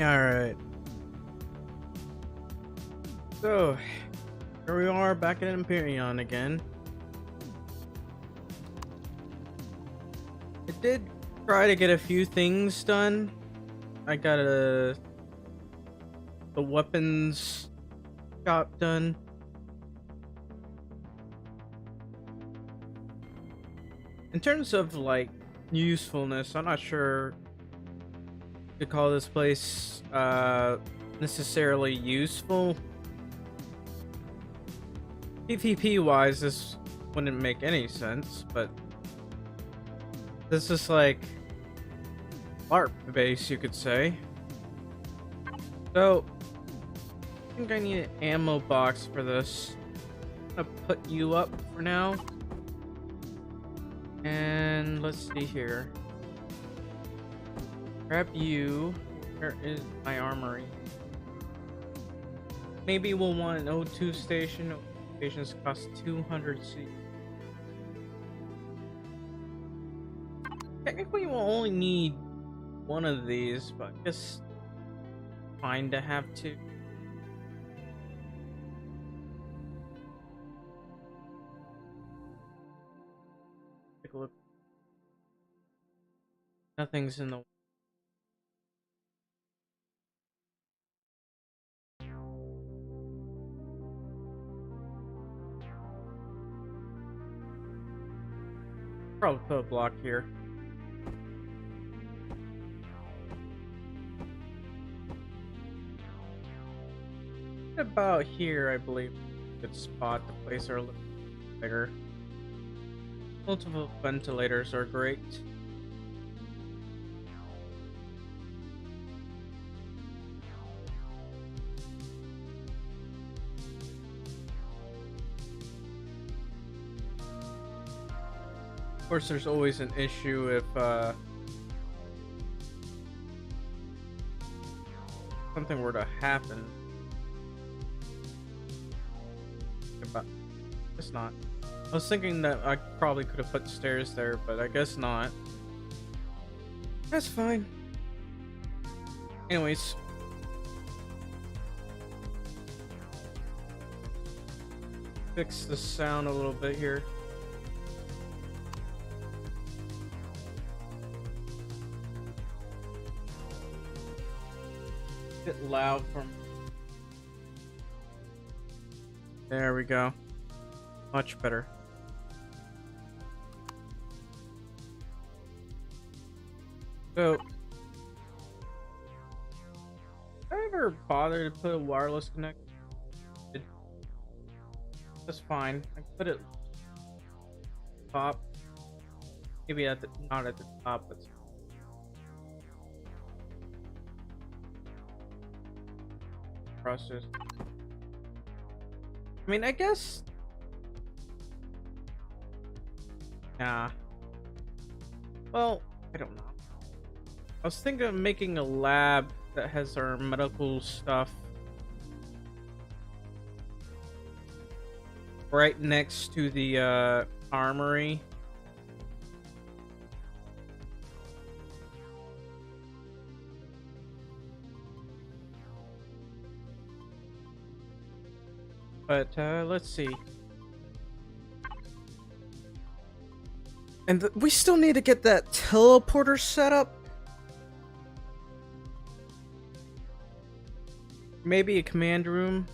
Alright, so here we are back at Empyrion again. I did try to get a few things done. I got the weapons shop done. In terms of like usefulness, I'm not sure to call this place necessarily useful. PvP wise, this wouldn't make any sense, but this is like LARP base, you could say. So I think I need an ammo box for this. I'm gonna put you up for now. And let's see here. Grab you. Where is my armory? Maybe we'll want an O2 station. O2 stations cost 200 C. Technically, we'll only need one of these, but I guess fine to have two. Take a look. Nothing's in the probably put a block here. About here, I believe. Good spot to place our ventilator. Multiple ventilators are great. Of course, there's always an issue if something were to happen. But it's not. I was thinking that I probably could have put stairs there, but I guess not. That's fine. Anyways. Fix the sound a little bit here. Bit loud for me. There we go. Much better. So, did I ever bother to put a wireless connection? That's fine. I put it top. Maybe at the not at the top, but process. I mean, I guess. Nah. Well, I don't know. I was thinking of making a lab that has our medical stuff right next to the armory. But let's see. And we still need to get that teleporter set up. Maybe a command room.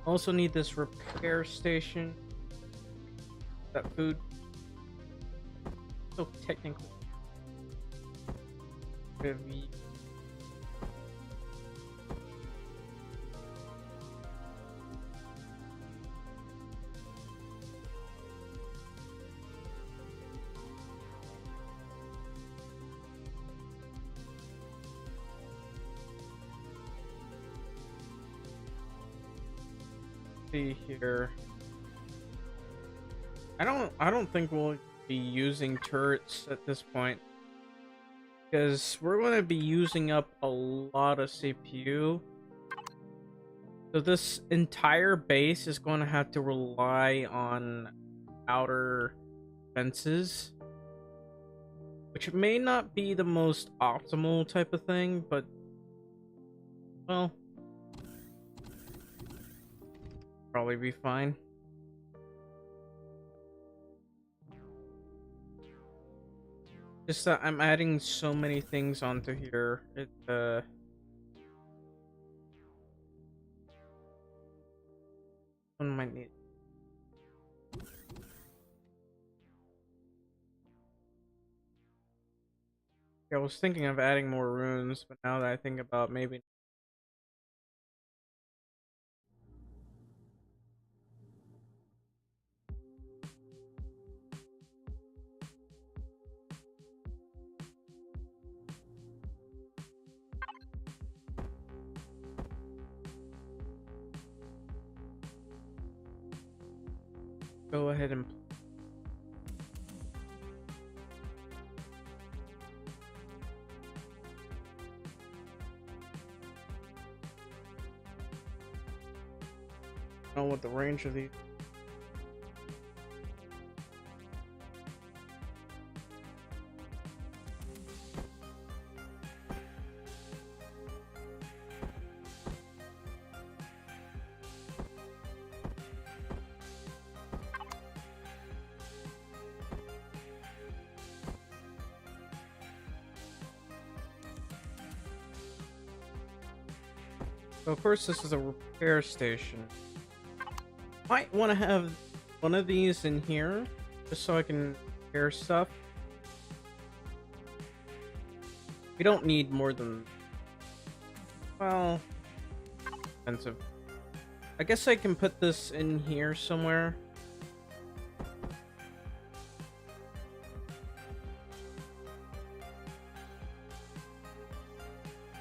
Also need this repair station. That food. So technically. Heavy. Here. I don't think we'll be using turrets at this point because we're going to be using up a lot of CPU. So this entire base is going to have to rely on outer fences, which may not be the most optimal type of thing, but Well, probably be fine. Just that I'm adding so many things onto here. One might need. I was thinking of adding more runes, but now that I think about maybe go ahead and know what the range of these. So of course this is a repair station. Might want to have one of these in here, just so I can repair stuff. We don't need more than... well... expensive. I guess I can put this in here somewhere.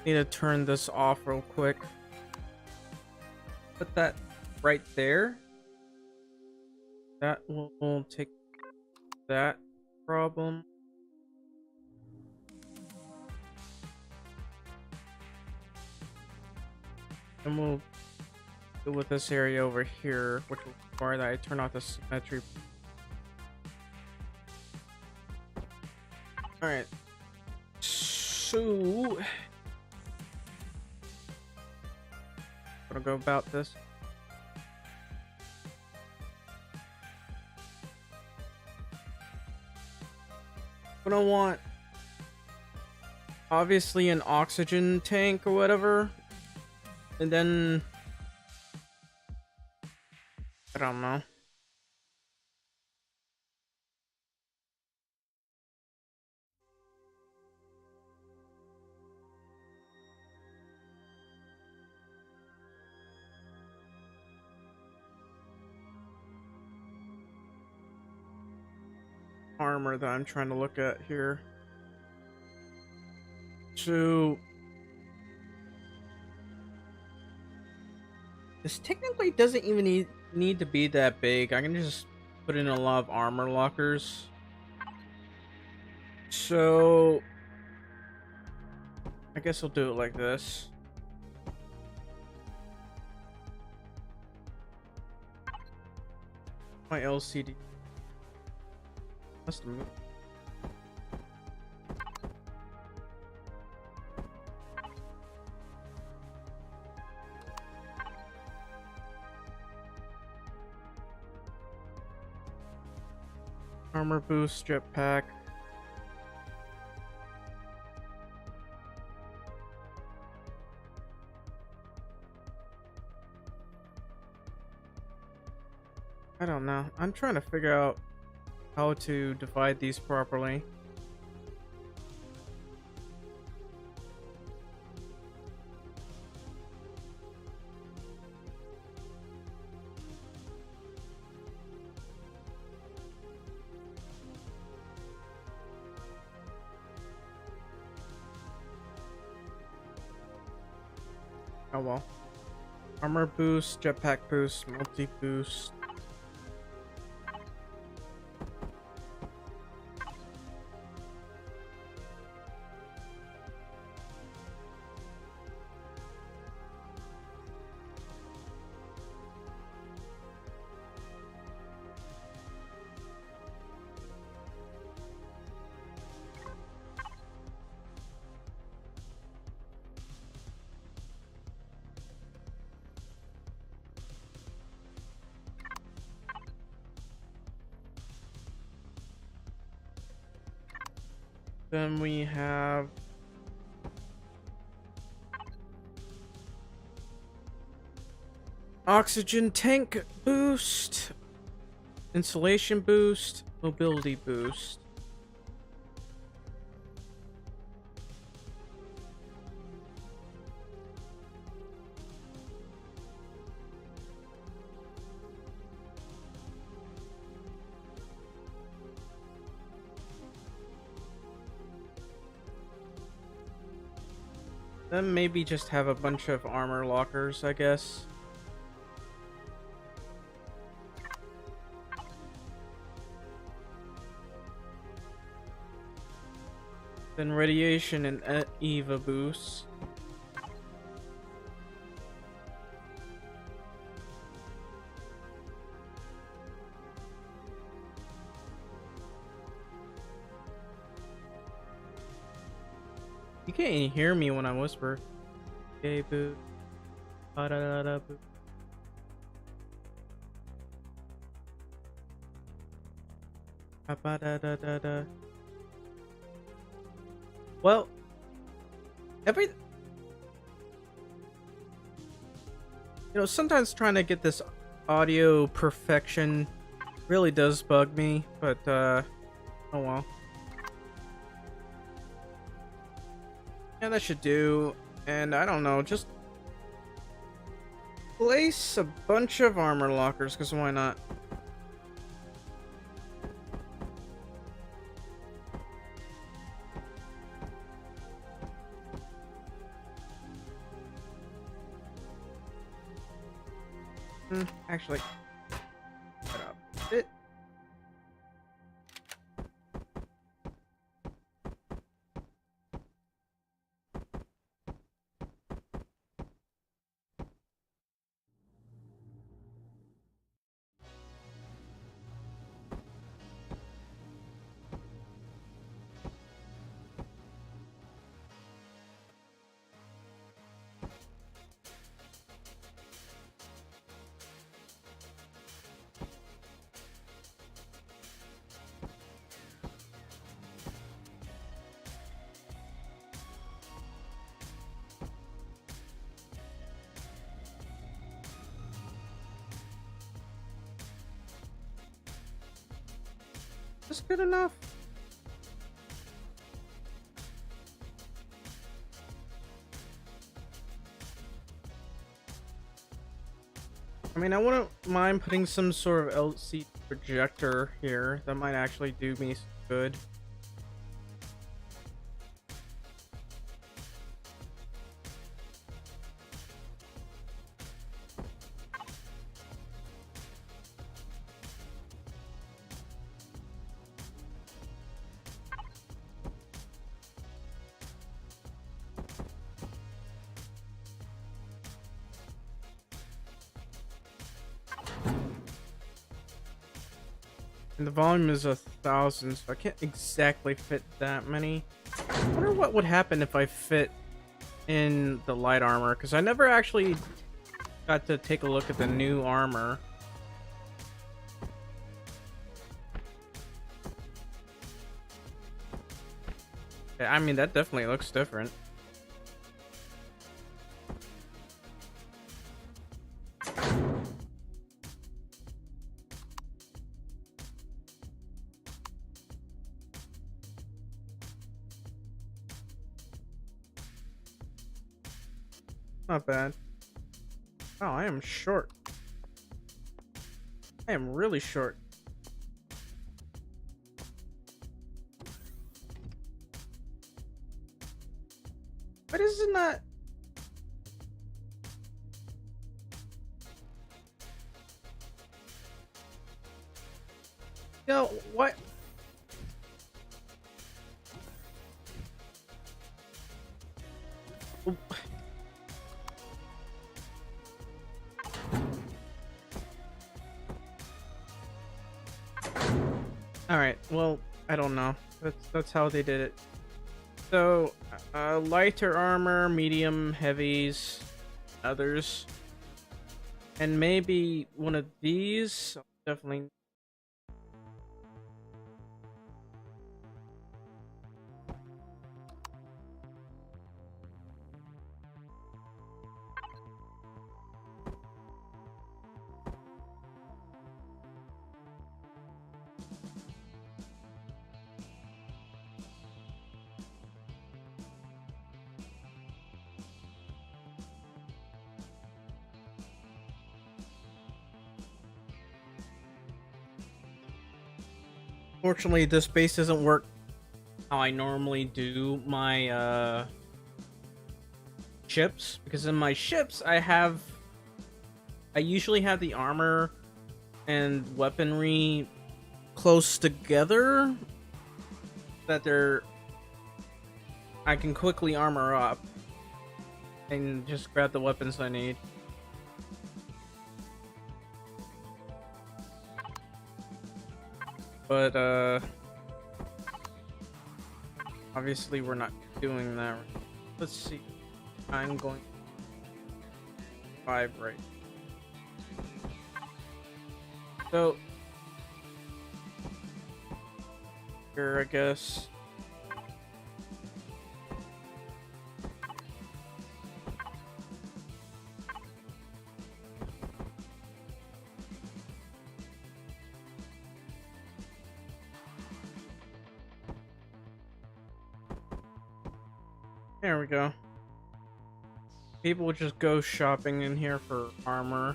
Need to turn this off real quick. Put that right there. That will take that problem. And we'll deal with this area over here, which will require that I turn off the symmetry. Alright. So... gonna go about this. Gonna want obviously an oxygen tank or whatever, and then I don't know. Armor that I'm trying to look at here. So this technically doesn't even need to be that big. I can just put in a lot of armor lockers. So I guess I'll do it like this. My LCD must have moved. Armor boost, jetpack. I don't know. I'm trying to figure out how to divide these properly. Oh well. Armor boost, jetpack boost, multi boost. Then we have oxygen tank boost, insulation boost, mobility boost. Then maybe just have a bunch of armor lockers, I guess. Then radiation and EVA boosts. You can't even hear me when I whisper. Okay, boo. Ba-da-da-da, boo. Ba-da-da-da-da. Well, sometimes trying to get this audio perfection really does bug me, but oh well. Yeah, that should do. And I don't know, just place a bunch of armor lockers, because why not? Actually, shut up. It. Is this good enough? I mean, I wouldn't mind putting some sort of LCD projector here. That might actually do me some good. And the volume is 1,000, so I can't exactly fit that many. I wonder what would happen if I fit in the light armor, because I never actually got to take a look at the new armor. Yeah, I mean, that definitely looks different. Not bad. Oh, I am short. I am really short. But isn't that... Yo, what? Alright, well, I don't know. That's how they did it. So, lighter armor, medium, heavies, others. And maybe one of these. Definitely. Fortunately, this base doesn't work how I normally do my ships, because in my ships I usually have the armor and weaponry close together that I can quickly armor up and just grab the weapons I need. But obviously we're not doing that. Let's see. I'm going 5 right. So here, I guess. There we go. People just go shopping in here for armor.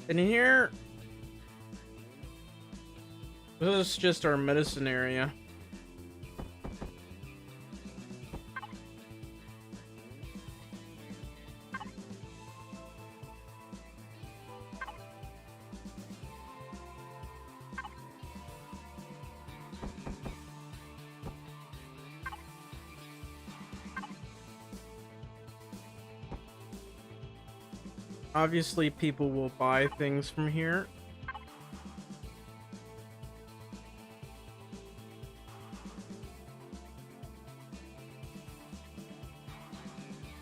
And in here, this is just our medicine area. Obviously, people will buy things from here.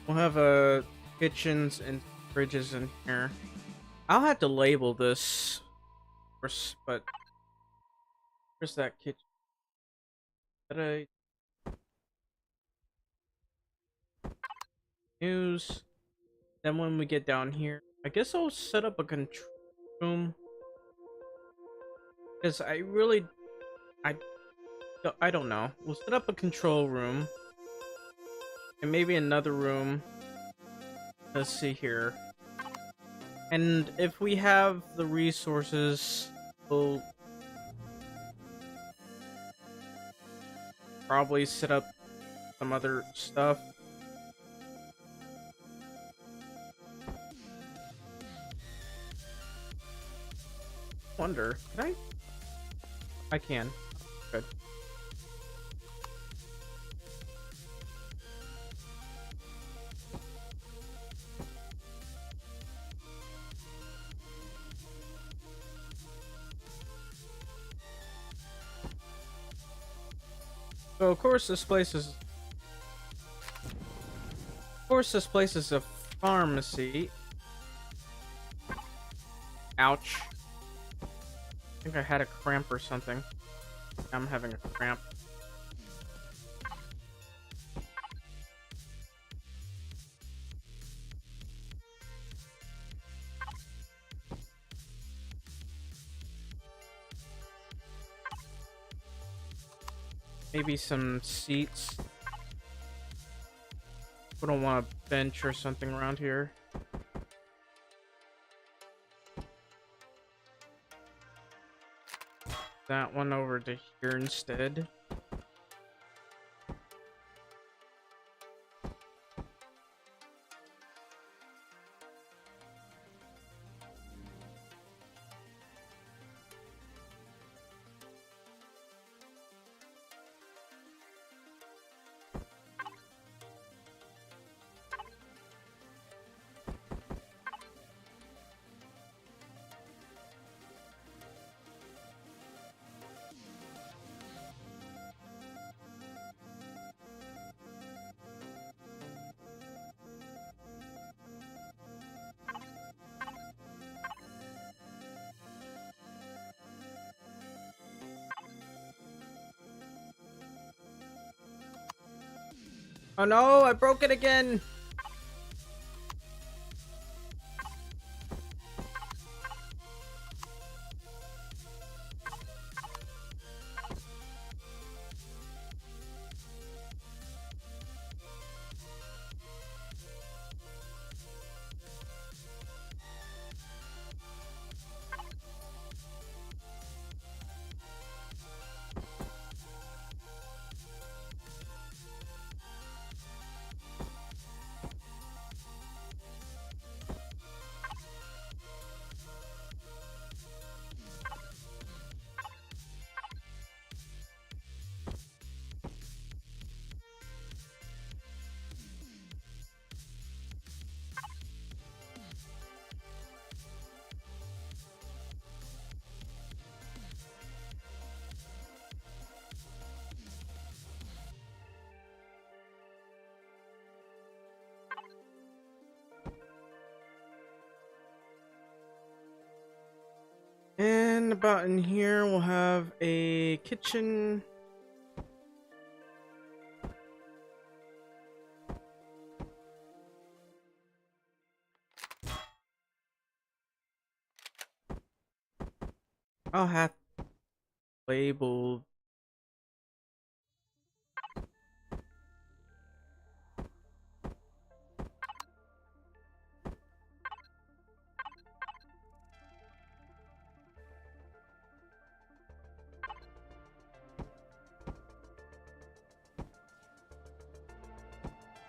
We'll have kitchens and fridges in here. I'll have to label this first, but where's that kitchen? News. Then when we get down here, I guess I'll set up a control room. Because I don't know. We'll set up a control room. And maybe another room. Let's see here. And if we have the resources, we'll probably set up some other stuff. Wonder, can I can. Good. So of course this place is a pharmacy. Ouch. I think I had a cramp or something. I'm having a cramp. Maybe some seats. We don't want a bench or something around here. That one over to here instead. Oh no, I broke it again! then about in here, we'll have a kitchen. I'll have labeled.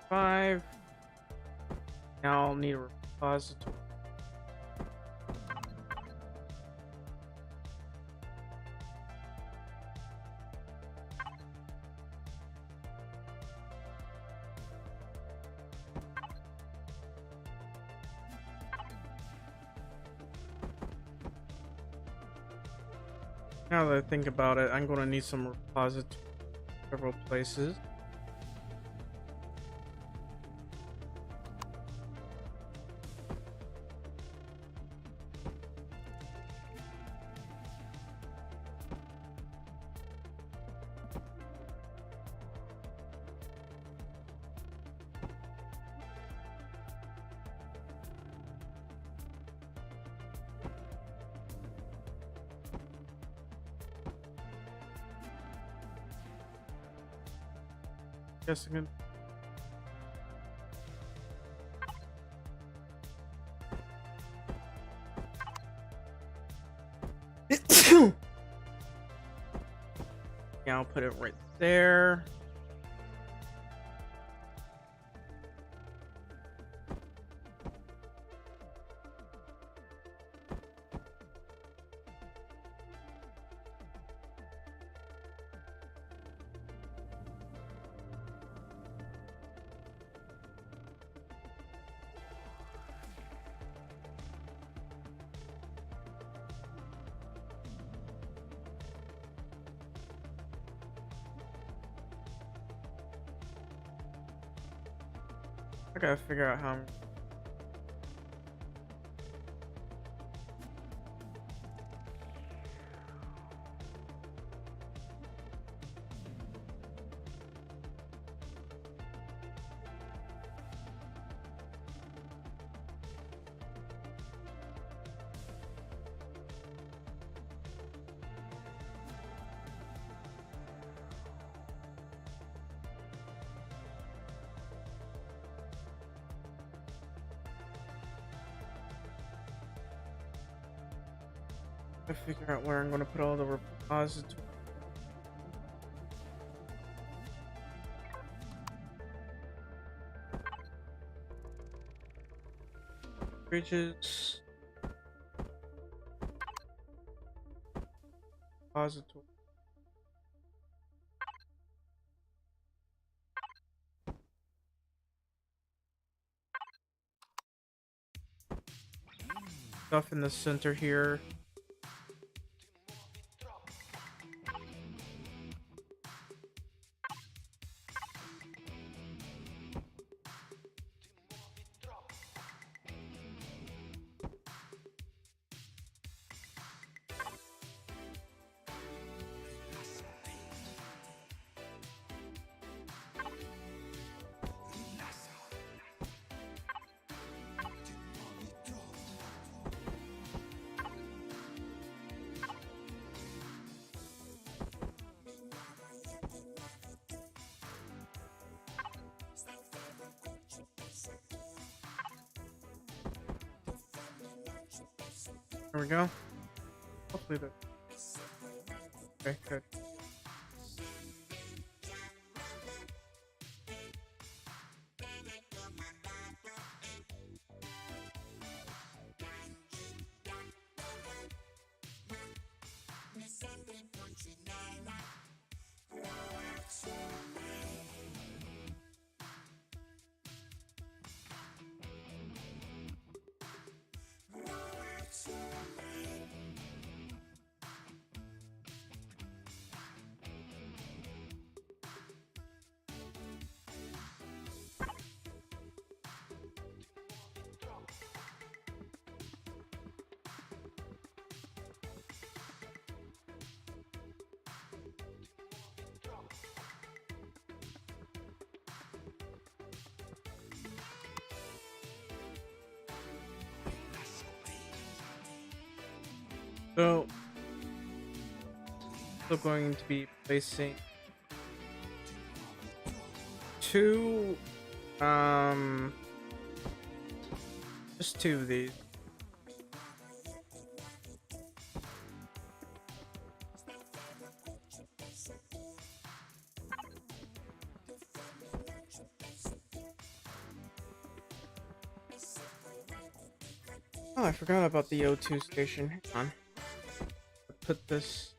Five. Now I'll need a repository. Now that I think about it, I'm going to need some repository several places. Guess again. Yeah, I'll put it right there. I gotta figure out how I'm... I figure out where I'm going to put all the repositories. Bridges. Repository. Stuff in the center here. There we go. Hopefully that. Okay, good. So, still going to be placing two, just two of these. Oh, I forgot about the O2 station. Hang on. Put this.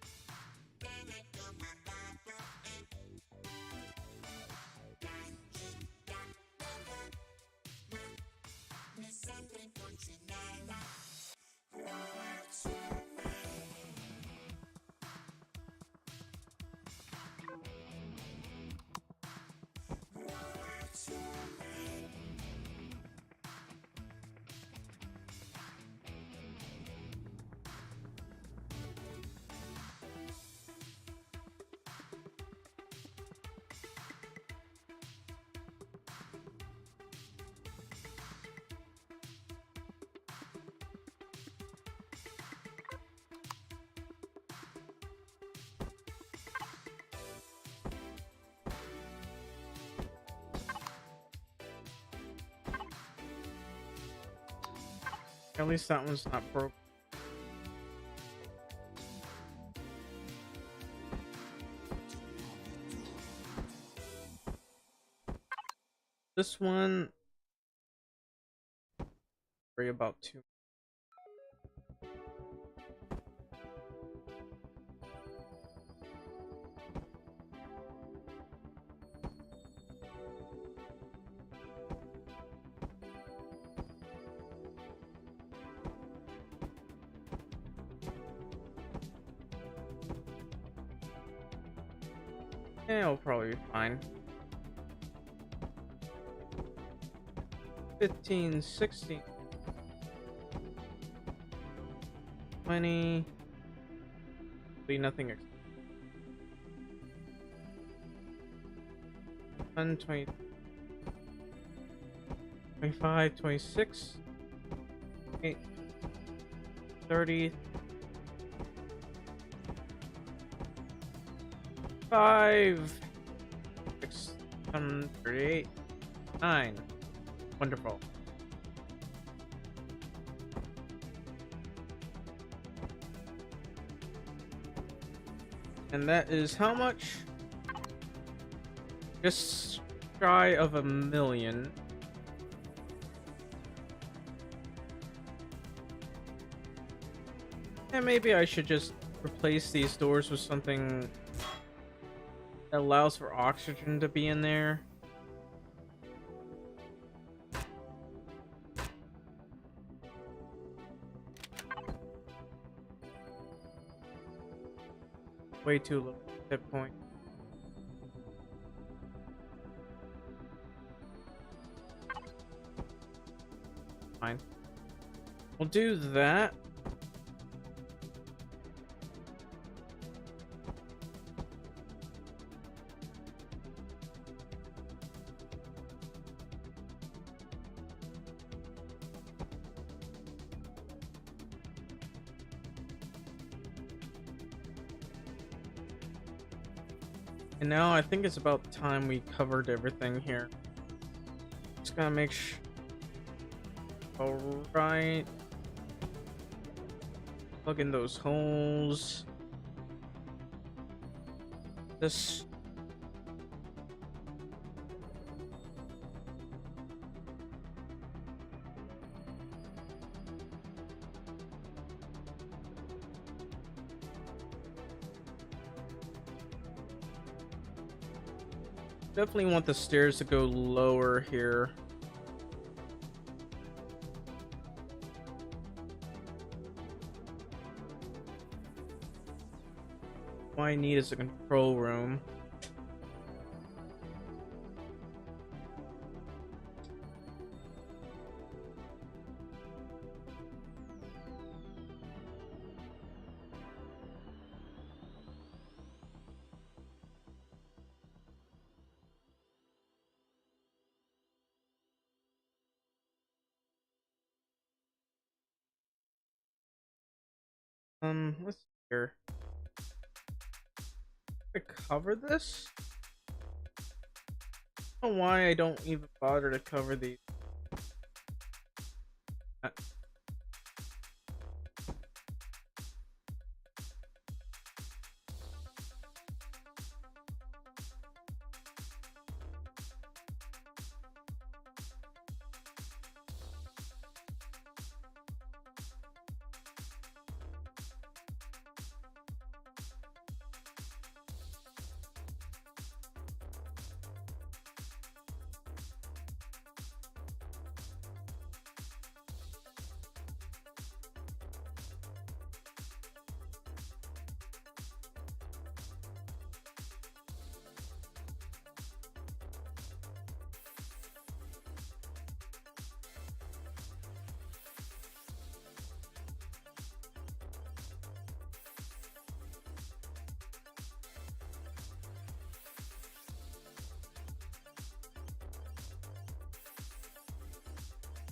At least that one's not broke. This one, worry about two. Yeah, it'll probably be fine. 15, 16, 20. Be nothing. 20, 25, 26, 8, 30, 5, 6, 7, 38, 9. Wonderful. And that is how much? Just shy of 1,000,000. And maybe I should just replace these doors with something that allows for oxygen to be in there. Way too low hit point. Fine. We'll do that. And now I think it's about time we covered everything here. Just gotta make sure. Alright. Plug in those holes. This. Definitely want the stairs to go lower here. What I need is a control room. Let's see here. To cover this? I don't know why I don't even bother to cover these.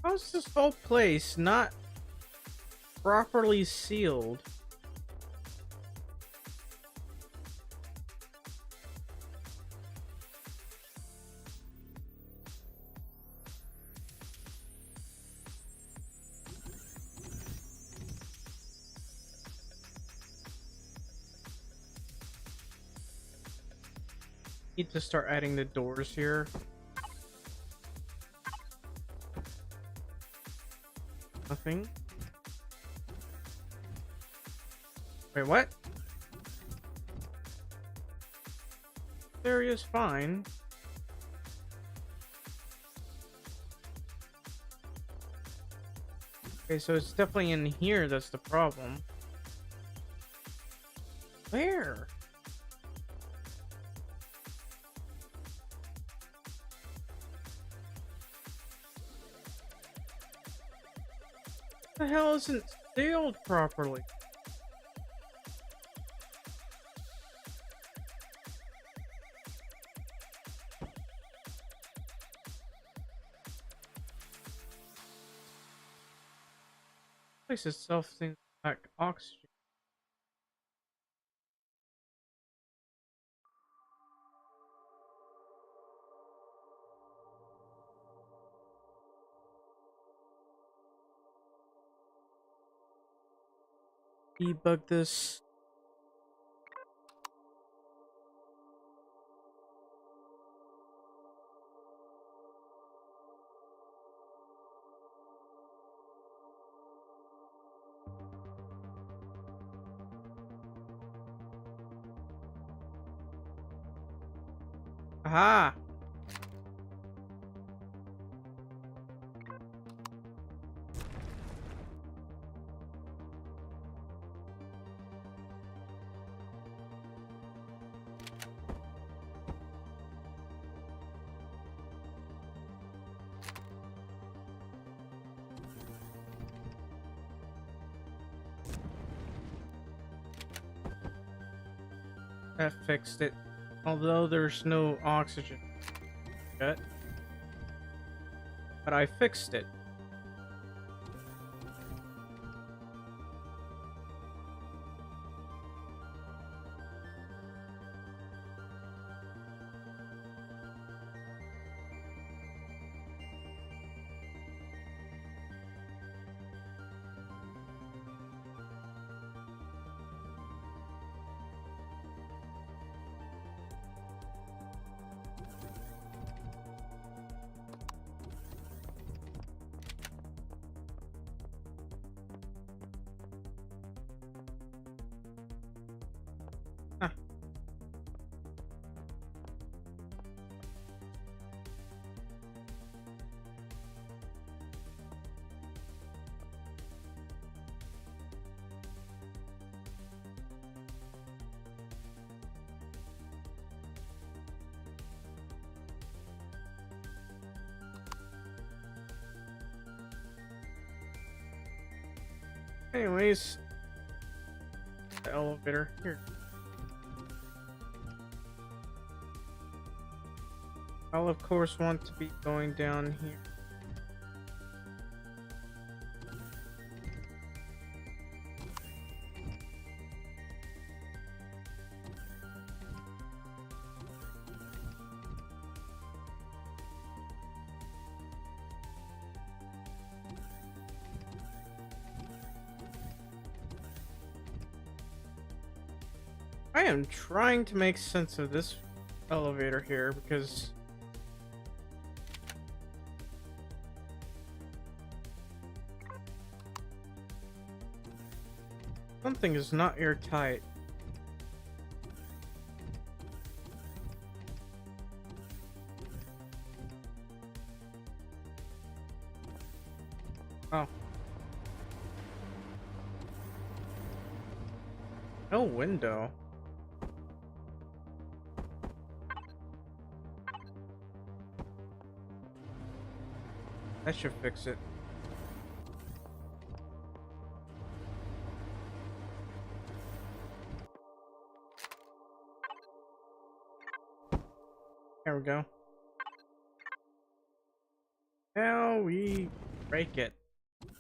How's this whole place not properly sealed? Need to start adding the doors here. Nothing. Wait, what? This area's fine. Okay, so it's definitely in here that's the problem. Where? The hell isn't sealed properly? Place itself seems like oxygen. Debug this. Aha! That fixed it. Although there's no oxygen yet. But I fixed it. Huh. Anyways, the elevator here. I'll of course want to be going down here. I am trying to make sense of this elevator here because something is not airtight. Oh. No window. That should fix it. There we go. Now we break it. Look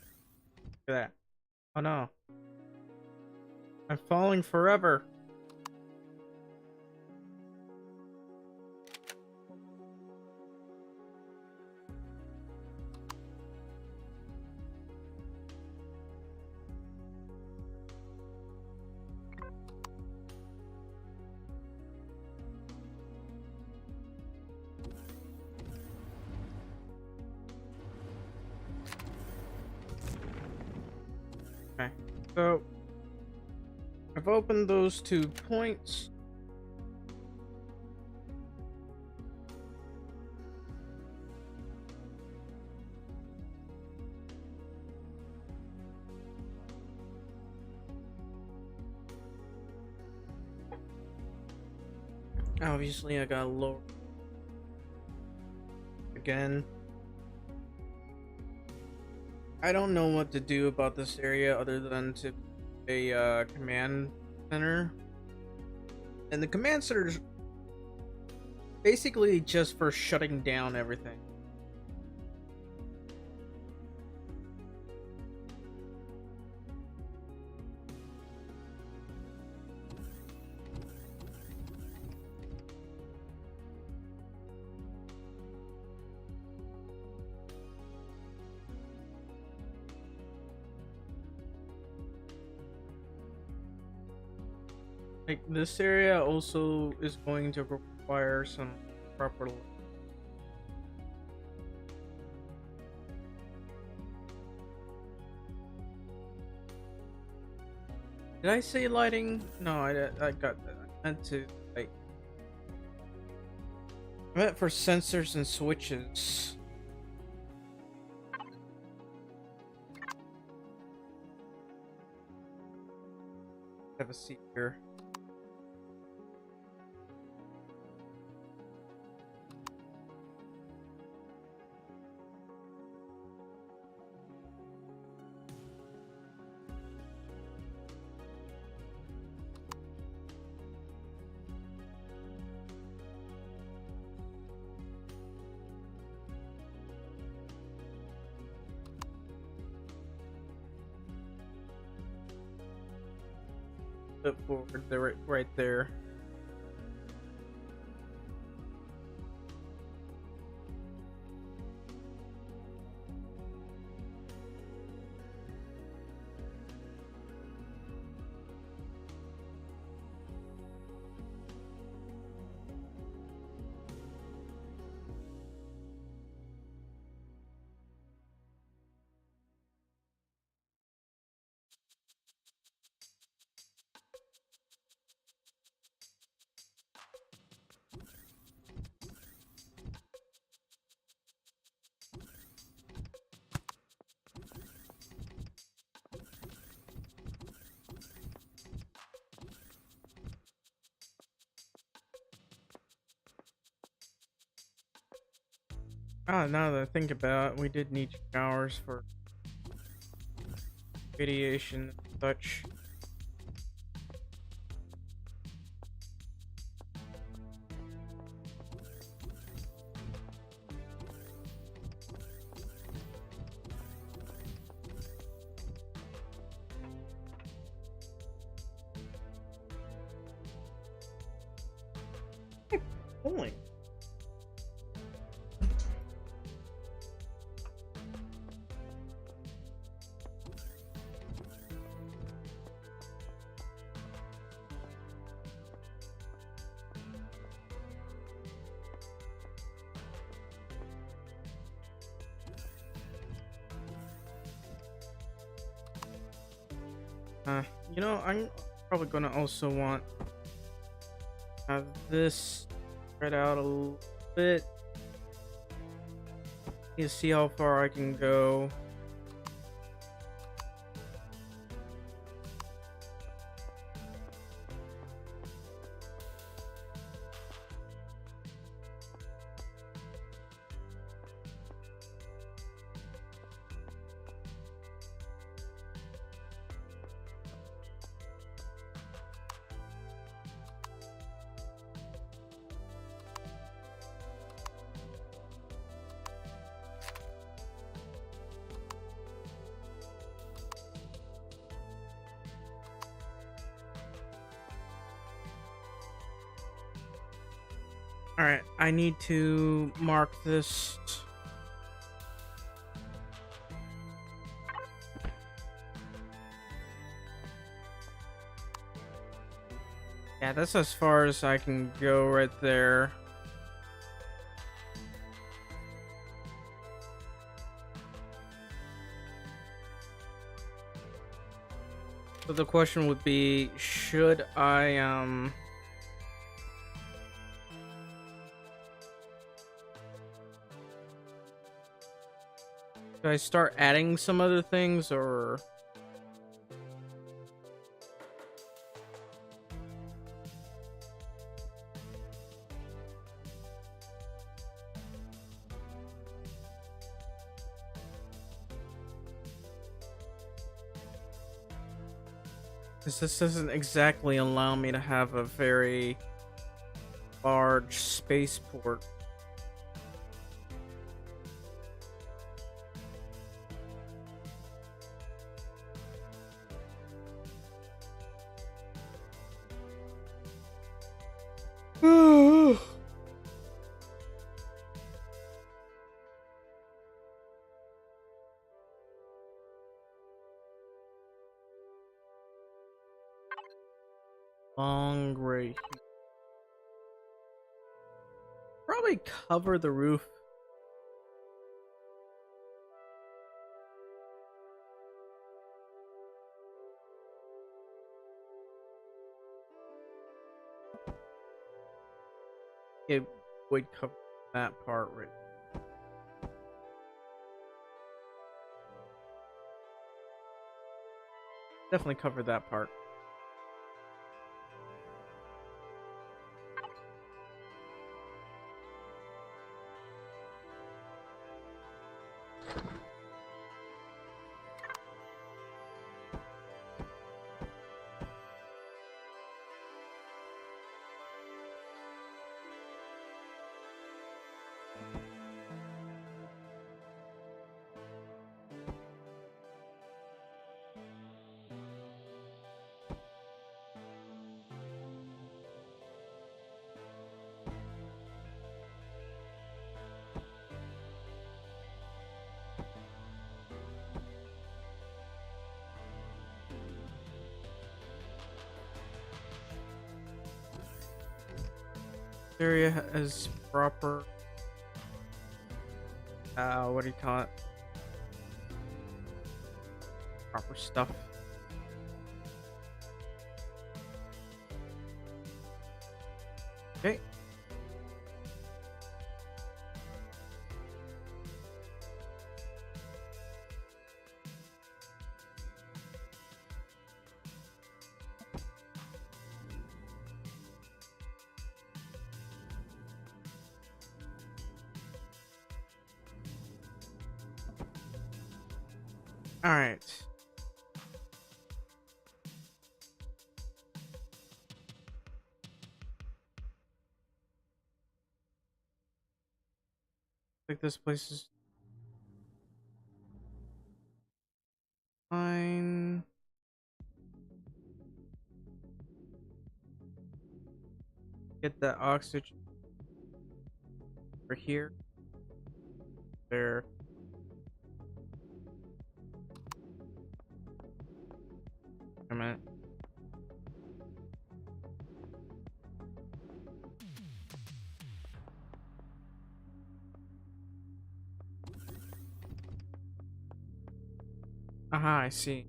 at that. Oh no. I'm falling forever. Okay, so I've opened those 2 points. Obviously, I got lower again. I don't know what to do about this area other than to a command center. And the command center is basically just for shutting down everything. Like, this area also is going to require some proper. Did I say lighting? No, I got that. I meant to, like, I meant for sensors and switches. Have a seat here. Flip forward, they're right there. Ah, now that I think about it, we did need showers for radiation and such. Hey, pulling. You know, I'm probably gonna also want to have this spread out a little bit. You see how far I can go. Alright, I need to mark this. Yeah, that's as far as I can go right there. So the question would be, should I, should I start adding some other things, or... This doesn't exactly allow me to have a very large spaceport. Long right here. Probably cover the roof. It would cover that part right. Definitely cover that part. Area as proper. What do you call it? Proper stuff. Okay. All right. I think this place is fine. Get that oxygen over here. There. A minute. Aha, I see.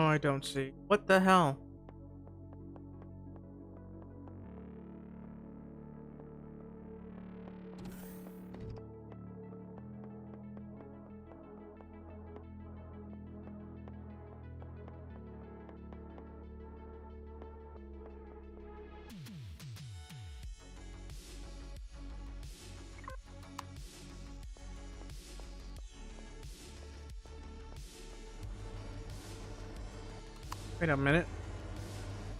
Oh, I don't see. What the hell? Wait a minute.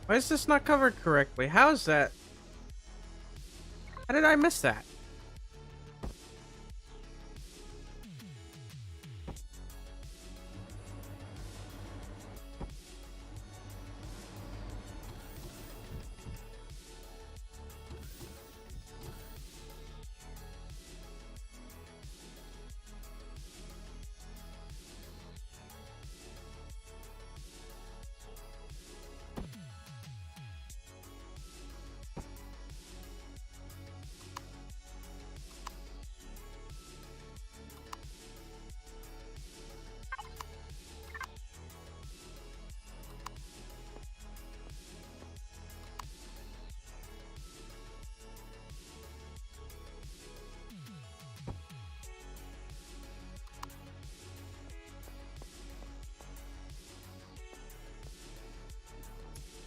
Why is this not covered correctly? How is that? How did I miss that?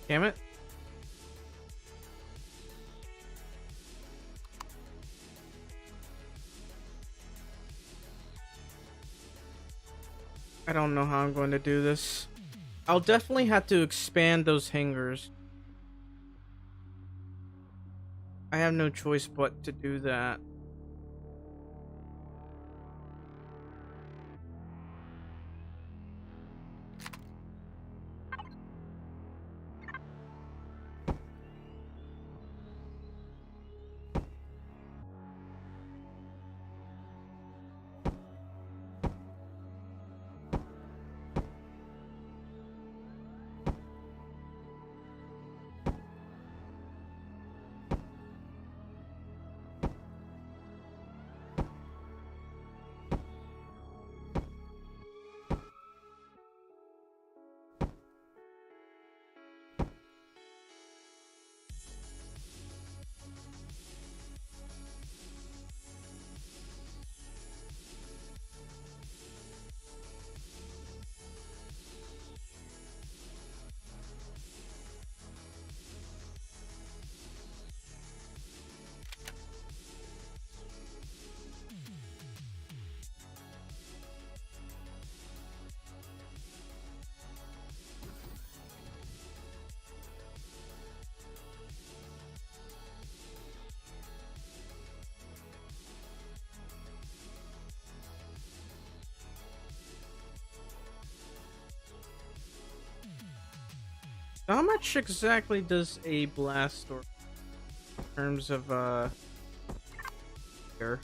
Damn it. I don't know how I'm going to do this. I'll definitely have to expand those hangars. I have no choice but to do that. How much exactly does a blast store in terms of here?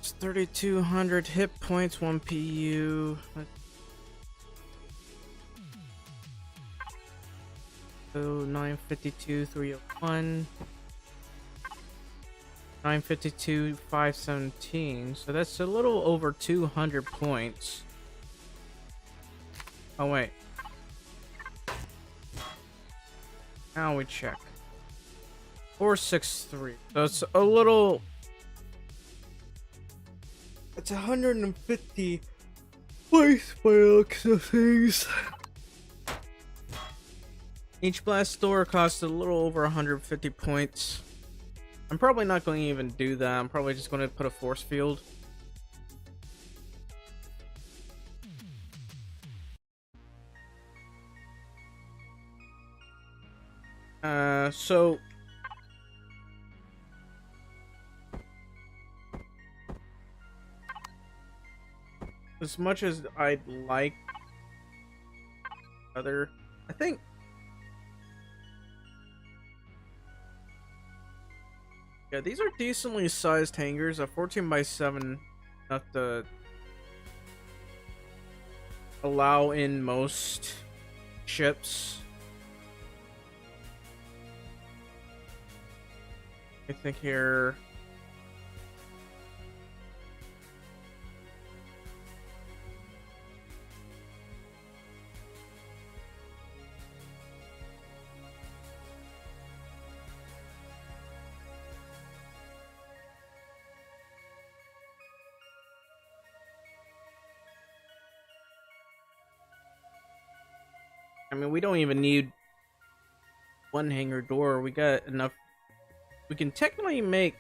It's 3,200 hit points, 1 PU. So 952, 301. 952, 517. So that's a little over 200 points. Oh, wait. Now we check. 463. So it's a little. It's 150 points by the looks of things. Each blast door costs a little over 150 points. I'm probably not going to even do that. I'm probably just going to put a force field. So as much as I'd like other, I think yeah, these are decently sized hangars. A 14 by 7 enough to allow in most ships. I think here I mean, we don't even need one hangar door. We got enough. We can technically make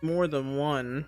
more than one.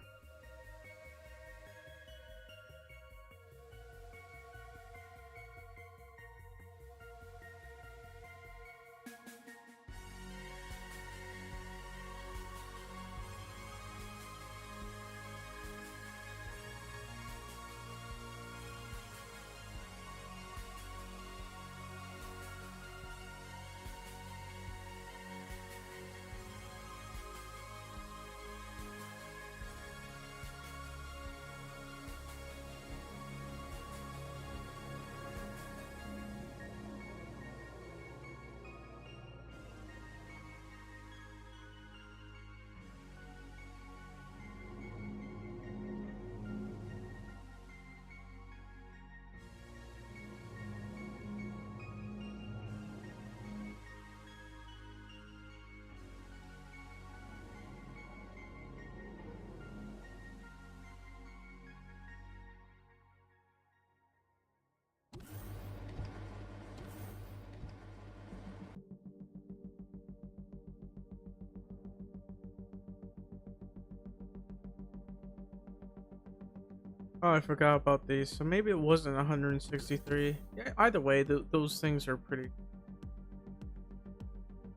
Oh, I forgot about these. So maybe it wasn't 163. Yeah, either way, those things are pretty.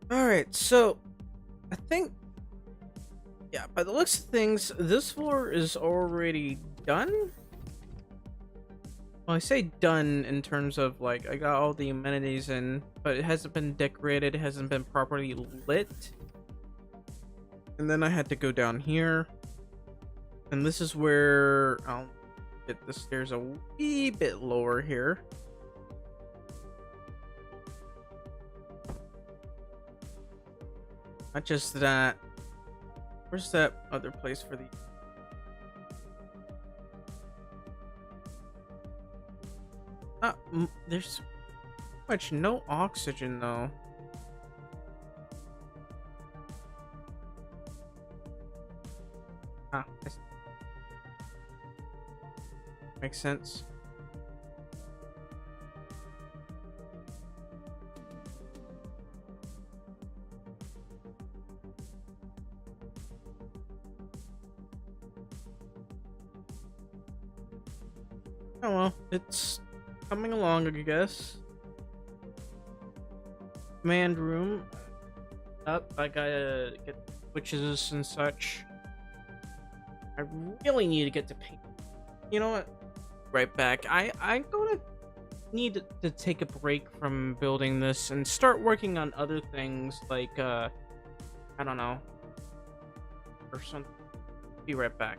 All right, so I think, yeah, by the looks of things, this floor is already done. Well, I say done in terms of like I got all the amenities in, but it hasn't been decorated, it hasn't been properly lit. And then I had to go down here, and this is where I'll get the stairs a wee bit lower here. Not just that. Where's that other place for the... there's much no oxygen though. Ah, makes sense. Oh well, it's coming along, I guess. Command room. Up, I gotta get switches and such. I really need to get to paint. You know what? Right back. I'm gonna need to take a break from building this and start working on other things like I don't know, or something. Be right back.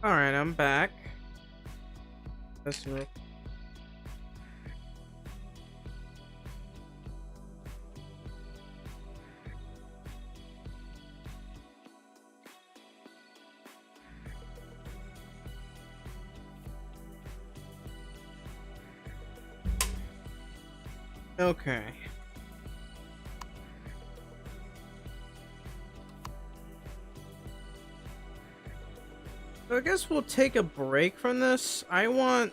Alright, I'm back. That's real. Okay. So I guess we'll take a break from this. I want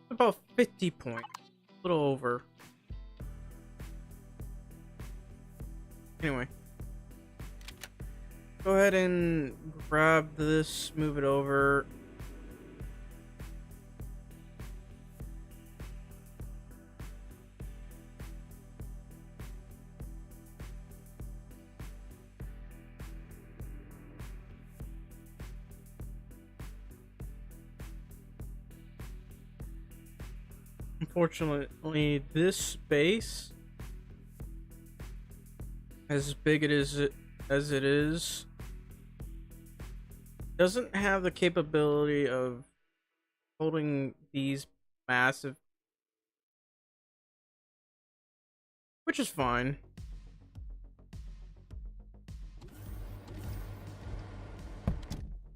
about 50 points. A little over. Anyway. Go ahead and grab this, move it over. Unfortunately, this space, as big as it is, doesn't have the capability of holding these massive, which is fine.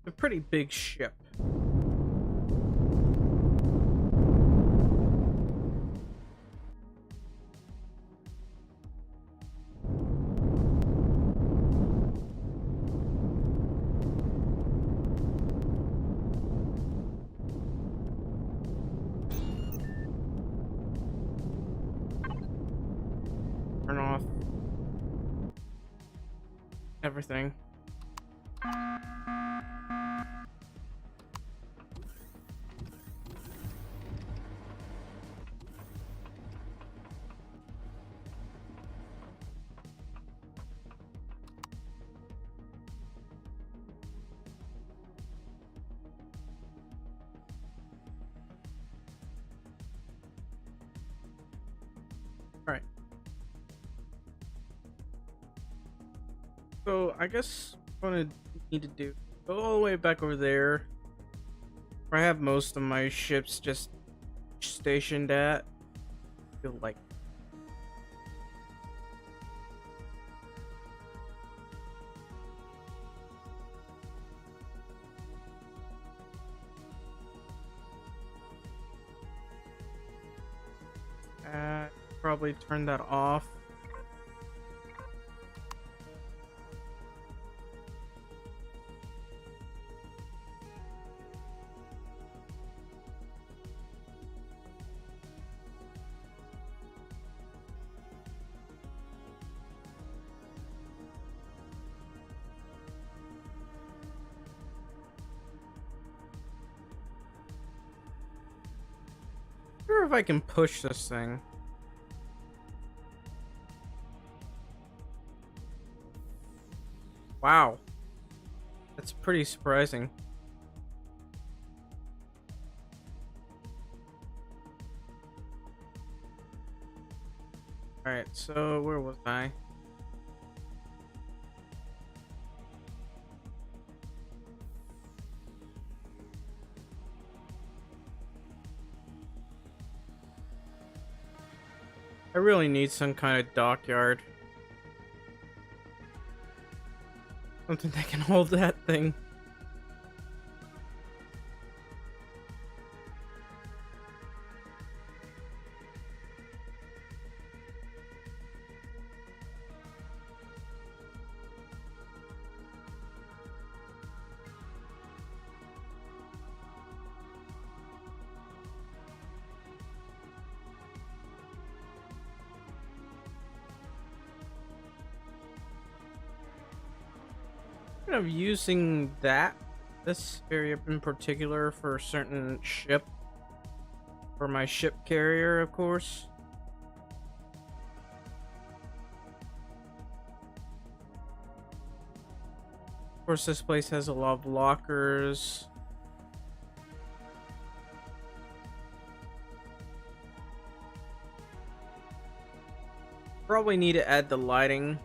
A pretty big ship. Turn off everything. Alright. So I guess what I need to do, go all the way back over there where I have most of my ships just stationed at. I feel like probably turn that off. I wonder if I can push this thing. Wow. That's pretty surprising. Alright, so where was I? I really need some kind of dockyard. Something that can hold that thing. Of using this area in particular for a certain ship, for my ship carrier, of course. Of course, this place has a lot of lockers. Probably need to add the lighting.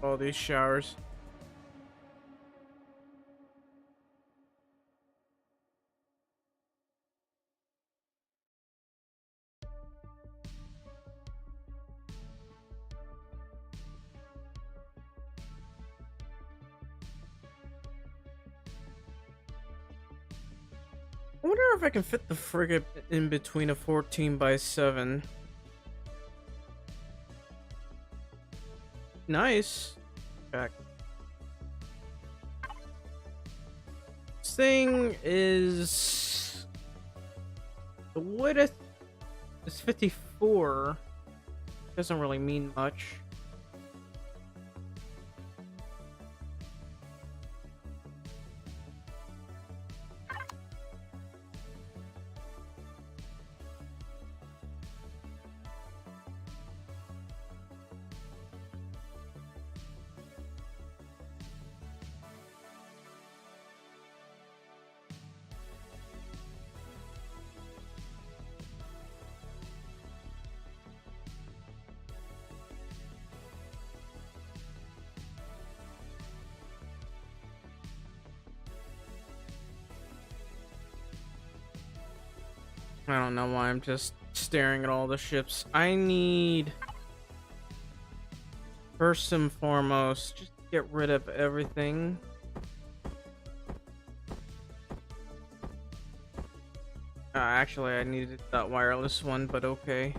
All these showers. I wonder if I can fit the frigate in between a 14x7. Nice. Back. This thing is... The width is 54. Doesn't really mean much. I don't know why I'm just staring at all the ships. I need, first and foremost, just get rid of everything. Actually, I needed that wireless one, but okay.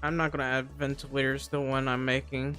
I'm not gonna add ventilators to the one I'm making.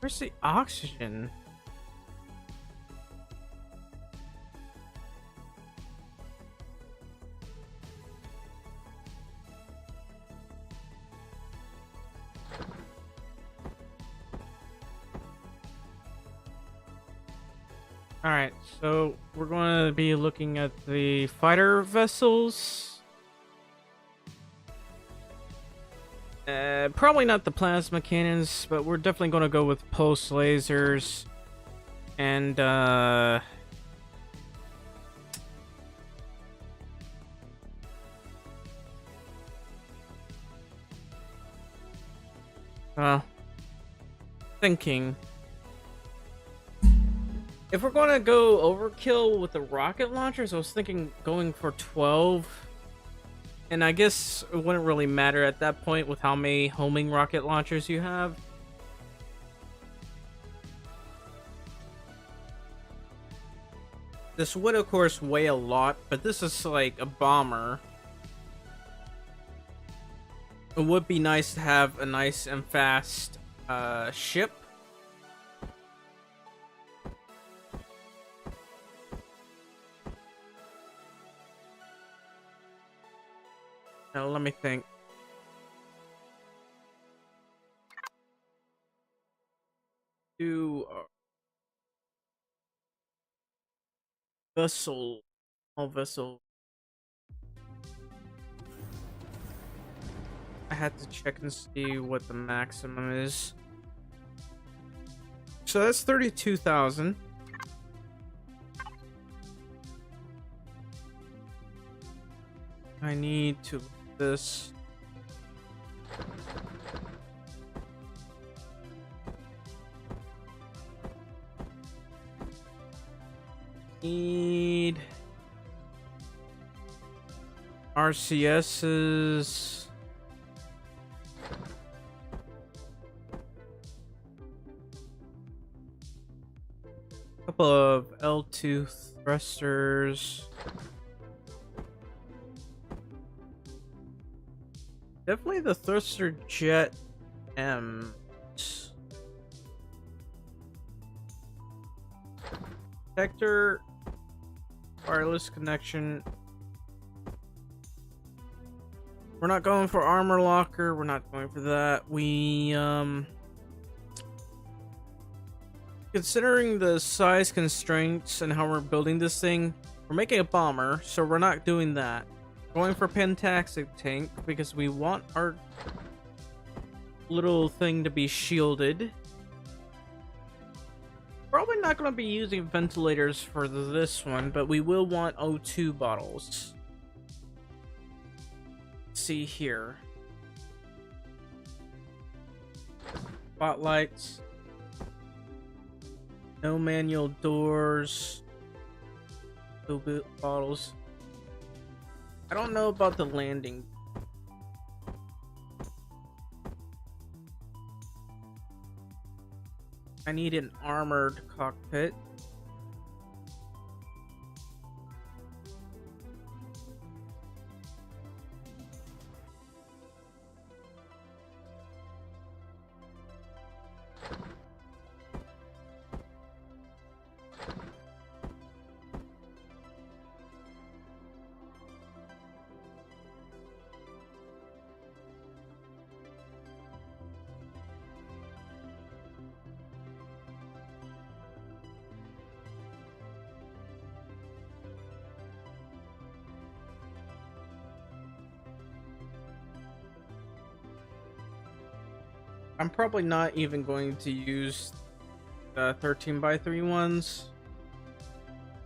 Where's the oxygen? Alright, so we're going to be looking at the fighter vessels. Probably not the plasma cannons, but we're definitely going to go with pulse lasers. And, well, thinking. If we're going to go overkill with the rocket launchers, I was thinking going for 12. And I guess it wouldn't really matter at that point with how many homing rocket launchers you have. This would, of course, weigh a lot, but this is like a bomber. It would be nice to have a nice and fast ship. Now, let me think. Do vessel, vessel. I had to check and see what the maximum is. So that's 32,000. I need to look at this. Need RCSs. Couple of L2 thrusters. Definitely the thruster jet M. Detector, wireless connection. We're not going for armor locker. We're not going for that. We considering the size constraints and how we're building this thing, we're making a bomber, so we're not doing that. Going for Pentaxic tank because we want our little thing to be shielded. Probably not going to be using ventilators for this one, but we will want O2 bottles. Let's see here. Spotlights. No manual doors. No bottles. I don't know about the landing. I need an armored cockpit. I'm probably not even going to use the 13x3 ones.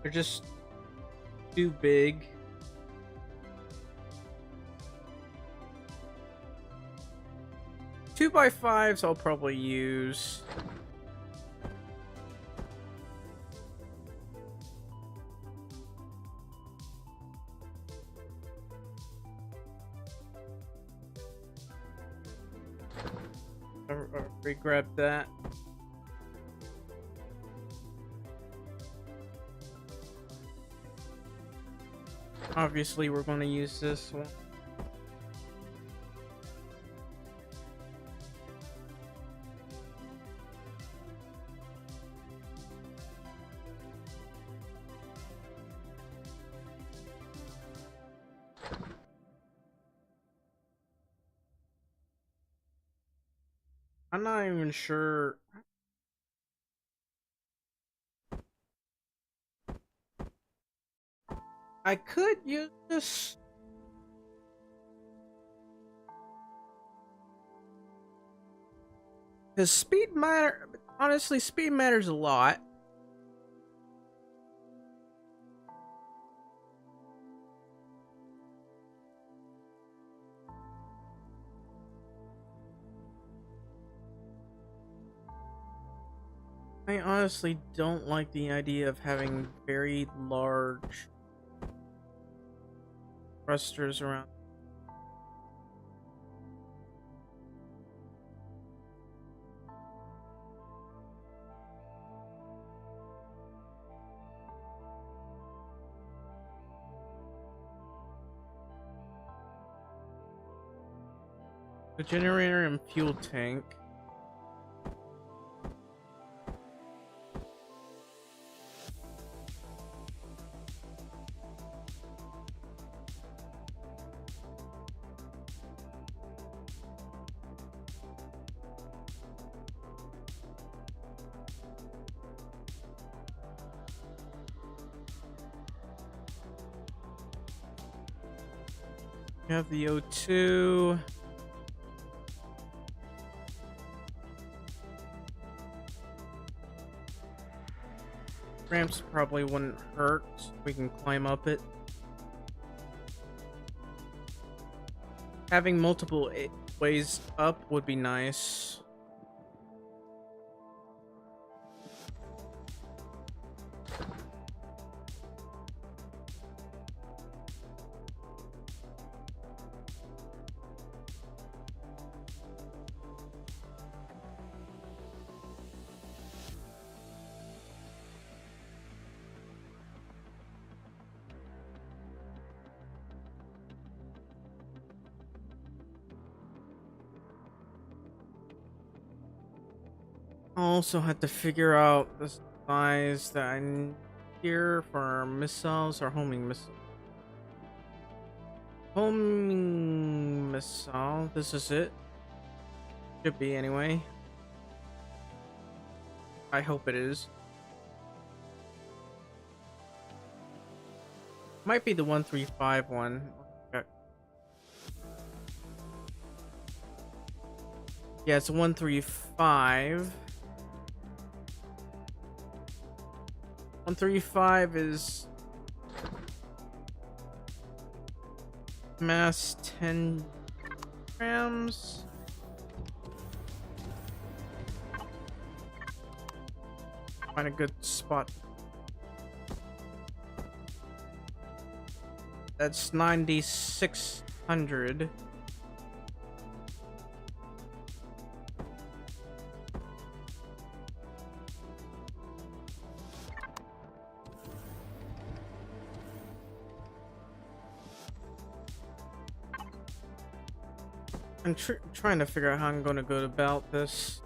They're just too big. Two by fives I'll probably use. Re-grab that. Obviously, we're going to use this one. I'm not even sure. I could use this. Because speed matter, honestly, speed matters a lot. I honestly don't like the idea of having very large thrusters around. The generator and fuel tank. We have the O2. Ramps probably wouldn't hurt. We can climb up it. Having multiple ways up would be nice. I also had to figure out the size that I need here for our missiles or homing missile. Homing missile, this is it. Should be anyway. I hope it is. Might be the 135 one. Okay. Yeah, it's 135. 135 is mass 10 grams. Find a good spot. That's 9,600. I'm trying to figure out how I'm going to go about this.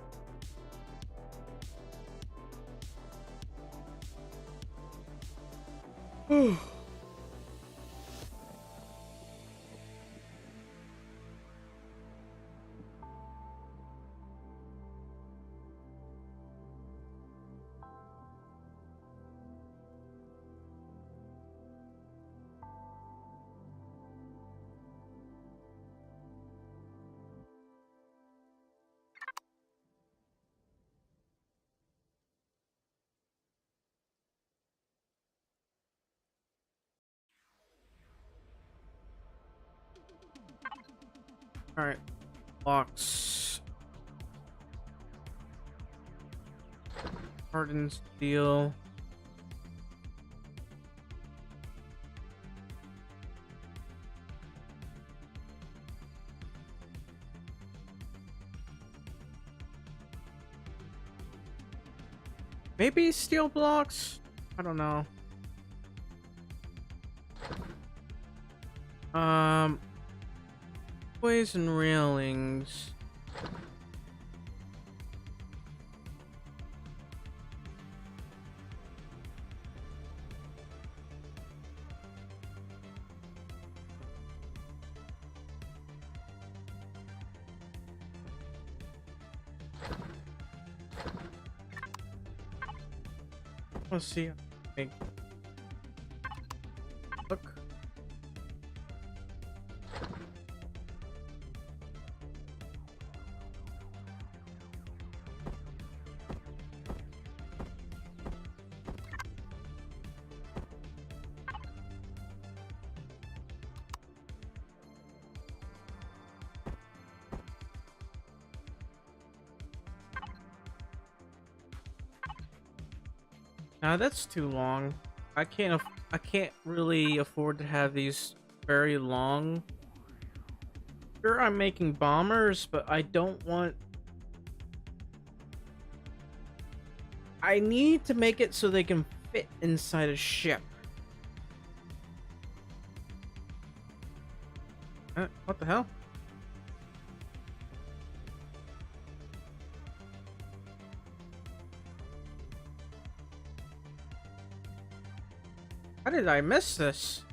All right, blocks. Hardened steel. Maybe steel blocks? I don't know. Ways and railings. Let's see. Look. Nah, that's too long. I can't really afford to have these very long. Sure, I'm making bombers, but I don't want. I need to make it so they can fit inside a ship. What the hell? How did I miss this?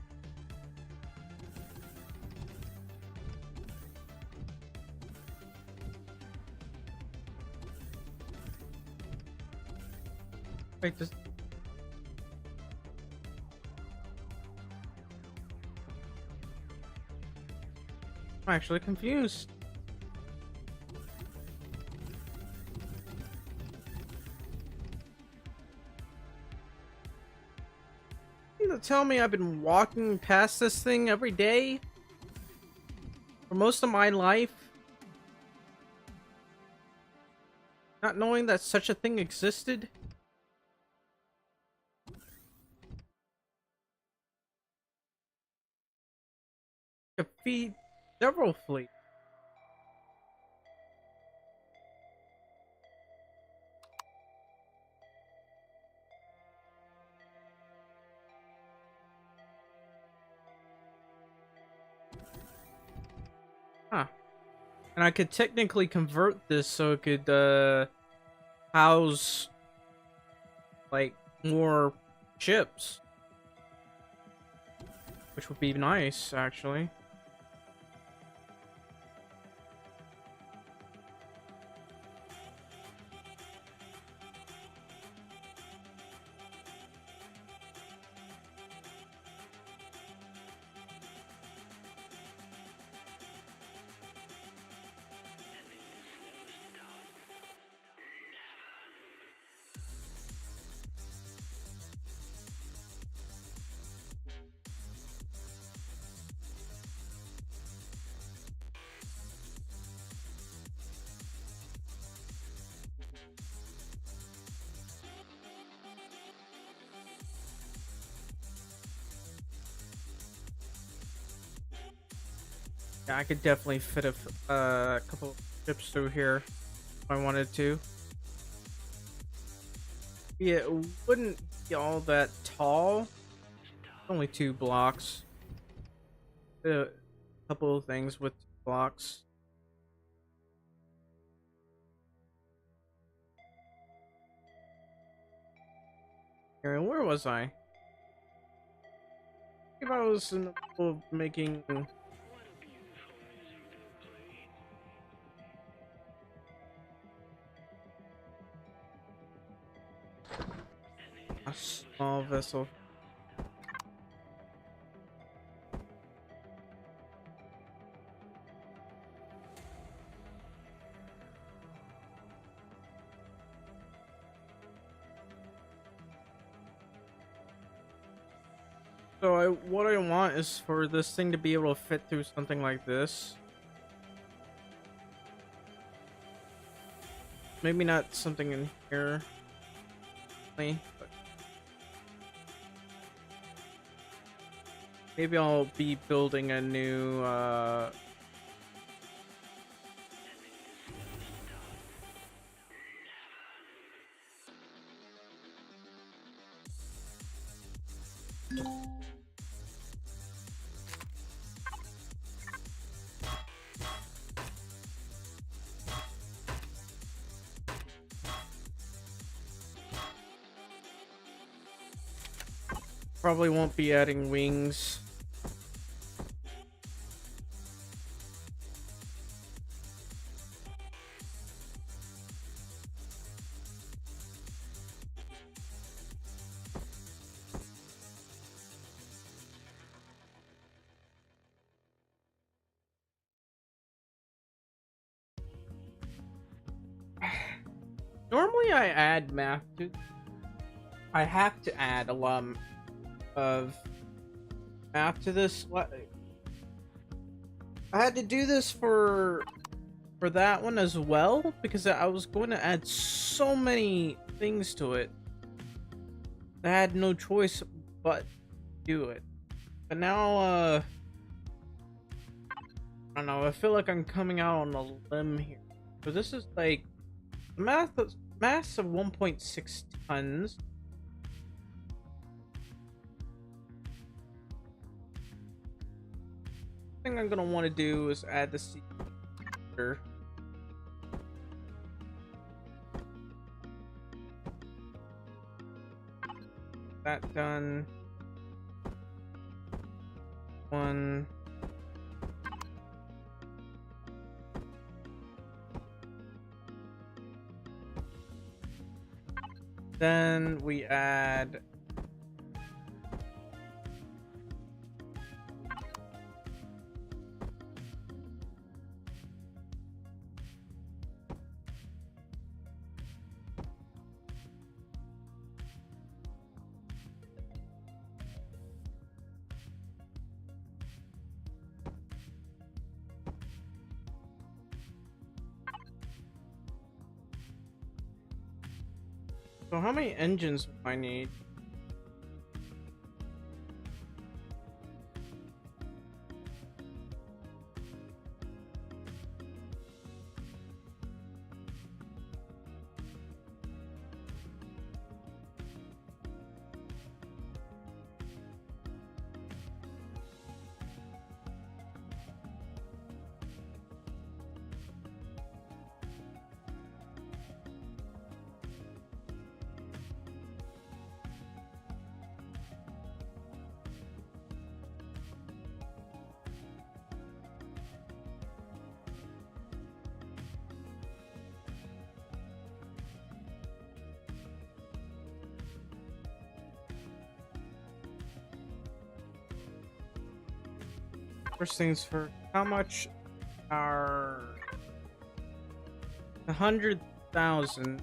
Wait, this... I'm actually confused. to tell me I've been walking past this thing every day for most of my life, not knowing that such a thing existed? Could feed several fleets. Huh. And I could technically convert this so it could house like more ships, which would be nice actually. Yeah, I could definitely fit a couple of ships through here if I wanted to. Yeah, it wouldn't be all that tall. Only 2 blocks. A couple of things with 2 blocks. Here, where was I? If I was in the middle of making a small vessel. So what I want is for this thing to be able to fit through something like this. Maybe not something in here, but maybe I'll be building a new probably won't be adding wings. Normally I add math to I have to add a lot of math to this. I had to do this for that one as well because I was going to add so many things to it. I had no choice but do it. But now I don't know, I feel like I'm coming out on a limb here. So this is like mass of 1.6 tons. Thing I'm gonna want to do is add the sea here. That done. One. Then we add So how many engines do I need? First things first, how much are 100,000?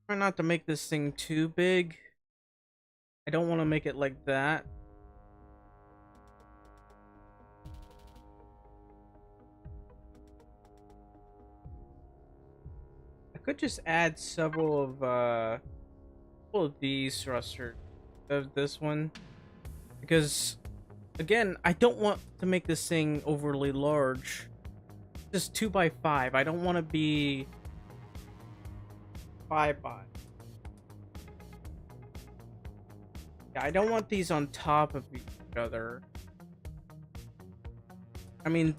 Try not to make this thing too big. I don't want to make it like that. I could just add several of these thrusters of this one, because again, I don't want to make this thing overly large. Just 2x5. I don't want to be 5x. Yeah, I don't want these on top of each other. I mean,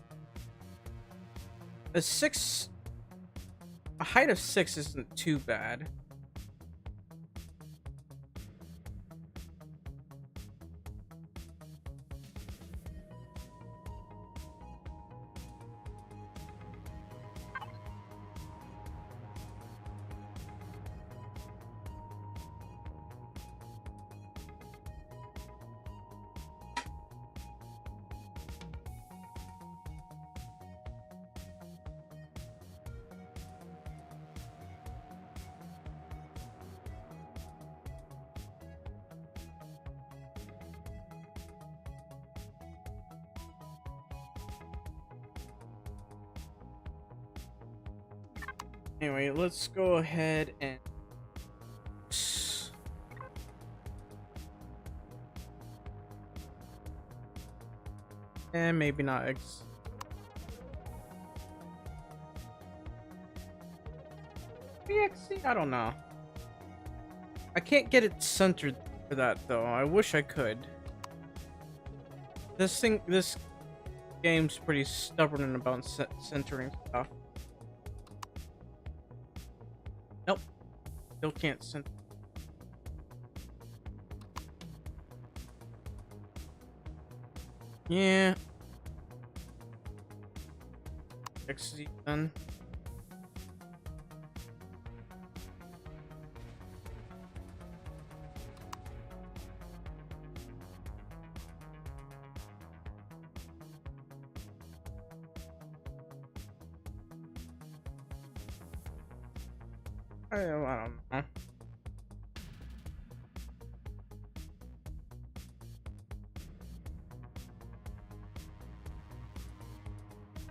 a height of 6 isn't too bad. Anyway, let's go ahead and maybe not BXC? I don't know. I can't get it centered for that though. I wish I could. This game's pretty stubborn about centering stuff. Nope. Still can't center. Yeah. XZ done. I don't know.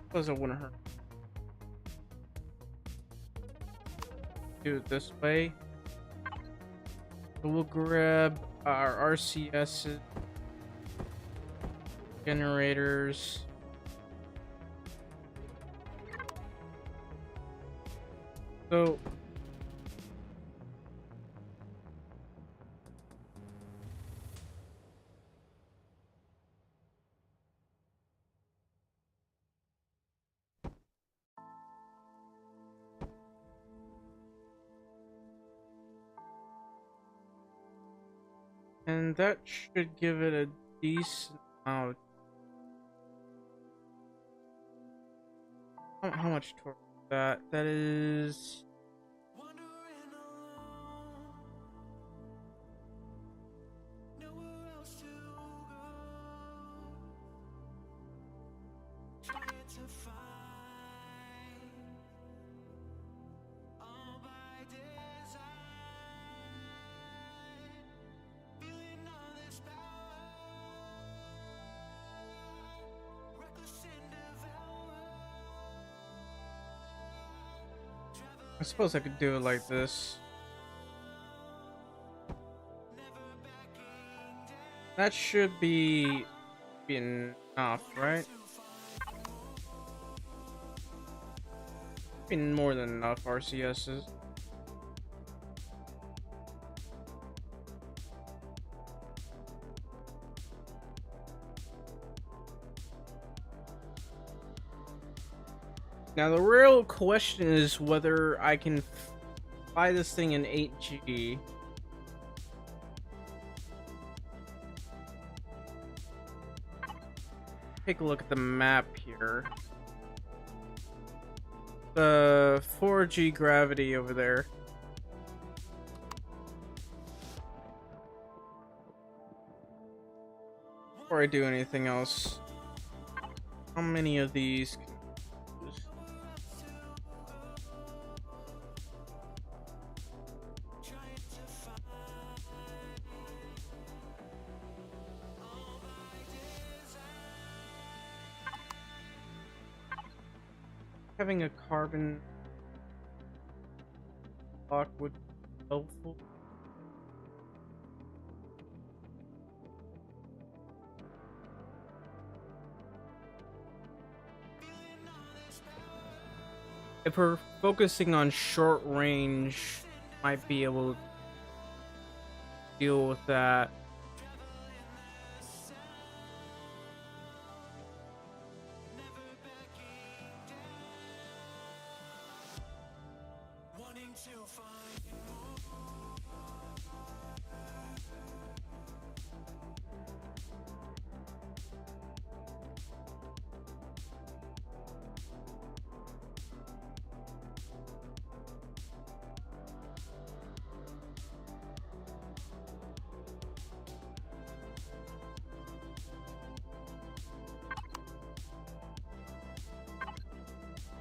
Suppose it wouldn't hurt. Do it this way. So we'll grab our RCSs, generators. So and that should give it a decent amount. How much torque is that? That is I suppose I could do it like this. That should be enough, right? Be more than enough RCSs. Now the real question is whether I can buy this thing in 8G. Take a look at the map here. The 4G gravity over there. Before I do anything else, how many of these can I use? Having a carbon block would be helpful. If we're focusing on short range, might be able to deal with that.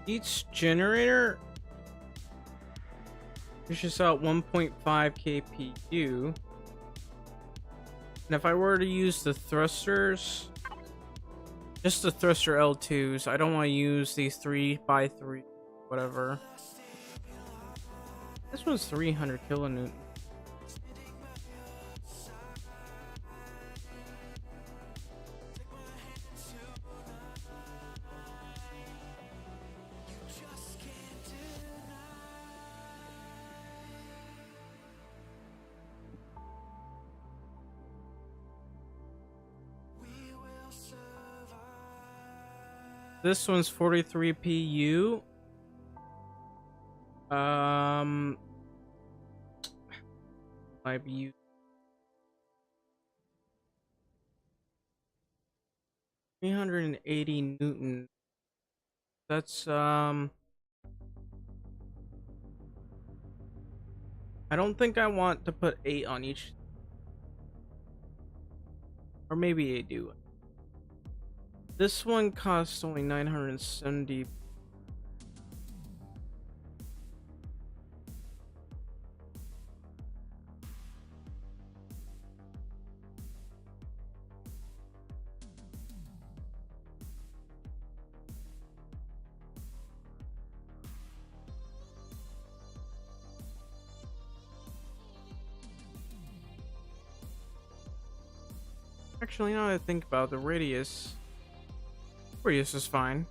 Each generator pushes out 1.5 kpu. And if I were to use the thrusters, just the thruster L2s, I don't want to use these 3x3, whatever. This one's 300 kilonewton. This one's 43 PU. Might be used 380 Newton. That's I don't think I want to put 8 on each. Or maybe I do. This one costs only 970. Actually, now that I think about the radius is fine.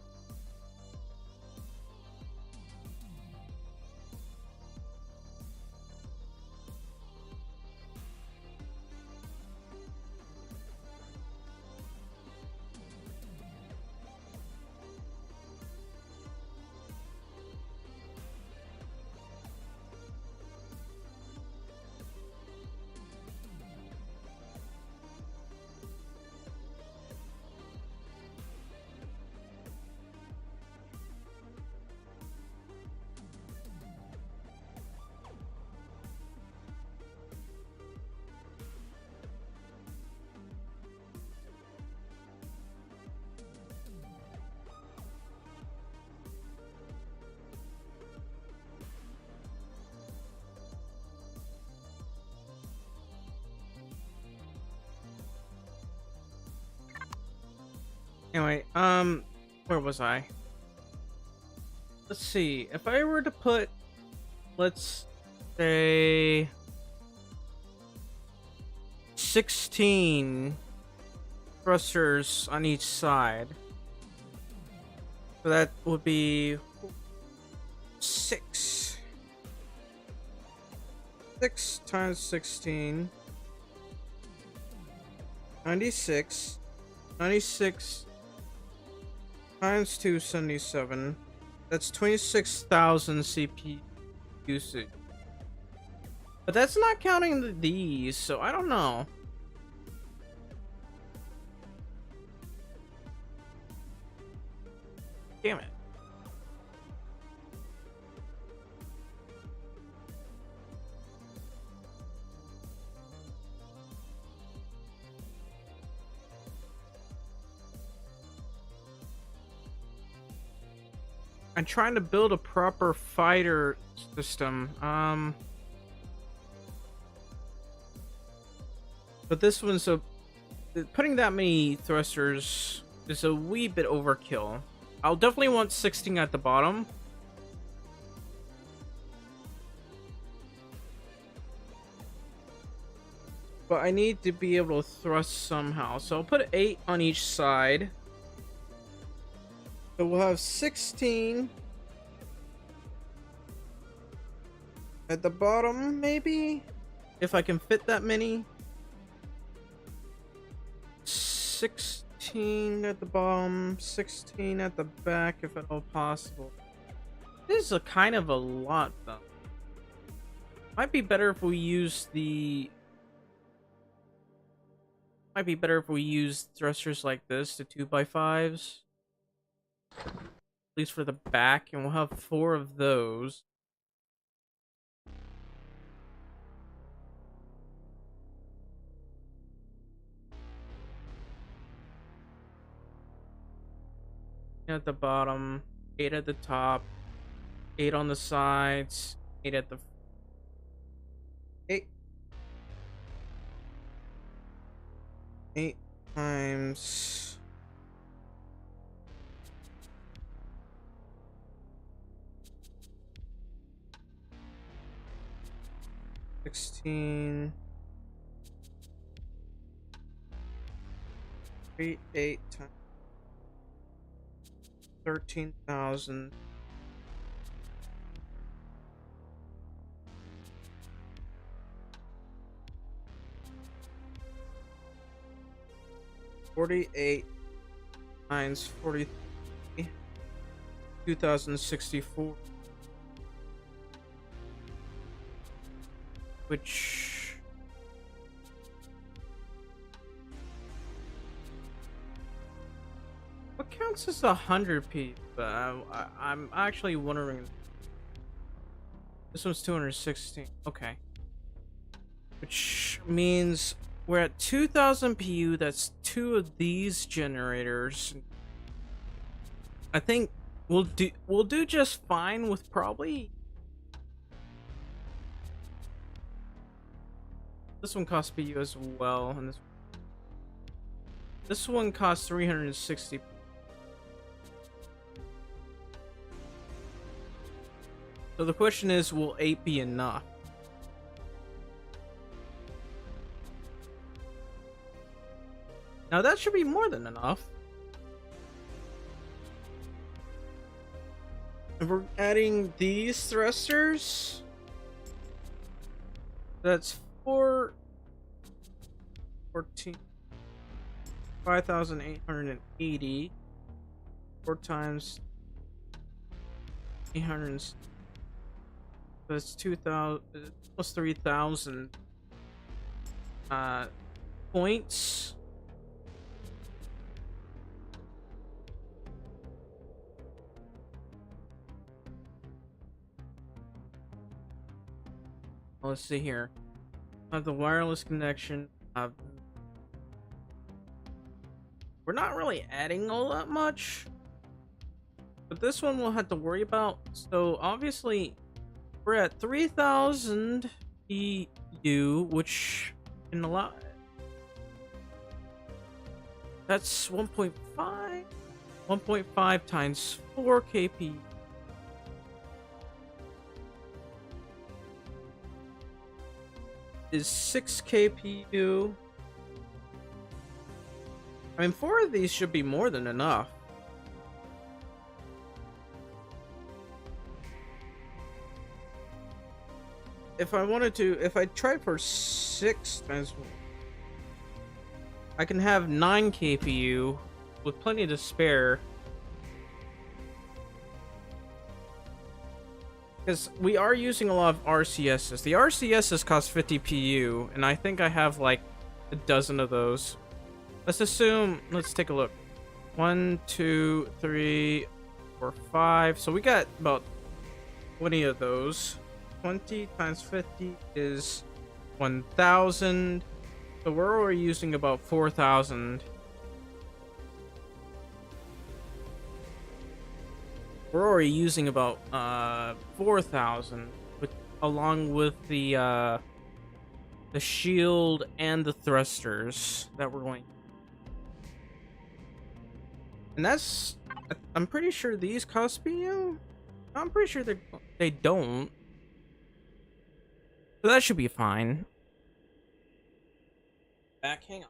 Anyway, where was I? Let's see. If I were to put let's say 16 thrusters on each side. So that would be 6 times 16, 96. 96 times 2, 77. That's 26,000 CPU usage. But that's not counting these, so I don't know. Damn it. I'm trying to build a proper fighter system. But this one's putting that many thrusters is a wee bit overkill. I'll definitely want 16 at the bottom. But I need to be able to thrust somehow. So I'll put 8 on each side. So we'll have 16 at the bottom, maybe? If I can fit that many. 16 at the bottom, 16 at the back, if at all possible. This is a kind of a lot, though. Might be better if we use the... Might be better if we use thrusters like this, the 2x5s. At least for the back, and we'll have 4 of those. At the bottom, 8 at the top, 8 on the sides, 8 at the 8 times 16, 8 times 13,000. $48 times 43, 2,064. Which what counts as 100 p? I'm actually wondering. This one's 216. Okay, which means we're at 2,000 PU. That's 2 of these generators. I think we'll do just fine with probably. This one costs PU as well, and this one costs 360. So the question is, will 8 be enough? Now that should be more than enough. If we're adding these thrusters, that's 5,880. 4 times 800. That's 2,000 plus 3,000 points. Let's see here. I have the wireless connection. We're not really adding all that much, but this one we'll have to worry about. So obviously, we're at 3,000 EU, which in a lot. That's 1.5. 1.5 times 4 KP. is 6 KPU. I mean, 4 of these should be more than enough. If I wanted to, if I tried for 6 times, I can have 9 KPU with plenty to spare. Because we are using a lot of RCSs. The RCSs cost 50 PU, and I think I have like a dozen of those. Let's assume, let's take a look. 1, 2, 3, 4, 5. So we got about 20 of those. 20 times 50 is 1,000. So we're already using about 4,000. We're already using about 4,000, along with the shield and the thrusters that we're going. And that's, I'm pretty sure these cost PU. I'm pretty sure they don't. So that should be fine. Back, hang on.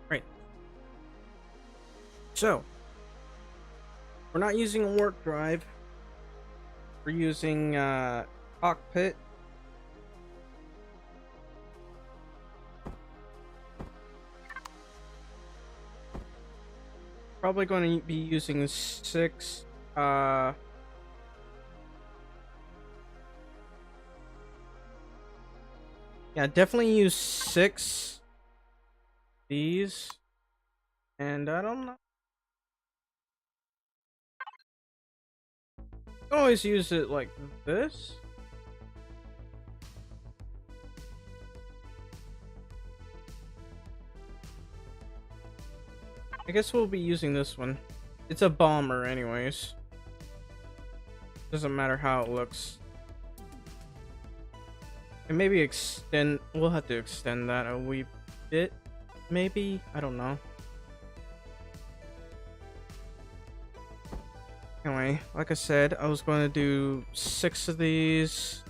Right. So, we're not using a warp drive. We're using cockpit. Probably going to be using 6 yeah, definitely use 6 these, and I don't know. I can always use it like this. I guess we'll be using this one. It's a bomber anyways. Doesn't matter how it looks. And maybe extend, we'll have to extend that a wee bit. Maybe, I don't know. Anyway, like I said, I was going to do 6 of these.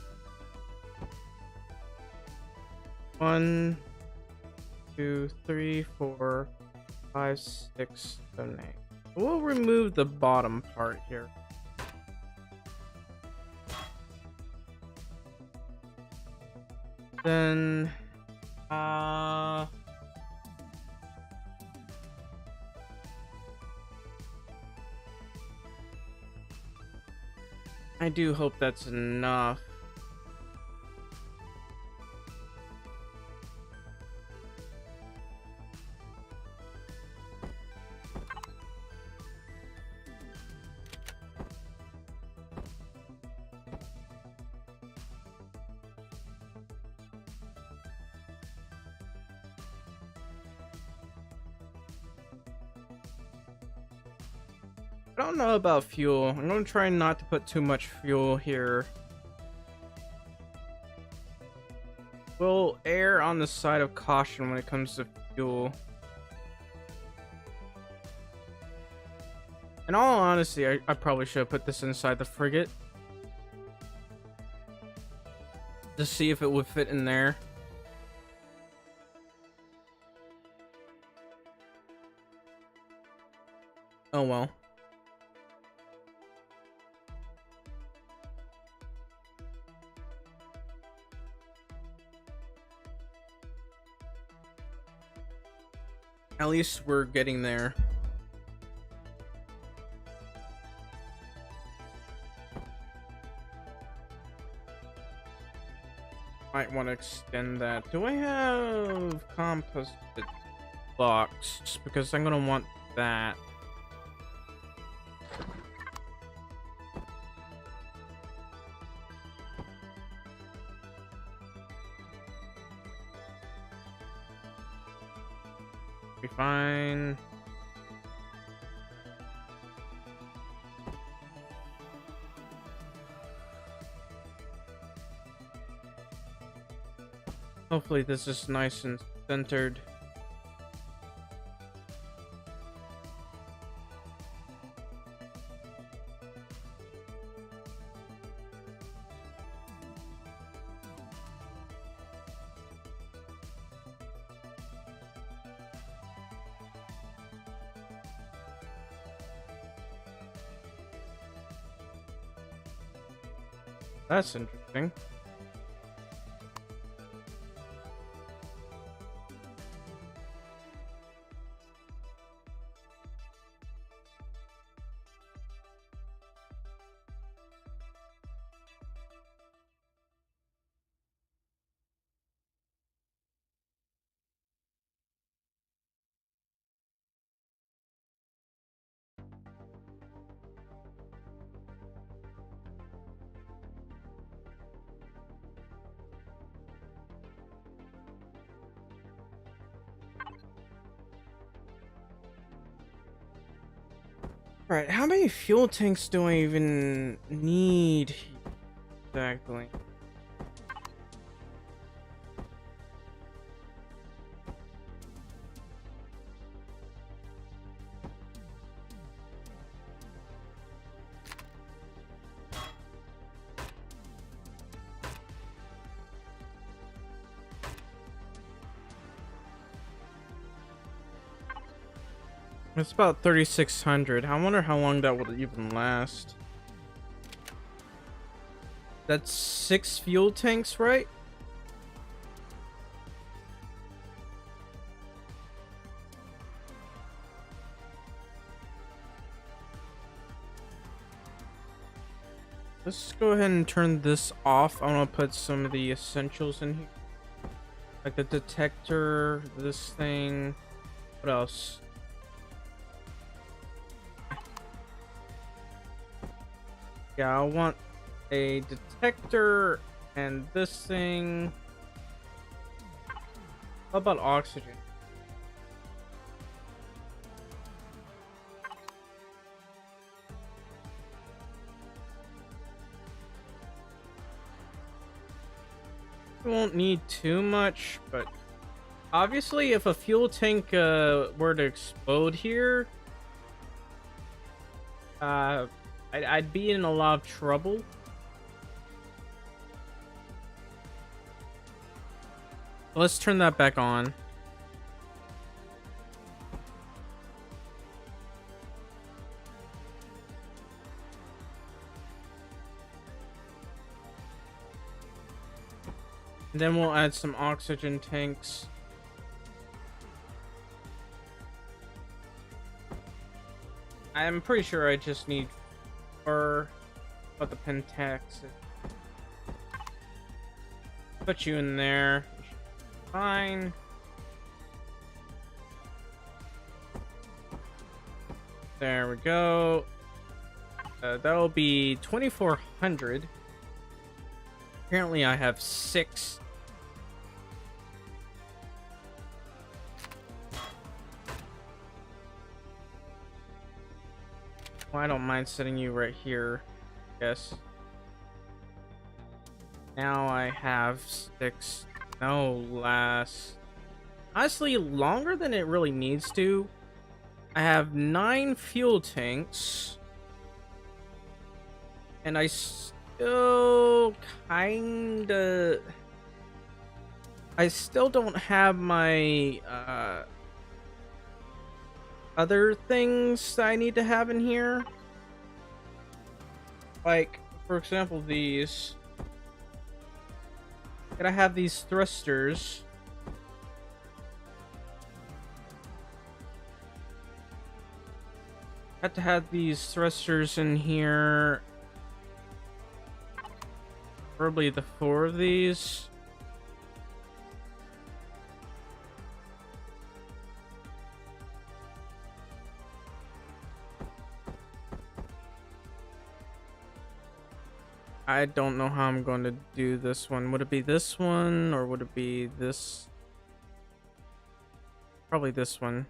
1, 2, 3, 4, 5, 6, 7, 8. We'll remove the bottom part here. Then, I do hope that's enough. I don't know about fuel. I'm going to try not to put too much fuel here. Will air on the side of caution when it comes to fuel. In all honesty, I probably should have put this inside the frigate. To see if it would fit in there. Oh well. At least we're getting there. Might want to extend that. Do I have composite blocks? Because I'm gonna want that. Be fine. Hopefully this is nice and centered. That's interesting. Right, how many fuel tanks do I even need exactly? It's about 3,600. I wonder how long that would even last. That's 6 fuel tanks, right? Let's go ahead and turn this off. I want to put some of the essentials in here. Like the detector, this thing. What else? Yeah, I want a detector and this thing. How about oxygen? We won't need too much, but obviously if a fuel tank were to explode here, I'd be in a lot of trouble. Let's turn that back on. And then we'll add some oxygen tanks. I'm pretty sure I just need or what the pentax is. Put you in there. Fine. There we go. That'll be 2,400. Apparently I have 6. Well, I don't mind setting you right here, I guess. Now I have 6. No, last. Honestly, longer than it really needs to. I have 9 fuel tanks. And I still kinda... I still don't have my other things that I need to have in here. Like, for example, these. Gotta have these thrusters. Have to have these thrusters in here. Probably the 4 of these. I don't know how I'm going to do this one. Would it be this one or would it be this? Probably this one.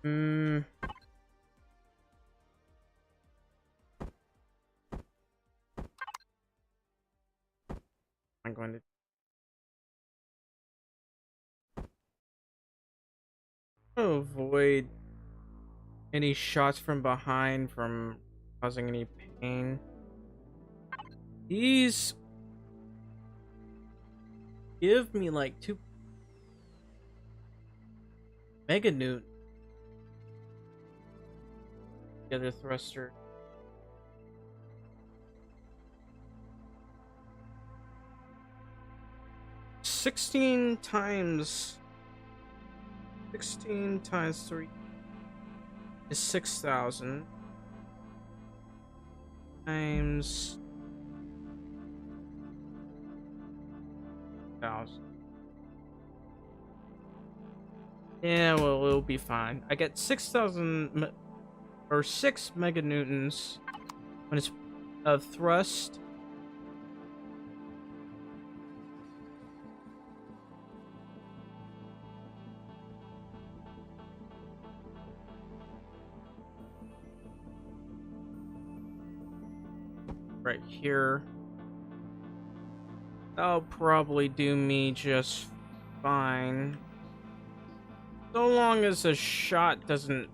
I'm going to avoid any shots from behind from causing any pain. These give me like 2 meganewt. The other thruster. Sixteen times 3 is 6,000 times 1,000. Yeah, well, it'll be fine. I get 6,000 or 6 meganewtons when it's of thrust. Right here. That'll probably do me just fine. So long as a shot doesn't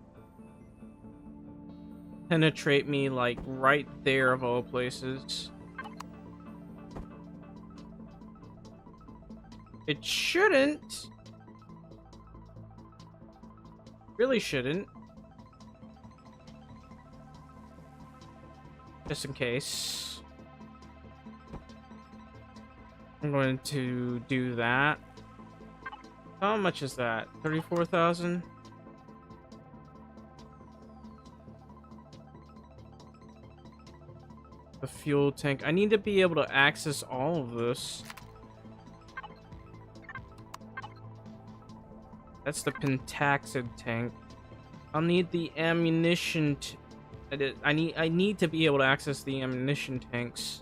penetrate me, like, right there of all places. It shouldn't. Really shouldn't. Just in case. I'm going to do that. How much is that? 34,000? The fuel tank. I need to be able to access all of this. That's the pentaxid tank. I'll need the ammunition. I need to be able to access the ammunition tanks.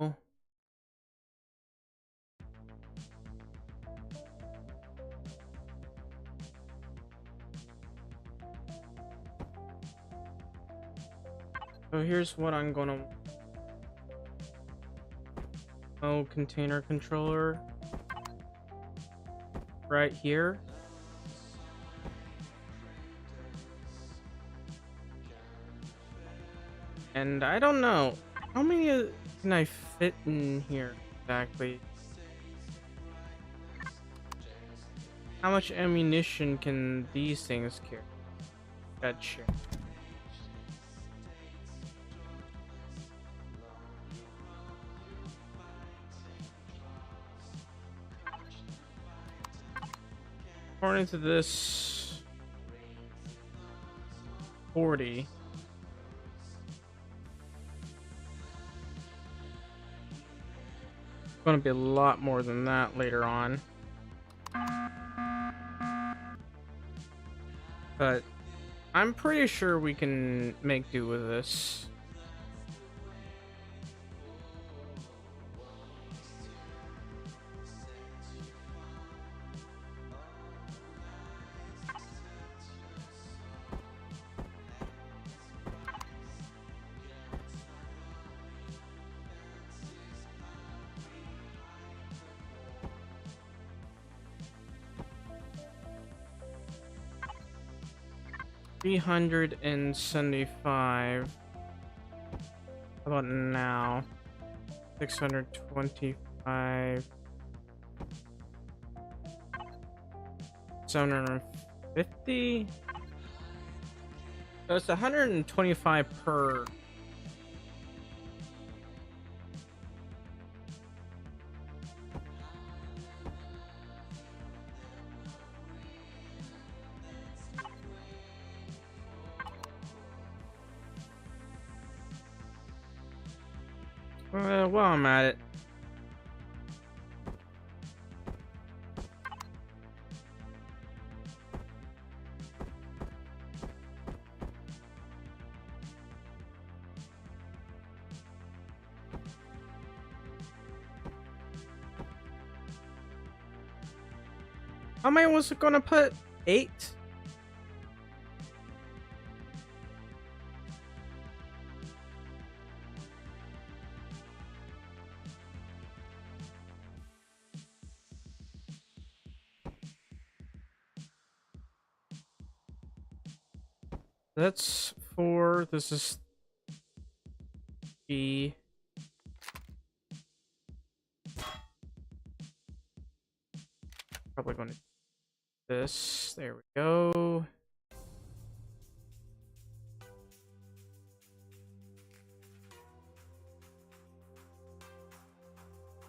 Oh. So here's what I'm gonna... Oh, container controller. Right here. And I don't know. How many can I fit in here exactly? How much ammunition can these things carry? That shit. According to this, 40. It's going to be a lot more than that later on. But I'm pretty sure we can make do with this. $375. How about now? 625. 750. So it's 125 per. While I'm at it, how many was it gonna put? 8? That's 4. This is B. Probably going to do this. There we go.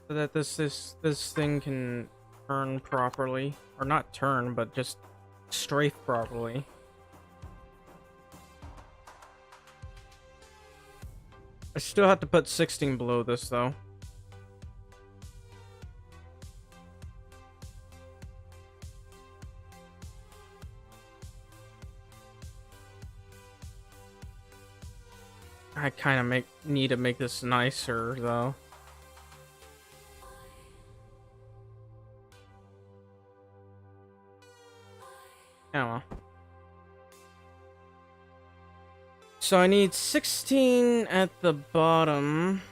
So that this thing can turn properly, or not turn, but just strafe properly. I still have to put 16 below this though. I kind of need to make this nicer though. Oh well. So I need 16 at the bottom.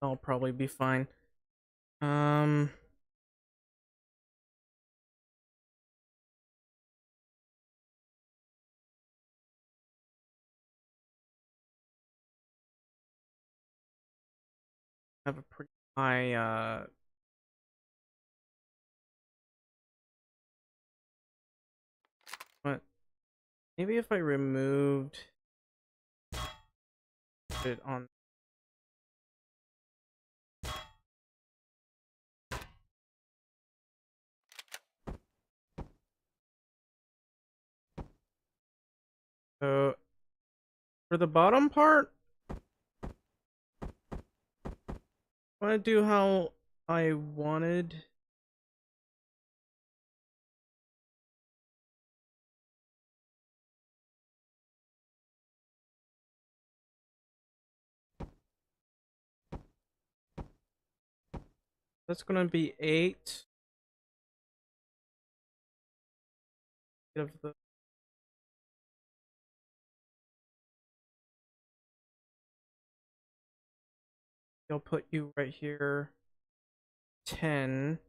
I'll probably be fine. Um, have a pretty high but maybe if I removed it on. So For the bottom part, I want to do how I wanted. That's gonna be 8 of the. I'll put you right here. 10.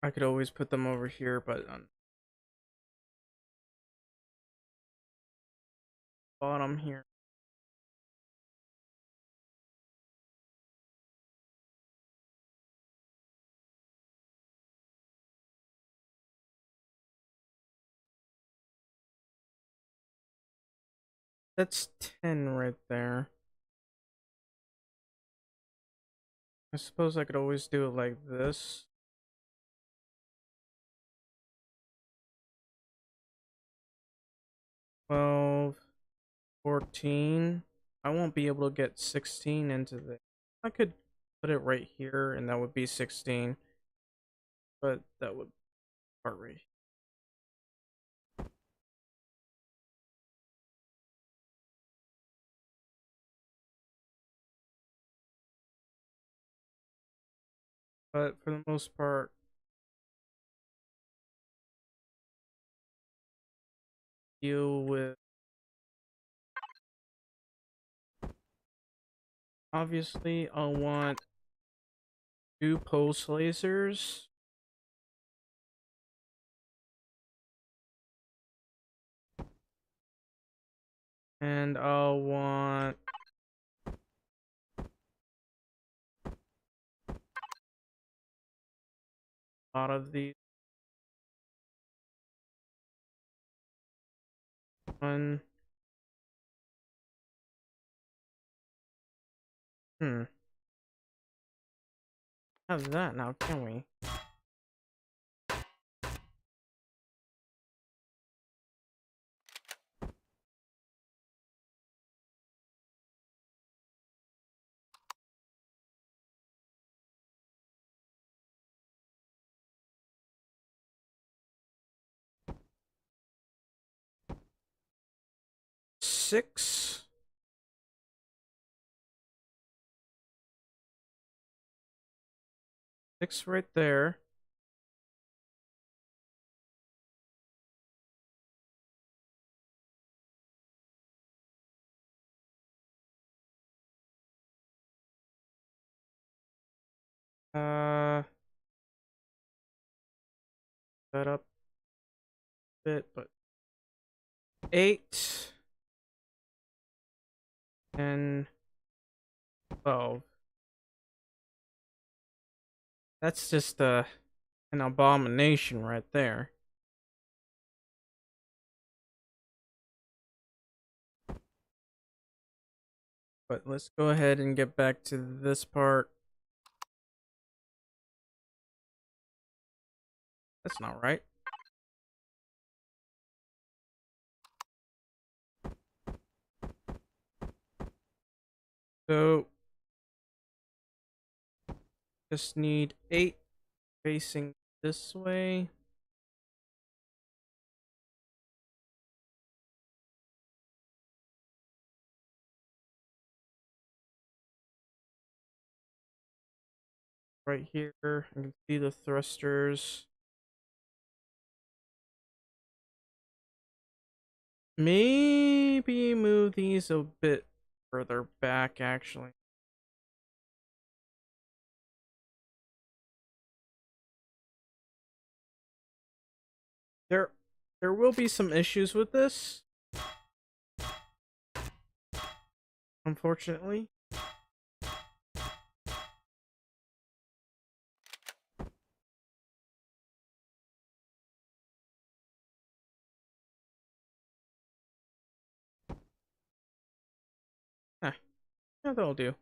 I could always put them over here, but on bottom here. That's 10 right there. I suppose I could always do it like this. 12, 14. I won't be able to get 16 into this. I could put it right here, and that would be 16. But that would part right here. But for the most part, deal with. Obviously, I'll want 2 pulse lasers. And I'll want a lot of these. One. Have that now, can we? Six. Six right there. Uh, that up a bit, but 8 and 12. That's just an abomination right there. But let's go ahead and get back to this part. That's not right. So just need 8 facing this way. Right here, I can see the thrusters. Maybe move these a bit further back, actually. There, there will be some issues with this, unfortunately. Ah, yeah, that'll do.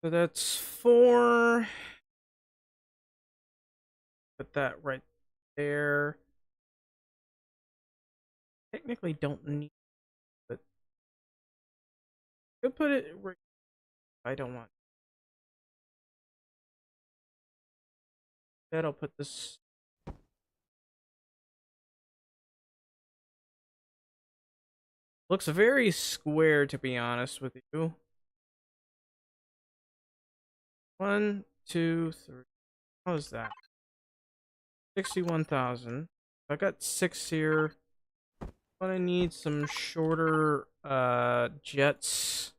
So that's 4. Put that right there. Technically don't need, but could put it right. I don't want that. I'll put this. Looks very square, to be honest with you. 1, 2, 3. How is that? 61,000. I got 6 here. Gonna need some shorter jets.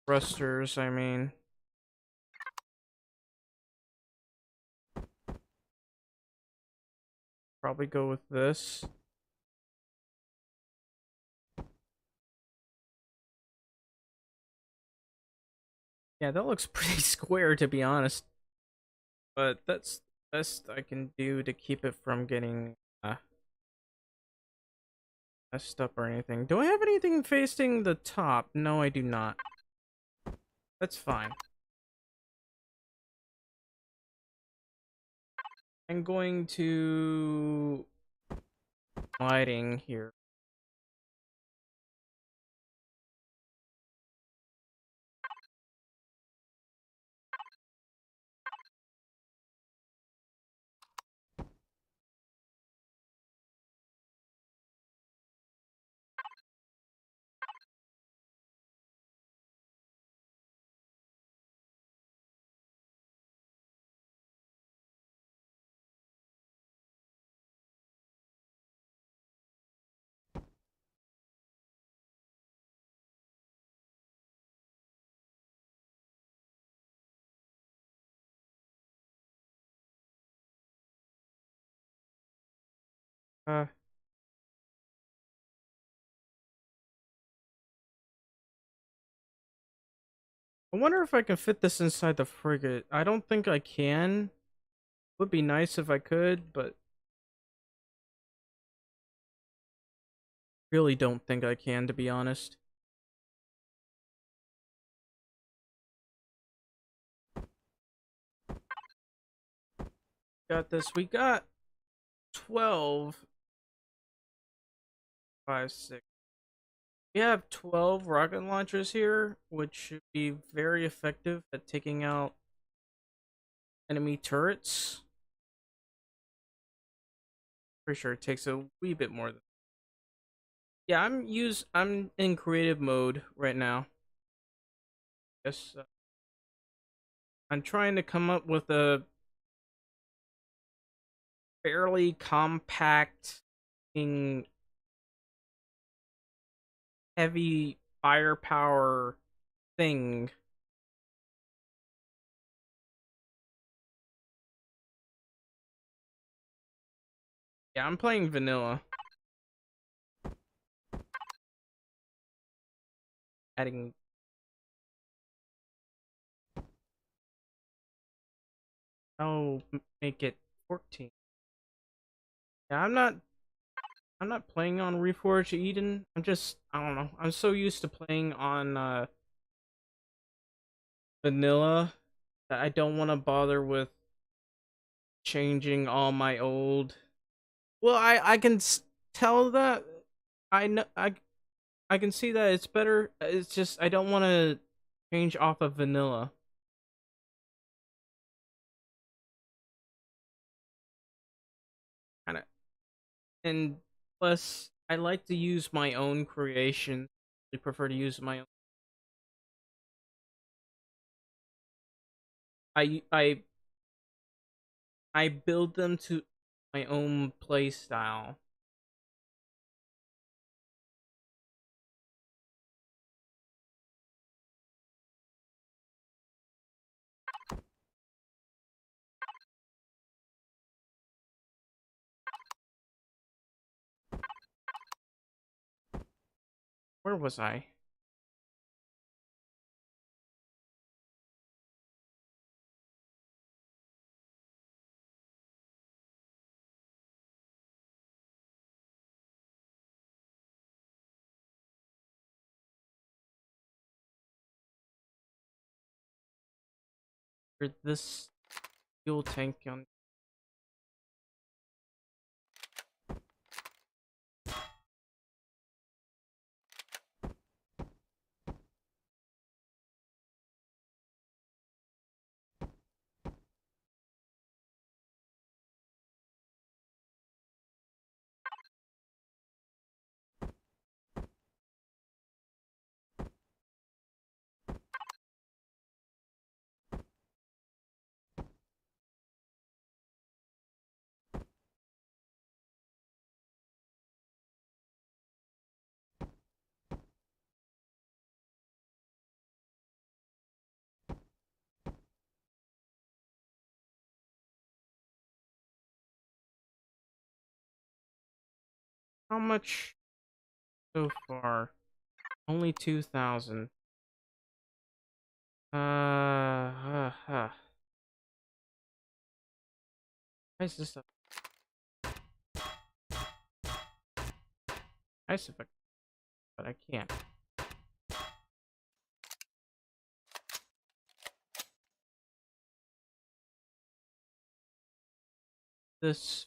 Thrusters, I mean. Probably go with this. Yeah, that looks pretty square, to be honest. But that's the best I can do to keep it from getting messed up or anything. Do I have anything facing the top? No, I do not. That's fine. I'm going to lighting here. Uh, I wonder if I can fit this inside the frigate. I don't think I can. Would be nice if I could, but really don't think I can, to be honest. Got this. We got 12. 5, 6. We have 12 rocket launchers here, which should be very effective at taking out enemy turrets. Pretty sure it takes a wee bit more than. Yeah, I'm in creative mode right now. Yes, I'm trying to come up with a fairly compact, heavy firepower thing. Yeah, I'm playing vanilla. Adding. Oh, make it 14. Yeah, I'm not playing on Reforged Eden. I don't know. I'm so used to playing on vanilla that I don't want to bother with changing all my old. Well, I can tell that I know I can see that it's better. It's just I don't want to change off of vanilla. Kind of, and plus I like to use my own creation. I prefer to use my own. I I I build them to my own play style. Where was I? for this fuel tank on. How much so far? Only 2,000. Why is this a nice effect? But I can't. This.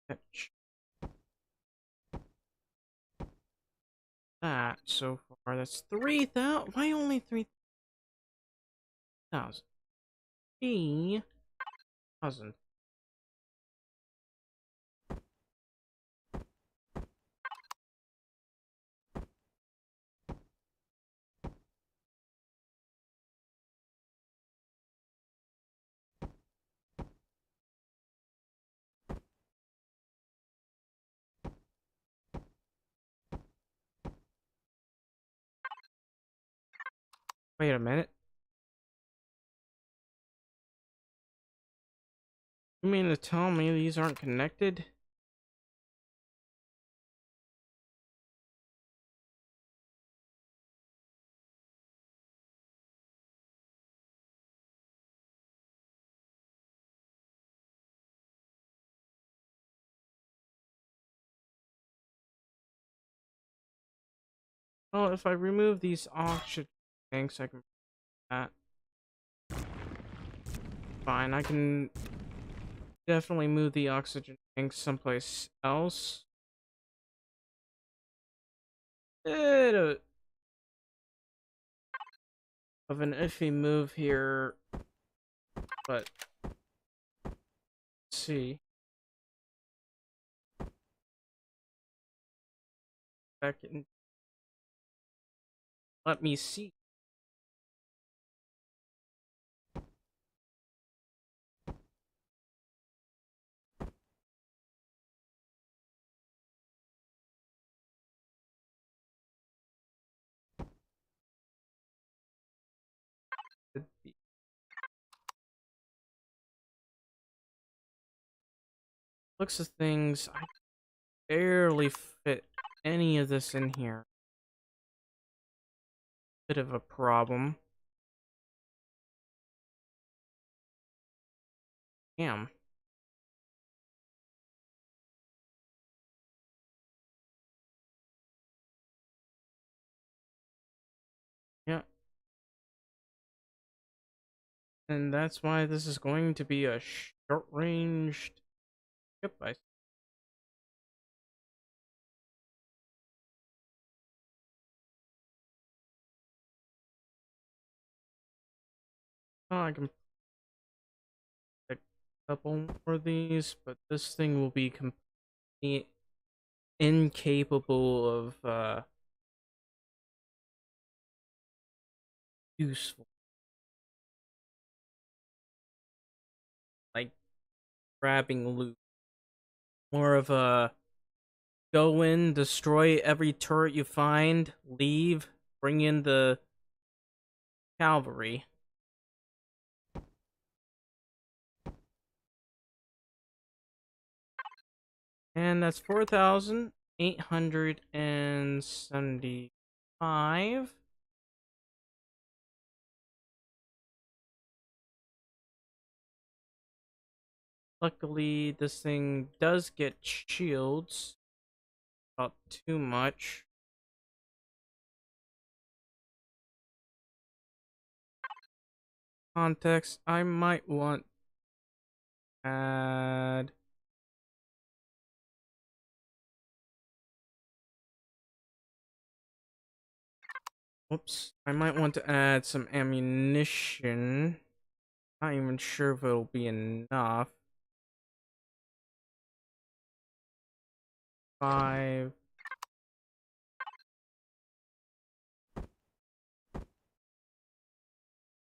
Fetch that so far. That's 3,000. Why only 3,000? 3,000. Wait a minute. You mean to tell me these aren't connected? Well, if I remove these oxygen tanks, I can. That. Fine, I can definitely move the oxygen tanks someplace else. Bit of an iffy move here, but let's see. Back in. Let me see. Could be. Looks of things. I barely fit any of this in here. Bit of a problem. Damn. Yeah. And that's why this is going to be a short-ranged ship. I can pick a couple more of these, but this thing will be completely incapable of useful, like grabbing loot. More of a go in, destroy every turret you find, leave, bring in the cavalry. And that's 4,875. Luckily, this thing does get shields. Not too much. Context, I might want to add... Whoops. I might want to add some ammunition. Not even sure if it'll be enough. 5.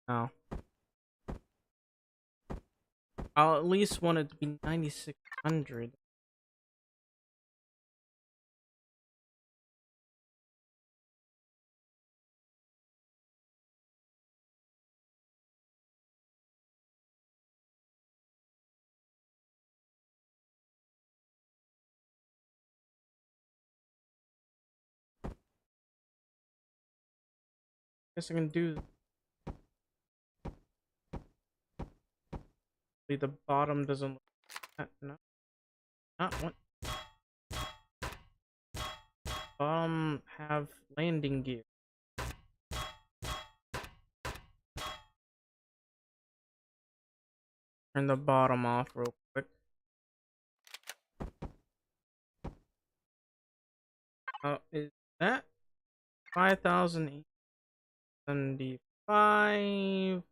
No. I'll at least want it to be 9,600. Guess I can do... The bottom doesn't look... No. Not what? Have landing gear. Turn the bottom off real quick. Is that 5,875?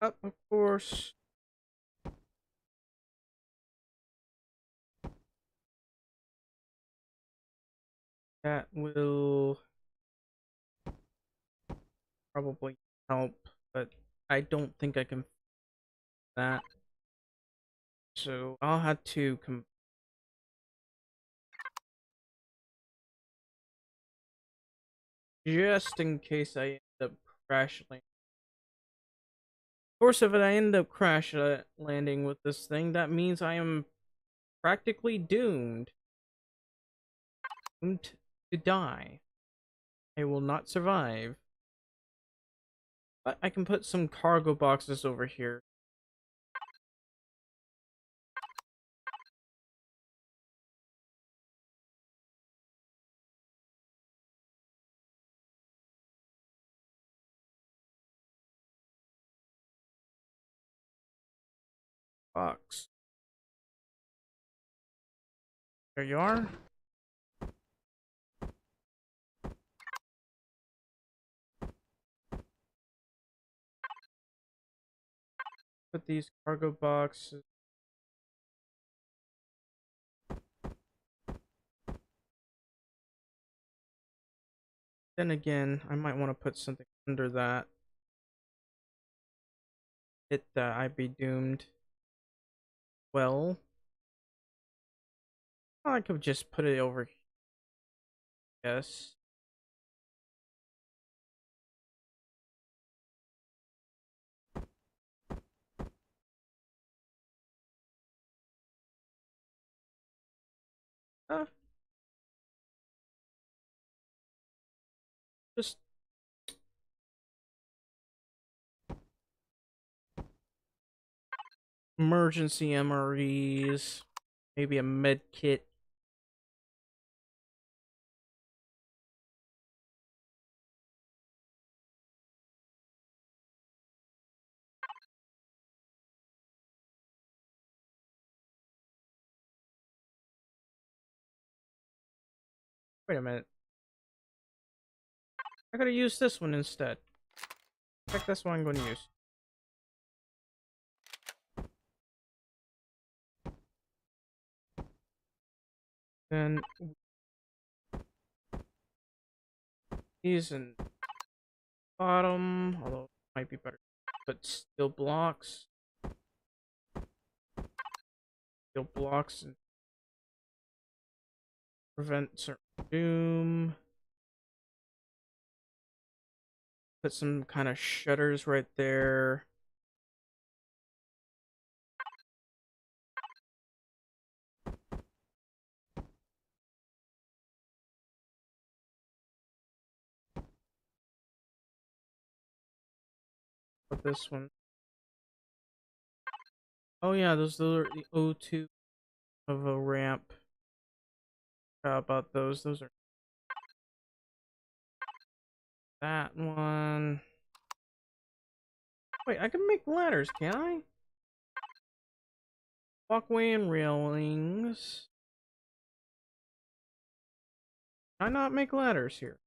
Up, of course. That will probably help, but I don't think I can do that. So I'll have to just in case I end up crash landing. Of course, if I end up crash landing with this thing, that means I am practically doomed. Doomed to die. I will not survive. But I can put some cargo boxes over here. Box. There you are. Put these cargo boxes. Then again, I might want to put something under that. Hit that, I'd be doomed. Well, I could just put it over here. Yes. Just emergency MREs. Maybe a med kit. Wait a minute. I gotta use this one instead. fact, that's what I'm going to use. Then these in bottom, although it might be better, but steel blocks. Steel blocks and prevent certain doom. Put some kind of shutters right there. Put this one. Oh yeah, those are the O2 of a ramp. How about those? Those are that one. Wait, I can make ladders, can I? Walkway and railings. Can I not make ladders here?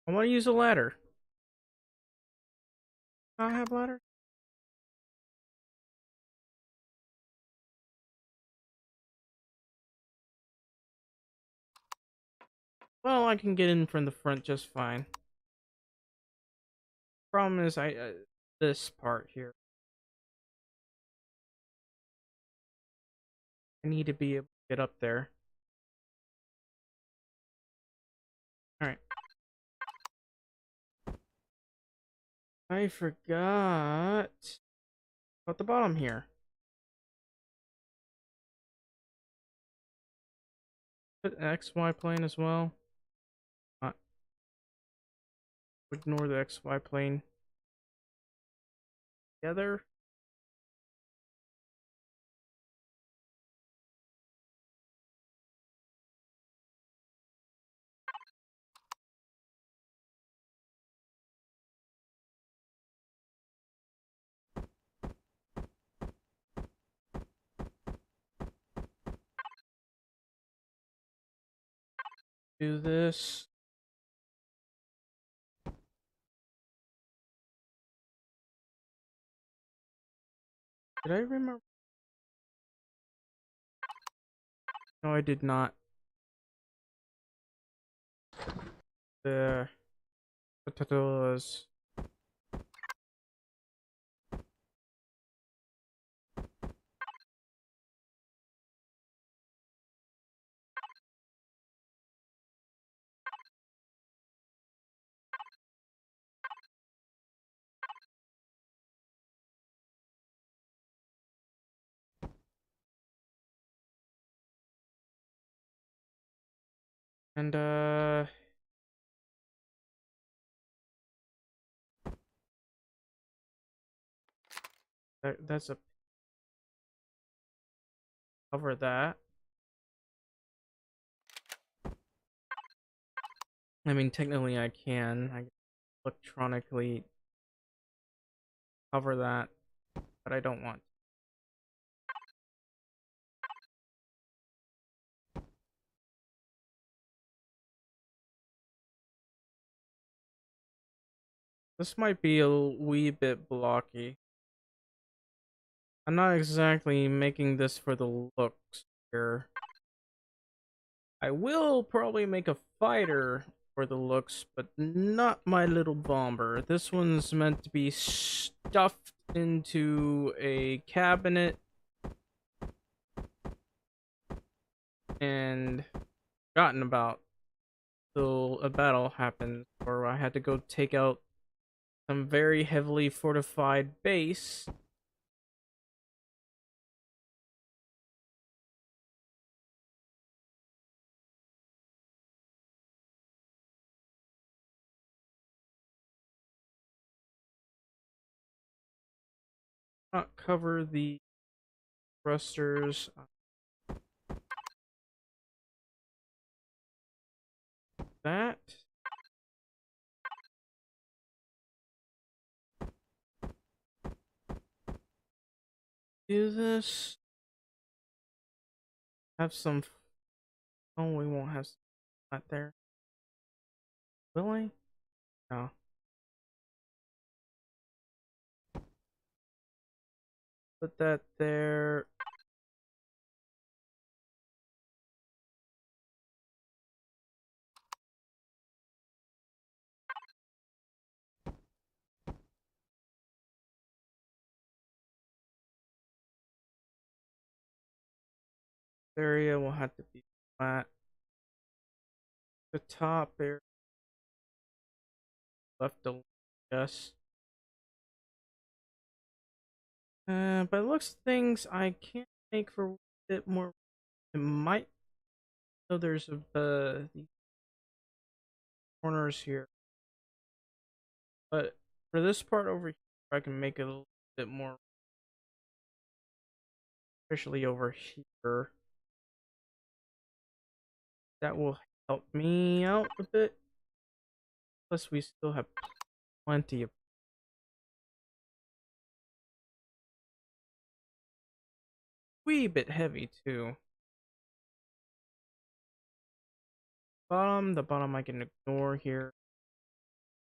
I want to use a ladder. Do I have ladder? Well, I can get in from the front just fine. Problem is, this part here. I need to be able to get up there. Alright. I forgot about the bottom here. Put XY plane as well. Ignore the XY plane. Together. Do this. Did I remember? No, I did not. The potatoes. And that's a cover that. I mean, technically I can. I can electronically cover that, but I don't want. This might be a wee bit blocky. I'm not exactly making this for the looks here. I will probably make a fighter for the looks, but not my little bomber. This one's meant to be stuffed into a cabinet and forgotten about till a battle happened, where I had to go take out some very heavily fortified base. Not cover the thrusters. That. Do this. Have some. Oh, we won't have. Not there. Will I? No. Put that there. Area will have to be flat. The top area left alone, yes. By the looks of things, I can't make for a bit more. It might. So there's the corners here, but for this part over here, I can make it a little bit more, especially over here. That will help me out a bit. Plus, we still have plenty of wee bit heavy too. The bottom I can ignore here.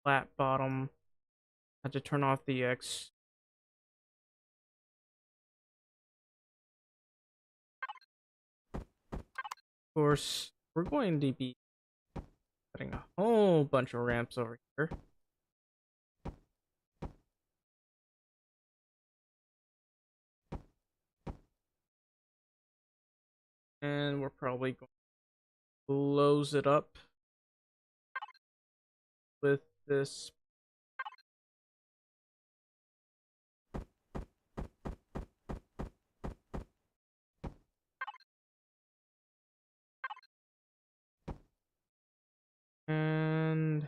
Flat bottom. I have to turn off the X. Of course, we're going to be putting a whole bunch of ramps over here. And we're probably going to close it up with this. And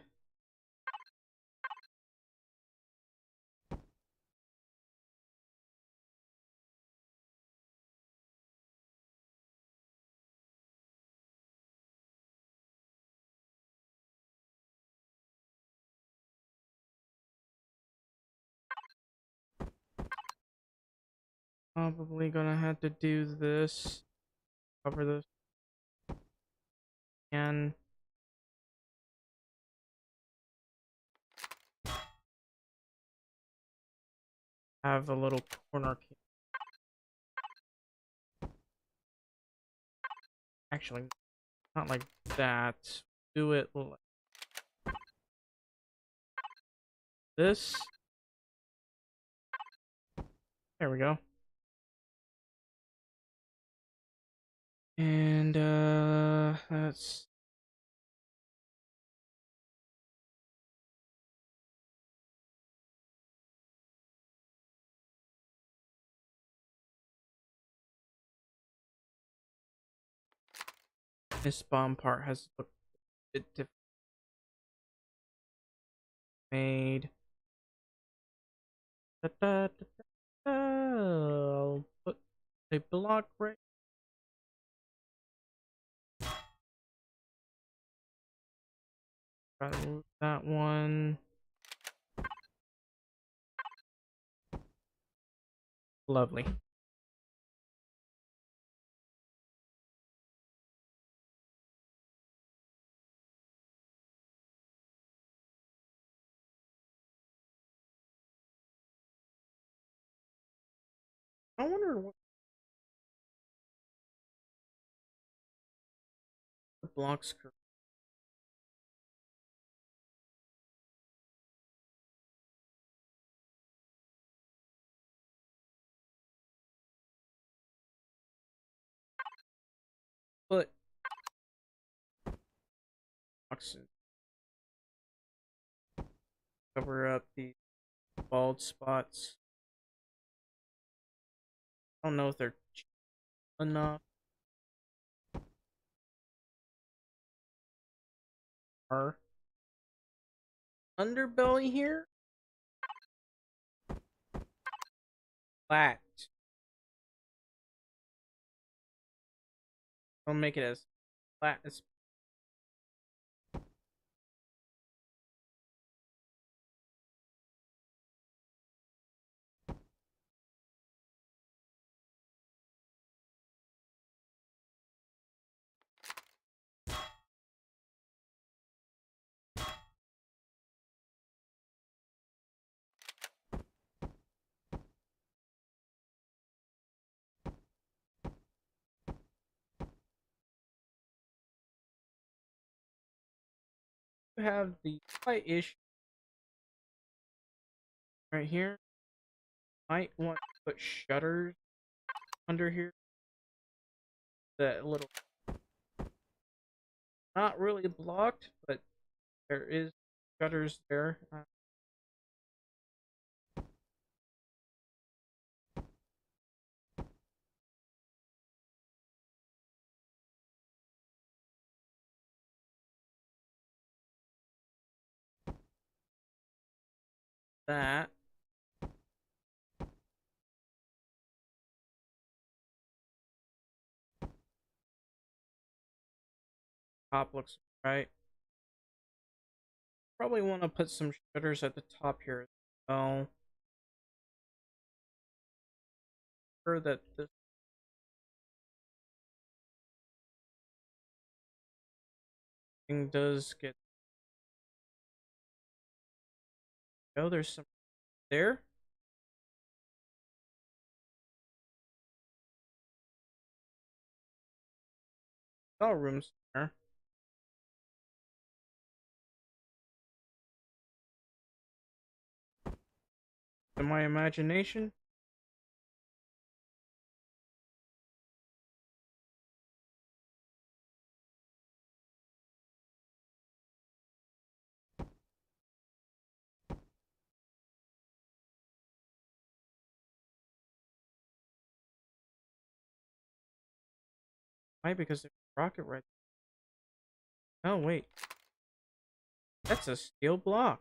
probably gonna have to do this. Cover this. And have a little corner. Actually, not like that. Do it like this. There we go. And that's this bomb part has looked a bit different made. Da, da, da, da. I'll put a block right. Try to move that one. Lovely. I wonder what the blocks could put blocks and cover up the bald spots. I don't know if they're enough. Our underbelly here. Flat. Don't make it as flat as have the slight issue right here. Might want to put shutters under here. That little, not really blocked, but there is shutters there. That. Top looks right. Probably want to put some shutters at the top here as well. Sure that this thing does get. Oh, there's some there. Oh, rooms there. In my imagination. Why? Because there's a rocket right there. Oh, wait. That's a steel block.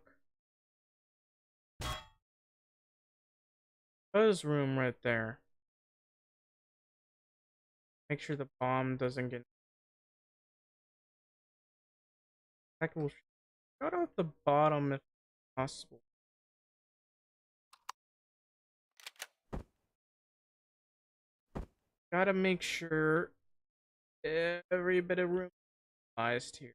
Buzz room right there. Make sure the bomb doesn't get. Heck, we'll shut off the bottom if possible. Gotta make sure every bit of room is here.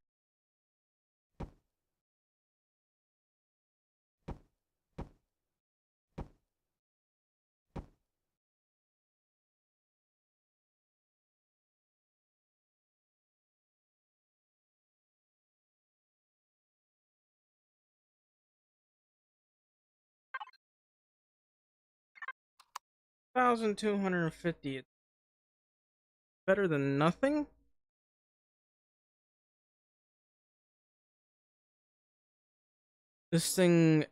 $1,250. It's better than nothing. This thing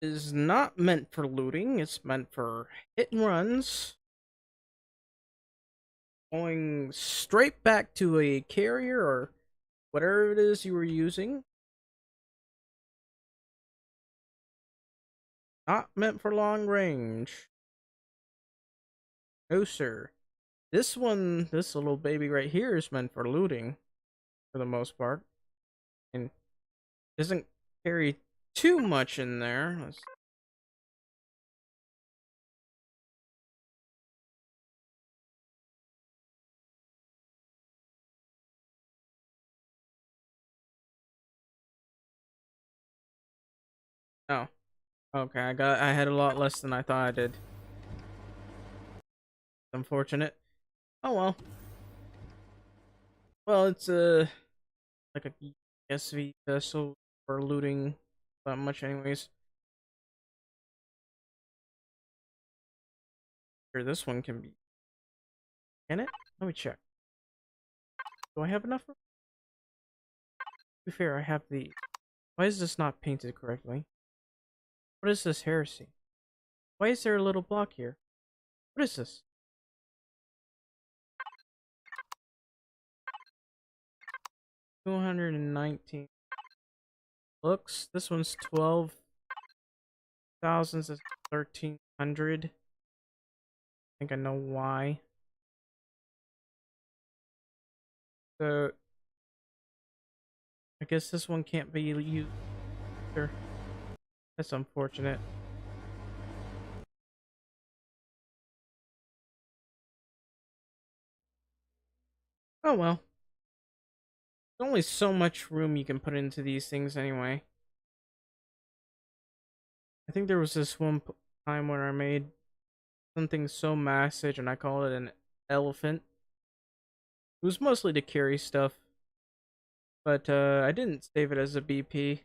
is not meant for looting. It's meant for hit and runs. Going straight back to a carrier or whatever it is you were using. Not meant for long range. No, sir. This one, this little baby right here is meant for looting for the most part. And doesn't carry too much in there. Oh. Okay, I had a lot less than I thought I did. Unfortunate. Oh well. Well, it's like a SV vessel for looting that much anyways. Sure, this one can be. Can it? Let me check. Do I have enough room? To be fair, I have the. Why is this not painted correctly? What is this heresy? Why is there a little block here? What is this? $219 looks. This one's 12,000. Is 1,300. I think I know why. So I guess this one can't be used. Sure. That's unfortunate. Oh well. There's only so much room you can put into these things anyway. I think there was this one time when I made something so massive and I called it an elephant. It was mostly to carry stuff. but I didn't save it as a BP.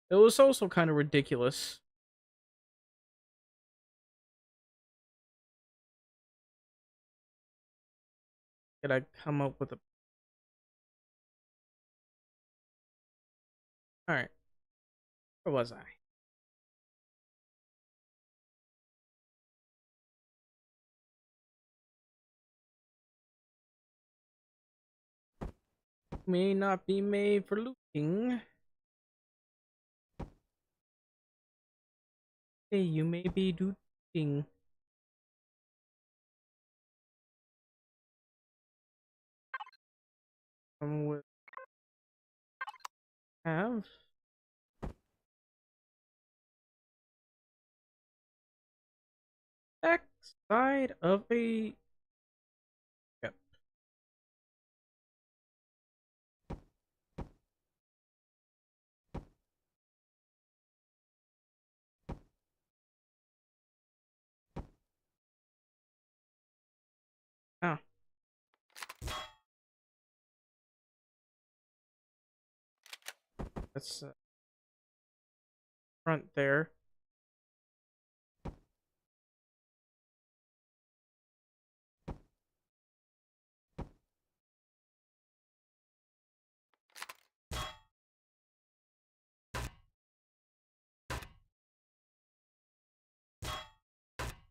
It was also kind of ridiculous. Did I come up with a... Alright, where was I? May not be made for looting. Hey, you may be looting. Would have back side of a... Yep. Ah, that's front there.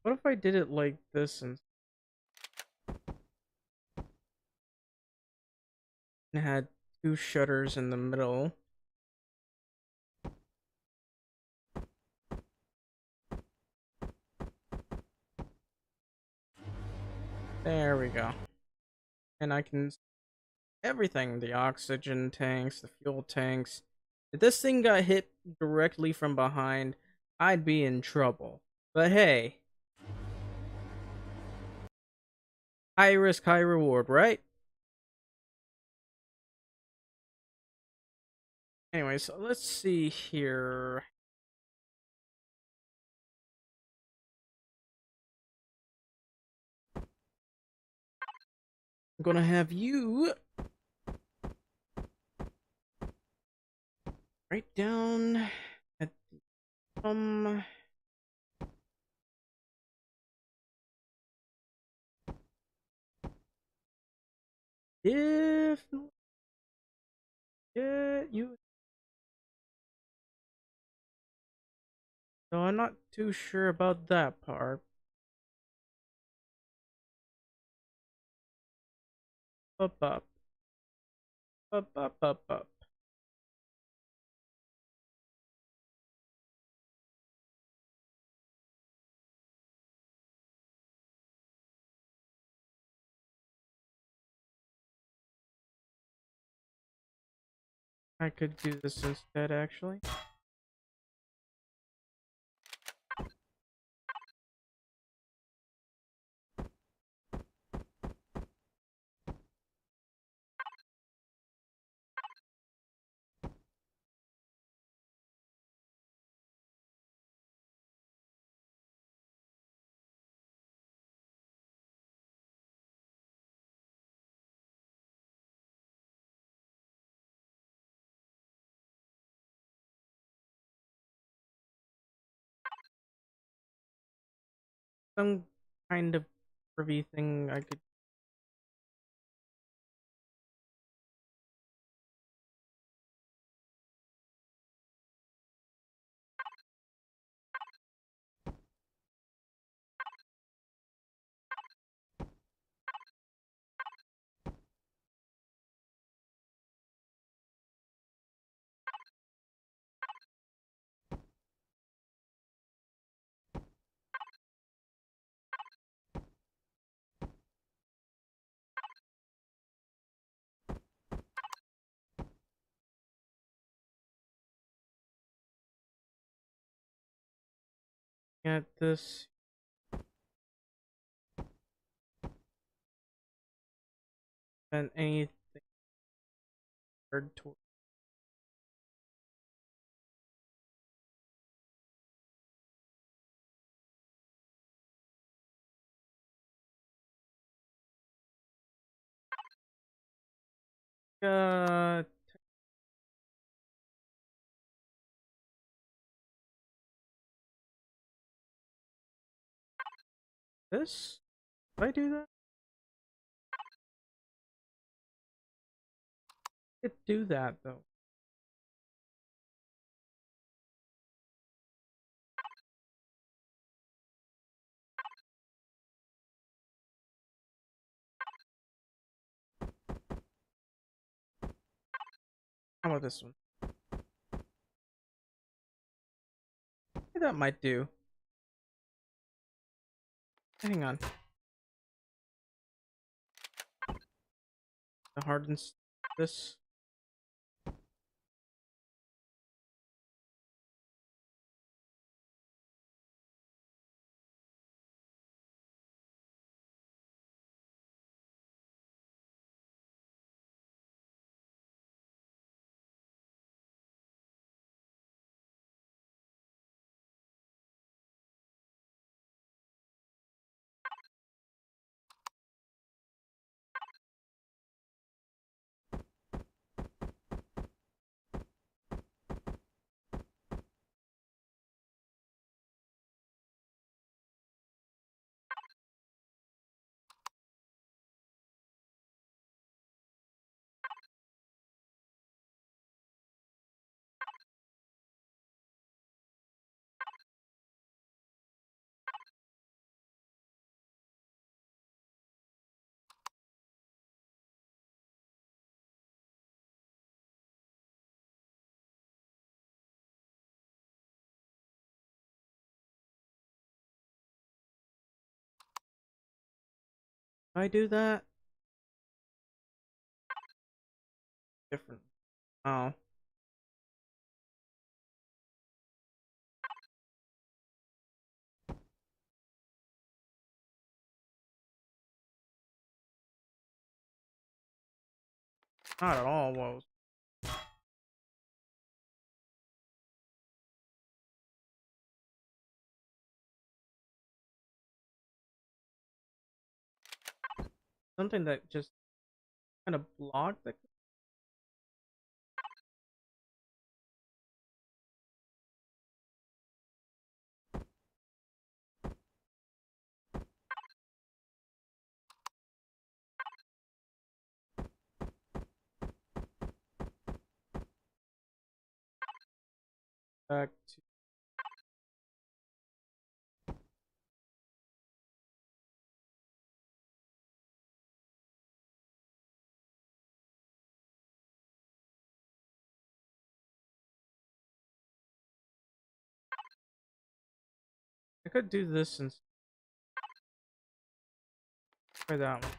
What if I did it like this and had two shutters in the middle? There we go. And I can everything, the oxygen tanks, the fuel tanks. If this thing got hit directly from behind, I'd be in trouble. But hey, high risk, high reward, right? Anyway, so let's see here. I'm gonna have you right down at if yeah, you. So I'm not too sure about that part. Up, up, up, up, up, up. I could do this instead, actually. Some kind of privy thing I could. At this and anything to this? Did I do that? I did do that though. How about this one? That might do. Hang on. The hardens this. Did I do that? Different. Oh. Not at all. What was something that just kind of blocked the. Back to. I could do this and try that one.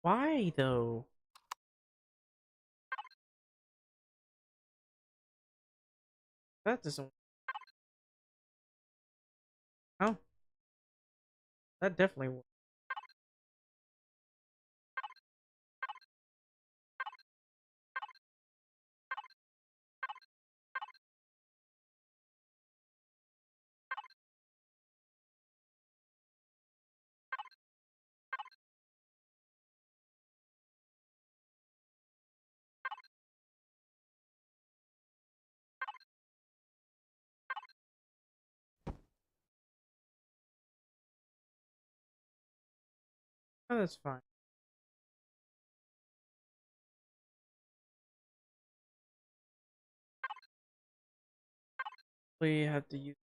Why though? That doesn't. Oh, that definitely works. Oh, that's fine. We have to use.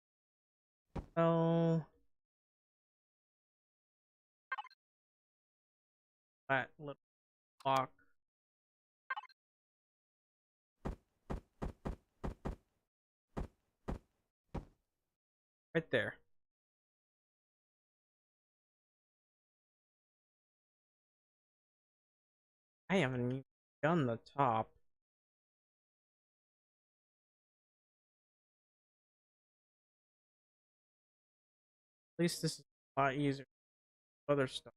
Oh, that little block right there. I haven't even done the top. At least this is a lot easier. Other stuff.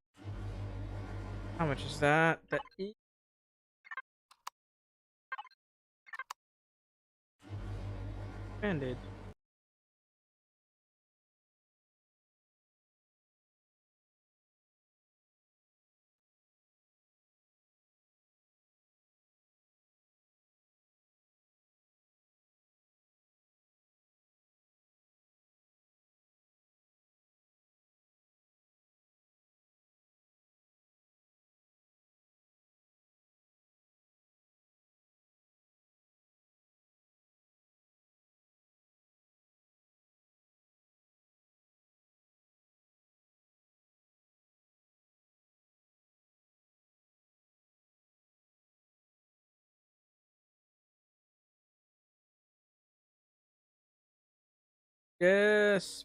How much is that? That bandage. Yes.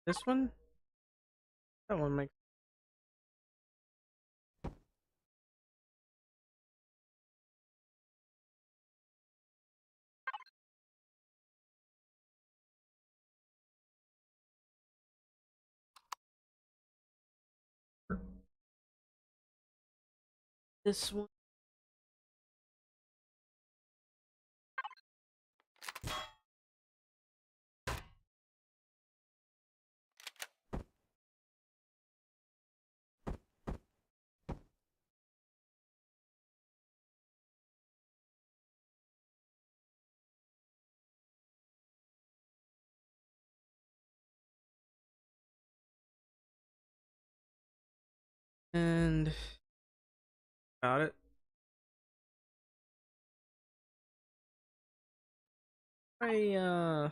This one? That one makes. This one. And got it. I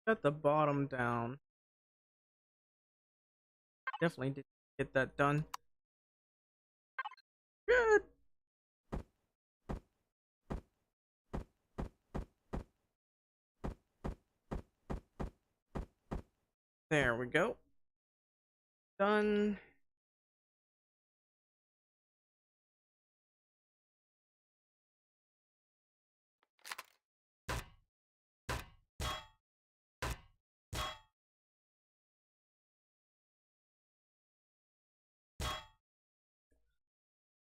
got the bottom down. Definitely did get that done. Good. There we go. Done.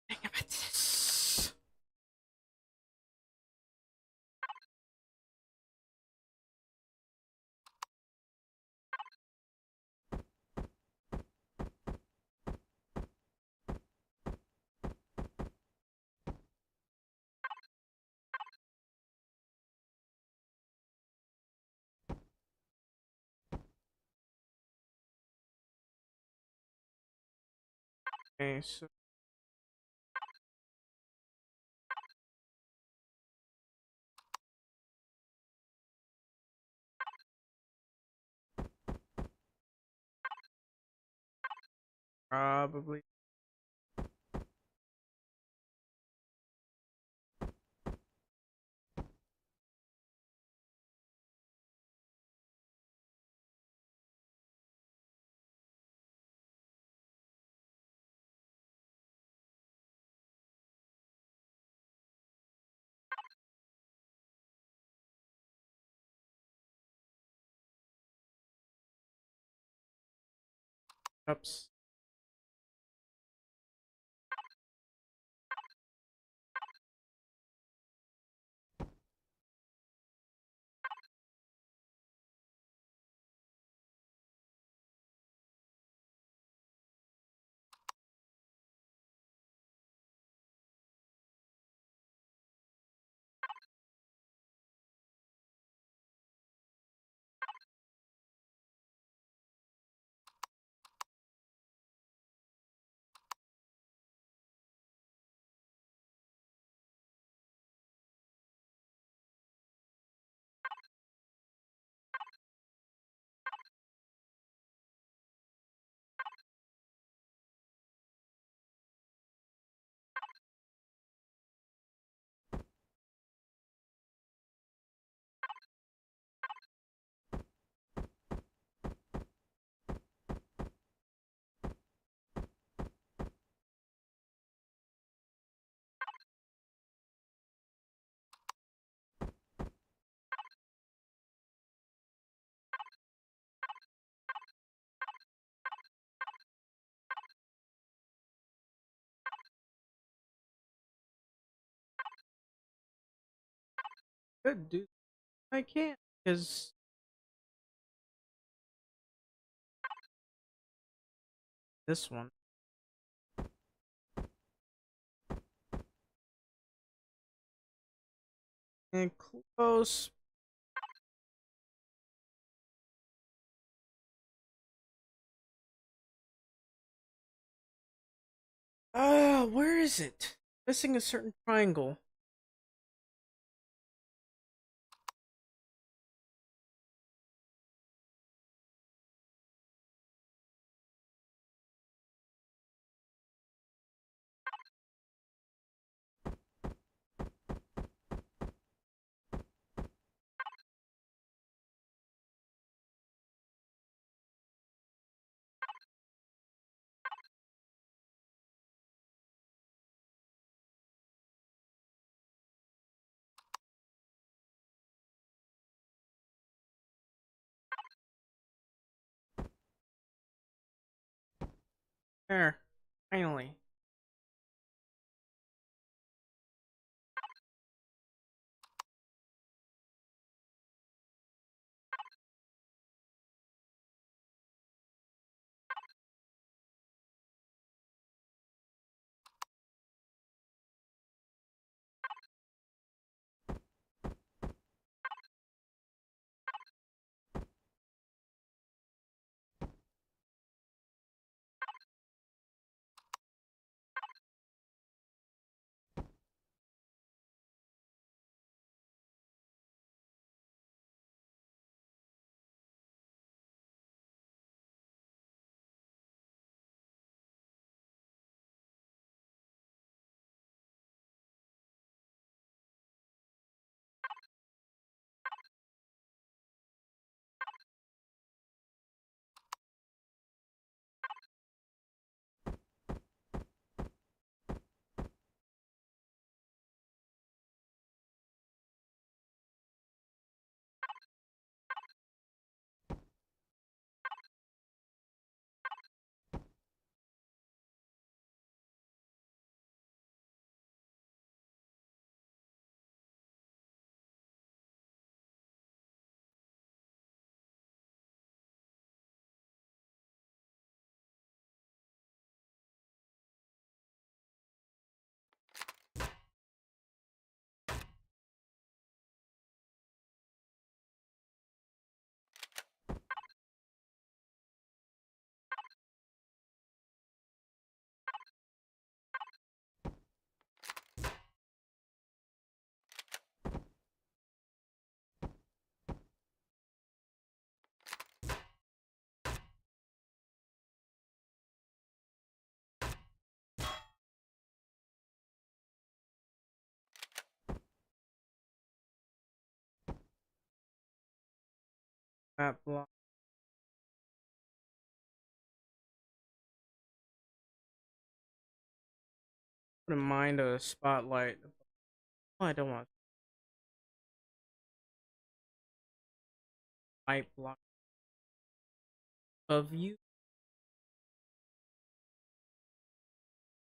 Think about this. Okay, so probably. Oops. could do. I can't because this one and close. Where is it? Missing a certain triangle. There, finally. Map block. Wouldn't mind a spotlight. Oh, I don't want light block of you.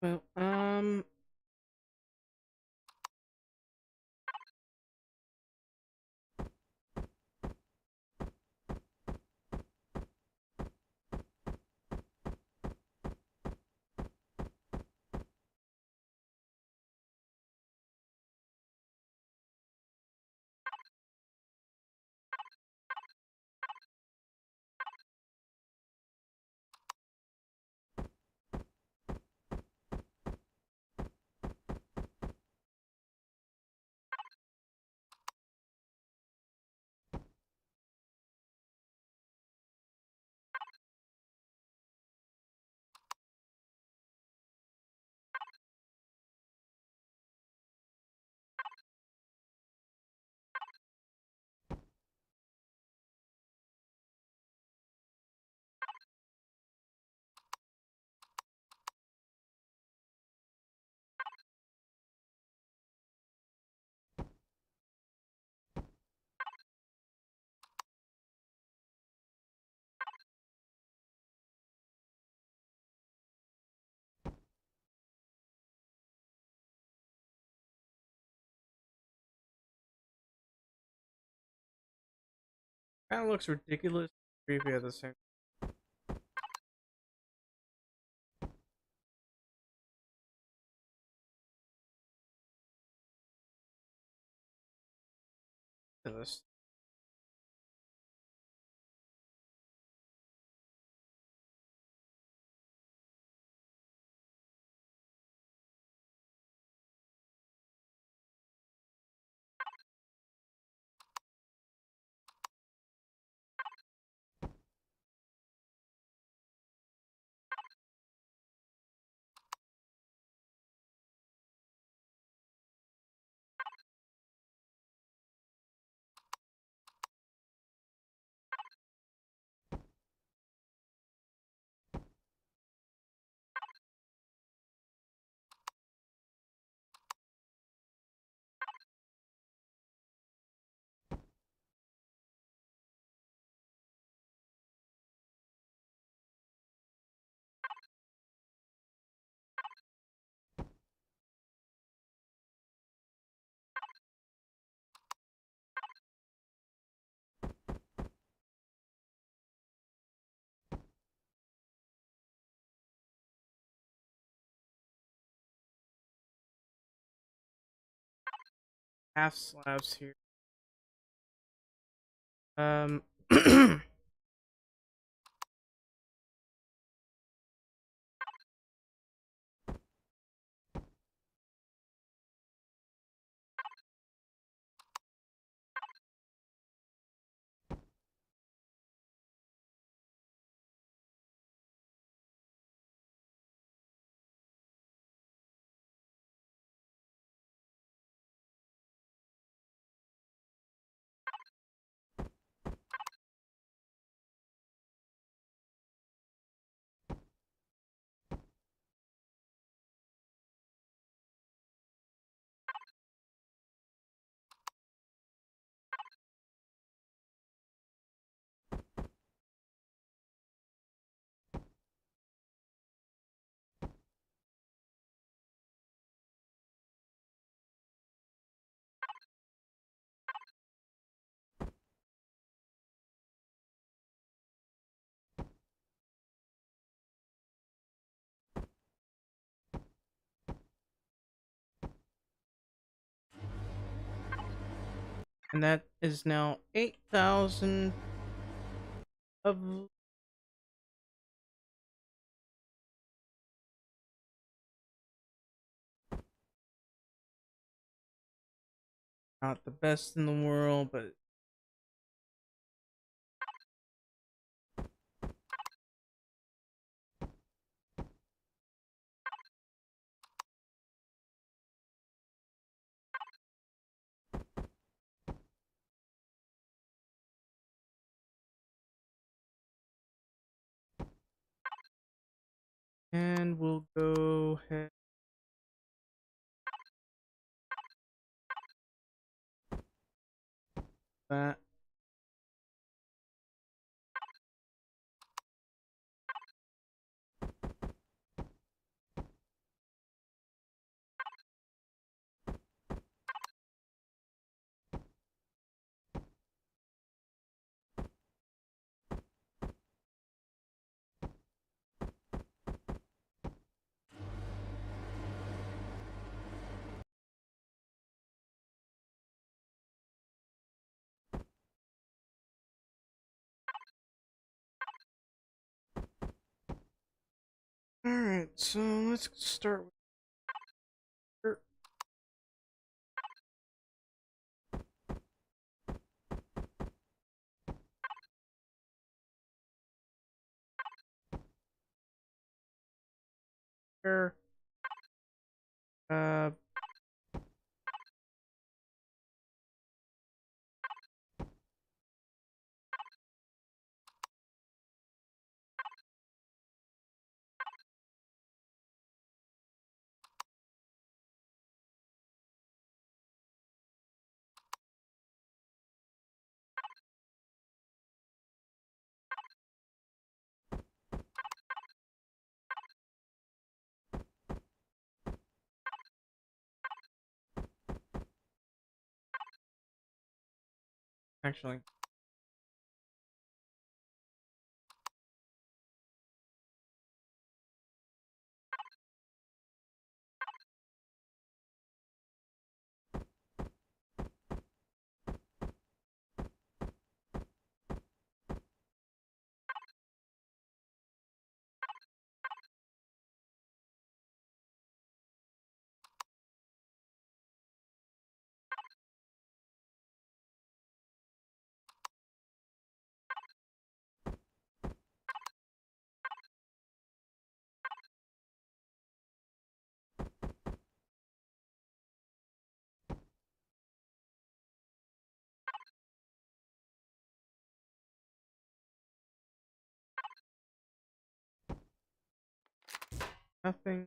Well, Kind of looks ridiculous, creepy at the same. This. Half slabs here. And that is now 8,000 of. Not the best in the world, but and we'll go ahead that. Alright, so let's start with dirt. Here. Uh, actually, Nothing.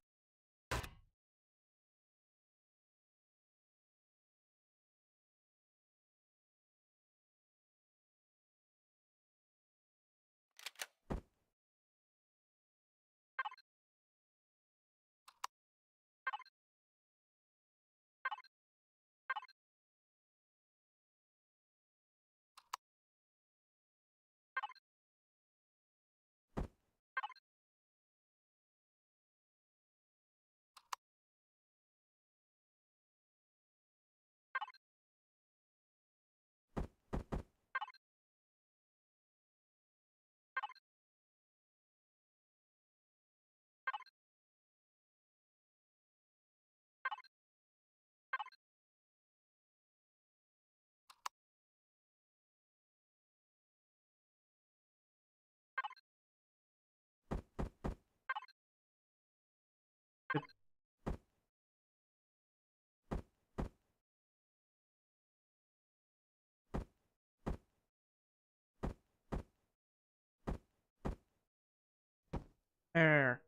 There.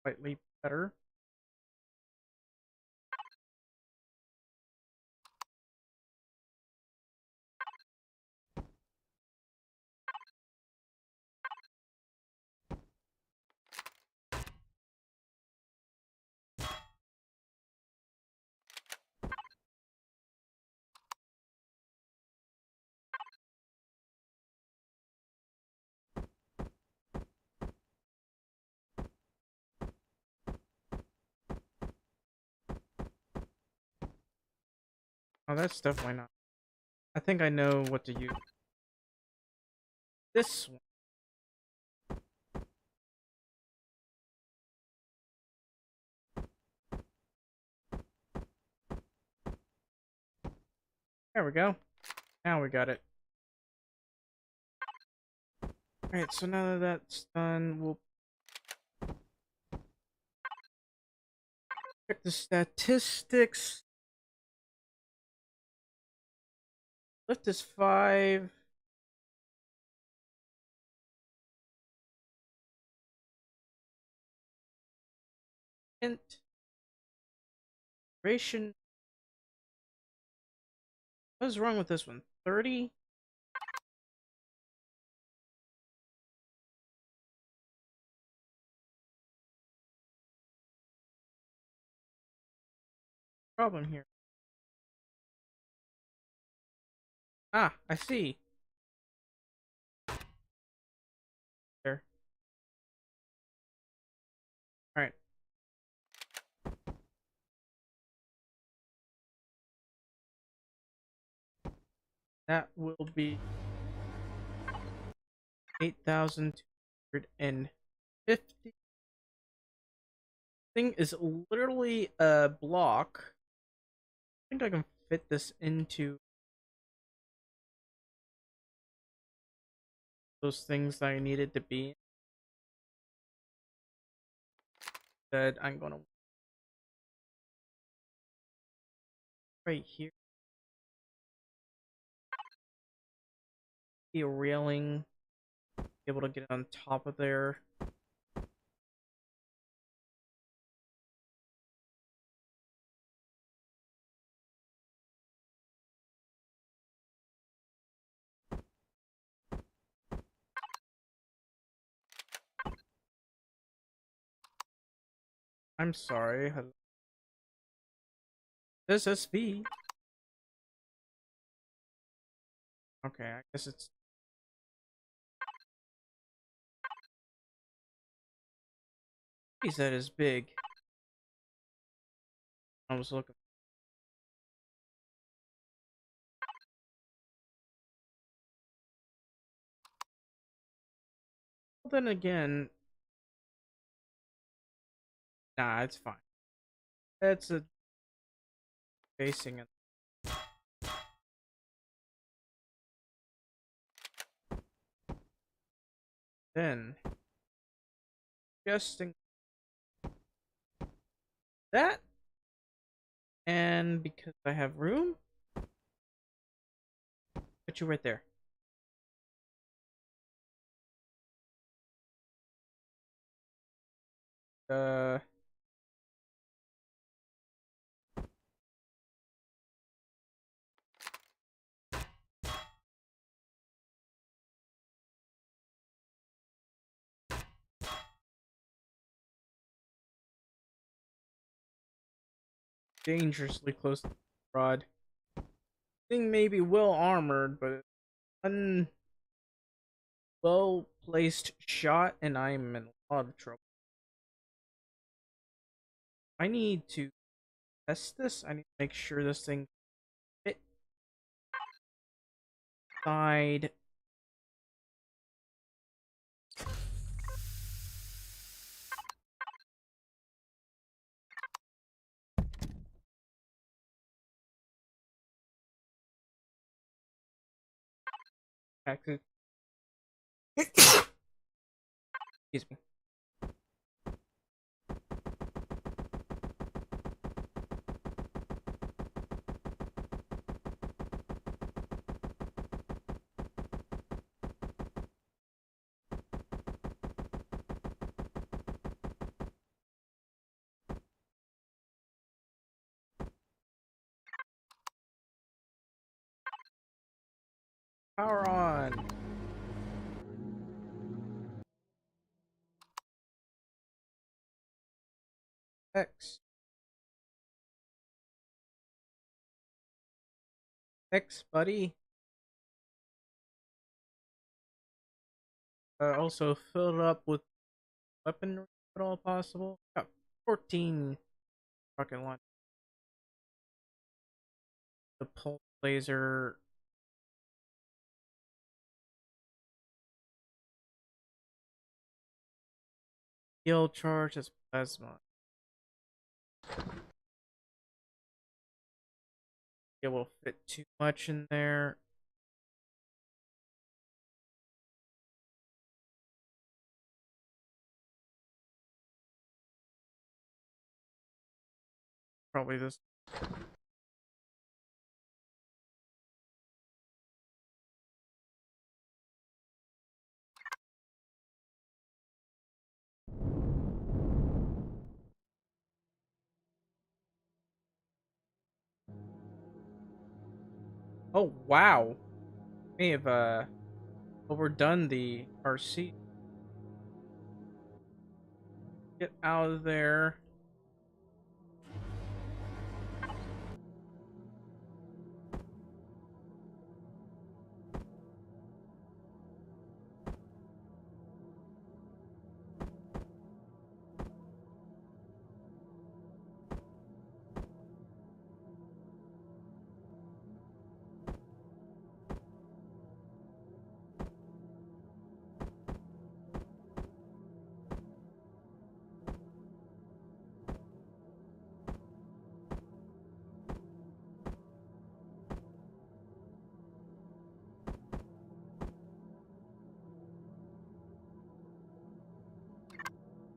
Slightly better. Oh, that's definitely not. I think I know what to use. This one. There we go. Now we got it. Alright, so now that that's done, we'll check the statistics. Lift is 5. Int. Duration. What is wrong with this one? 30? Problem here. Ah, I see. There. Alright. That will be 8,250. Thing is literally a block. I think I can fit this into those things that I needed to be. That I'm gonna right here. Be a railing. Be able to get on top of there. I'm sorry. This is SV. Okay, I guess it's. Geez, that is big. I was looking. Well, then again, nah, it's fine. That's a facing it. Then, adjusting that, and because I have room, put you right there. uh dangerously close to the rod. Thing may be well armored, but un well placed shot, and I'm in a lot of trouble. I need to test this. I need to make sure this thing fit side. Excuse me. Power on. X. X, buddy. Also fill it up with weaponry at all possible. Got 14 rocket launch. The pulse laser. Heal charge as plasma. It will fit too much in there. Probably this. Oh wow. May have overdone the RC. Get out of there.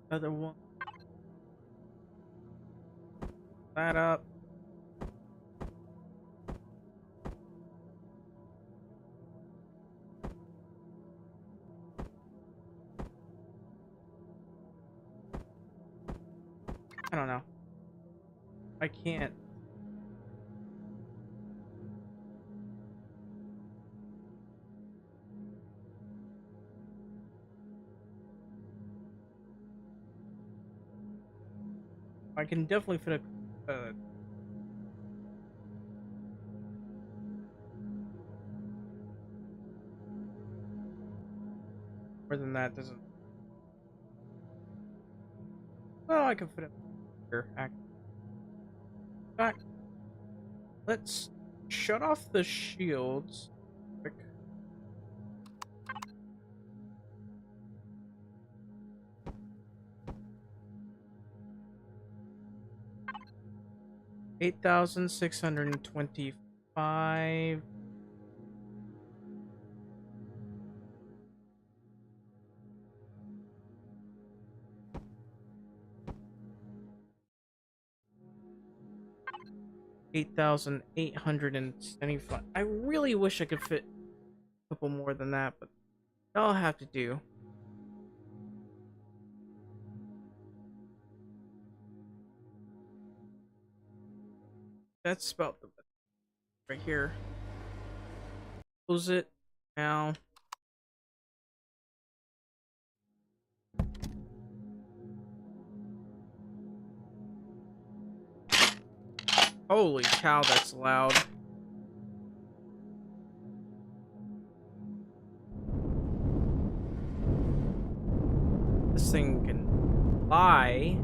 Other one. That up. I don't know. I can't. I can definitely fit a. More than that doesn't. Well, I can fit it here. Back. Let's shut off the shields. Quick. 8,625. $8,875. I really wish I could fit a couple more than that, but I'll have to do. that's about the right here. Close it now. Holy cow, that's loud. This thing can fly.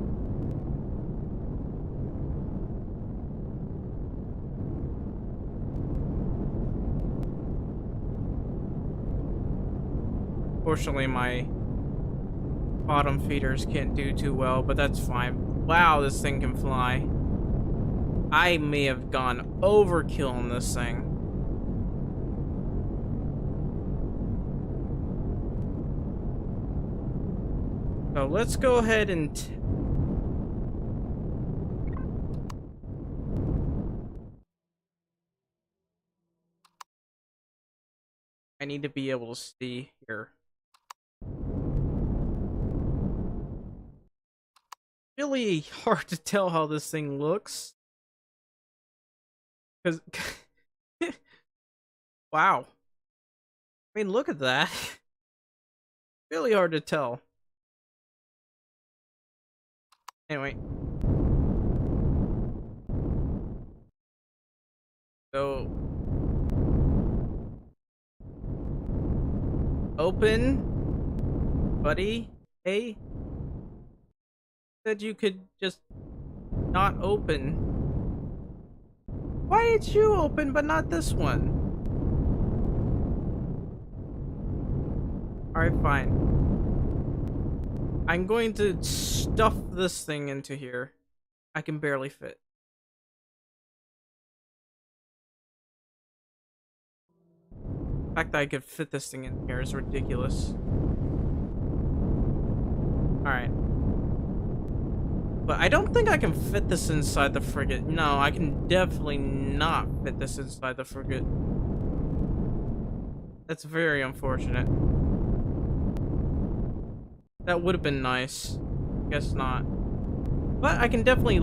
Fortunately, my bottom feeders can't do too well, but that's fine. Wow, this thing can fly. I may have gone overkill on this thing. So let's go ahead and... I need to be able to see here. Really hard to tell how this thing looks. Because... wow. I mean, look at that. Really hard to tell. Anyway. So... open. Buddy. Hey. Said you could just not open. Why did you open but not this one? Alright, fine. I'm going to stuff this thing into here. I can barely fit. The fact that I could fit this thing in here is ridiculous. Alright. But I don't think I can fit this inside the frigate. No, I can definitely not fit this inside the frigate. That's very unfortunate. That would have been nice. Guess not. But I can definitely...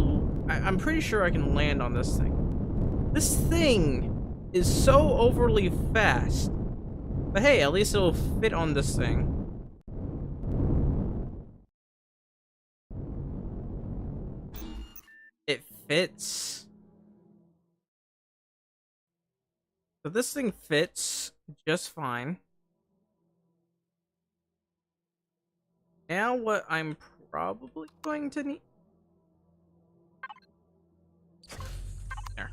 I'm pretty sure I can land on this thing. This thing is so overly fast. But hey, at least it'll fit on this thing. It fits. So this thing fits just fine. Now what I'm probably going to need... there.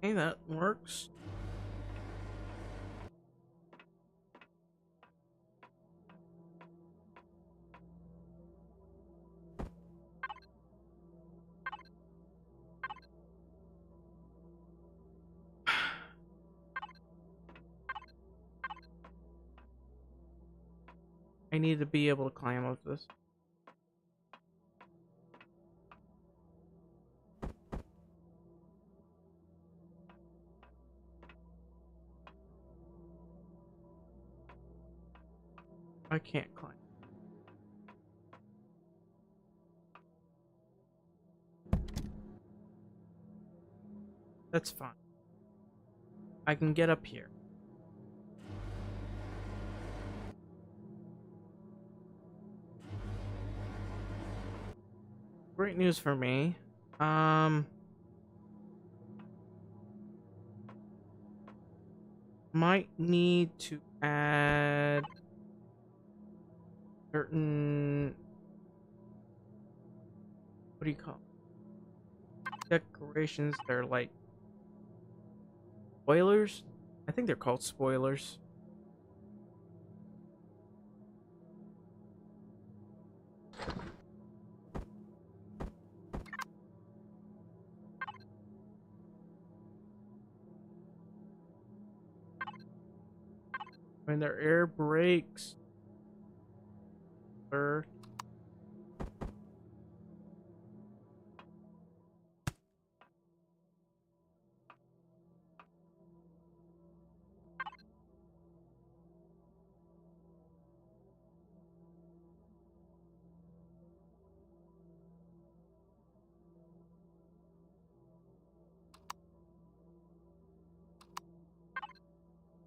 Okay, that works. I need to be able to climb up this. I can't climb. That's fine. I can get up here. Great news for me. Might need to add certain, what do you call it? Decorations. They're like spoilers. I think they're called spoilers. When their air brakes. Or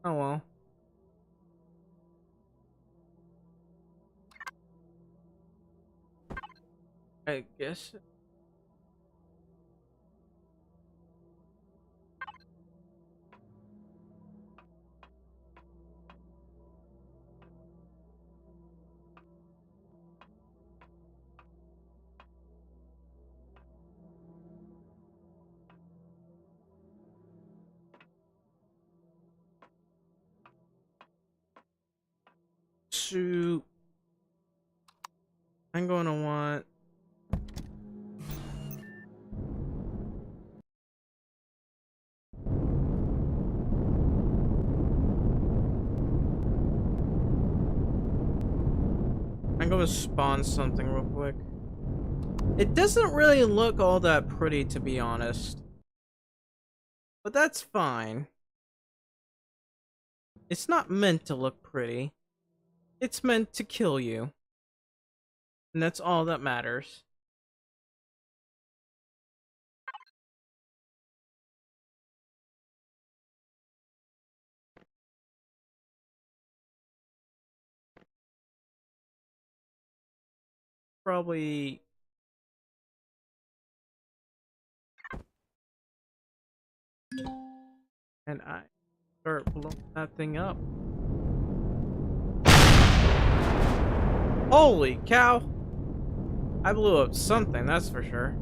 Oh well. I guess. Shoot. I'm going to want. I'm going to spawn something real quick. It doesn't really look all that pretty, to be honest. But that's fine. It's not meant to look pretty. It's meant to kill you. And that's all that matters. Probably. And I start blowing that thing up. Holy cow! I blew up something, that's for sure.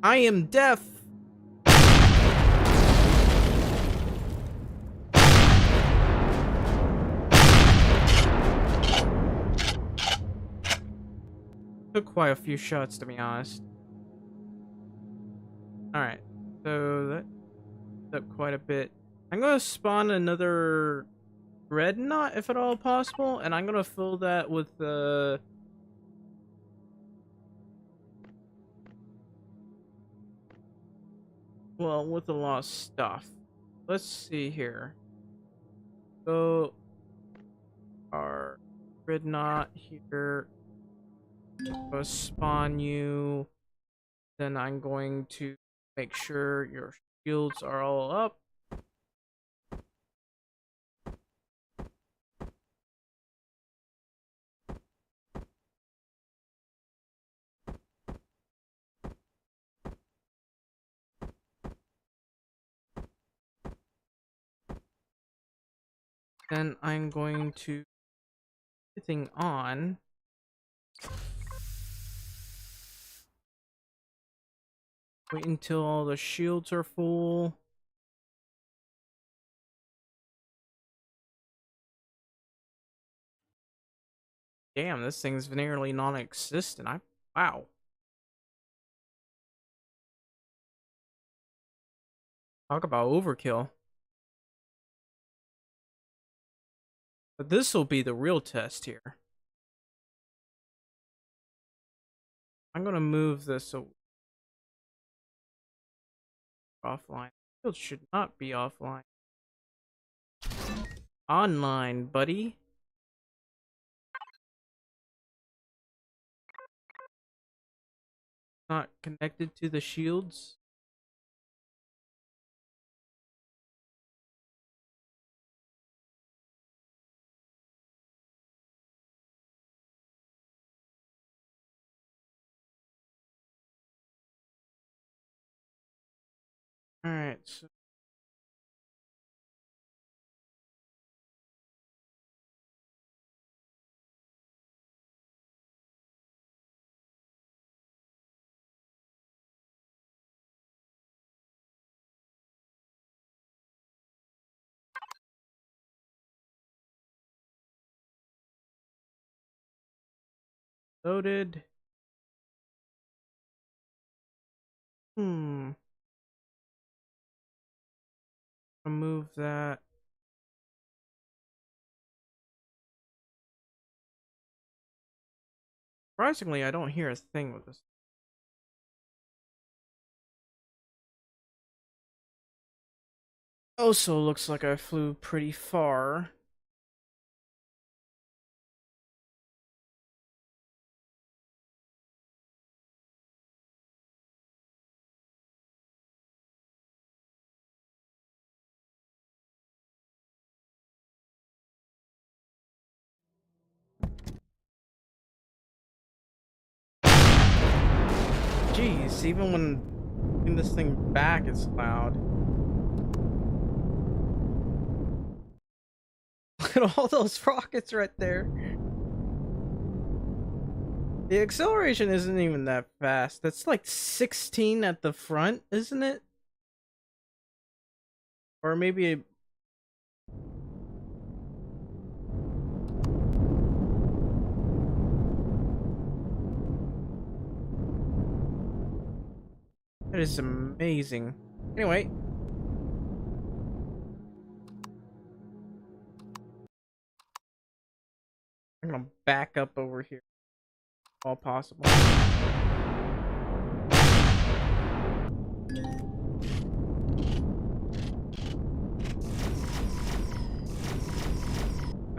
I am deaf. Took quite a few shots, to be honest. Alright, so that's up quite a bit. I'm gonna spawn another dreadnought if at all possible, and I'm gonna fill that with well, with a lot of stuff. Let's see here. So our dreadnought here. Go spawn you. Then I'm going to make sure your shields are all up. Then I'm going to put everything on. Wait until all the shields are full. Damn, this thing's nearly non-existent. Wow. Talk about overkill. But this will be the real test here. I'm gonna move this offline. Shield should not be offline. Online, buddy. Not connected to the shields. Alright, so loaded. Remove that. Surprisingly, I don't hear a thing with this. Also looks like I flew pretty far. bass. Even when putting this thing back, it's loud. Look at all those rockets right there. The acceleration isn't even that fast. That's like 16 at the front, isn't it? Or maybe... That is amazing. Anyway. I'm gonna back up over here. If all possible.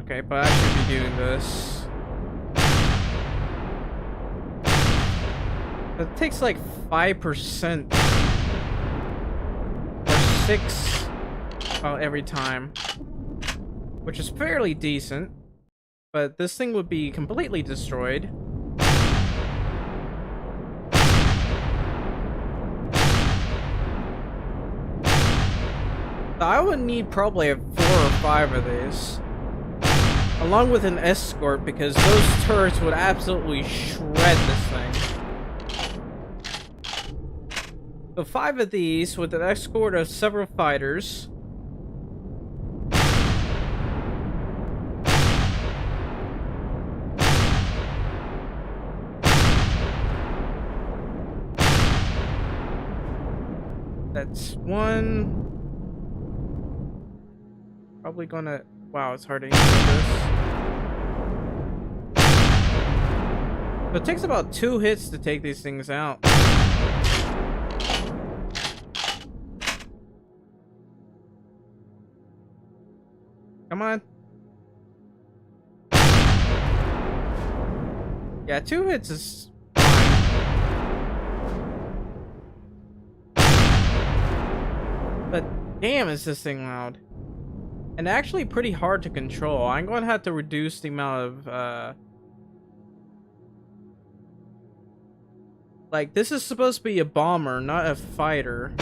Okay, but I should be doing this. It takes like 5% or 6% every time, which is fairly decent. But this thing would be completely destroyed. So I would need probably 4 or 5 of these, along with an escort, because those turrets would absolutely shred this thing. So 5 of these with an escort of several fighters. That's 1. Probably gonna... Wow, it's hard to answer this. So it takes about 2 hits to take these things out. Come on. Yeah, 2 hits is fine. But damn, is this thing loud. And actually pretty hard to control. I'm going to have to reduce the amount of, like, this is supposed to be a bomber, not a fighter.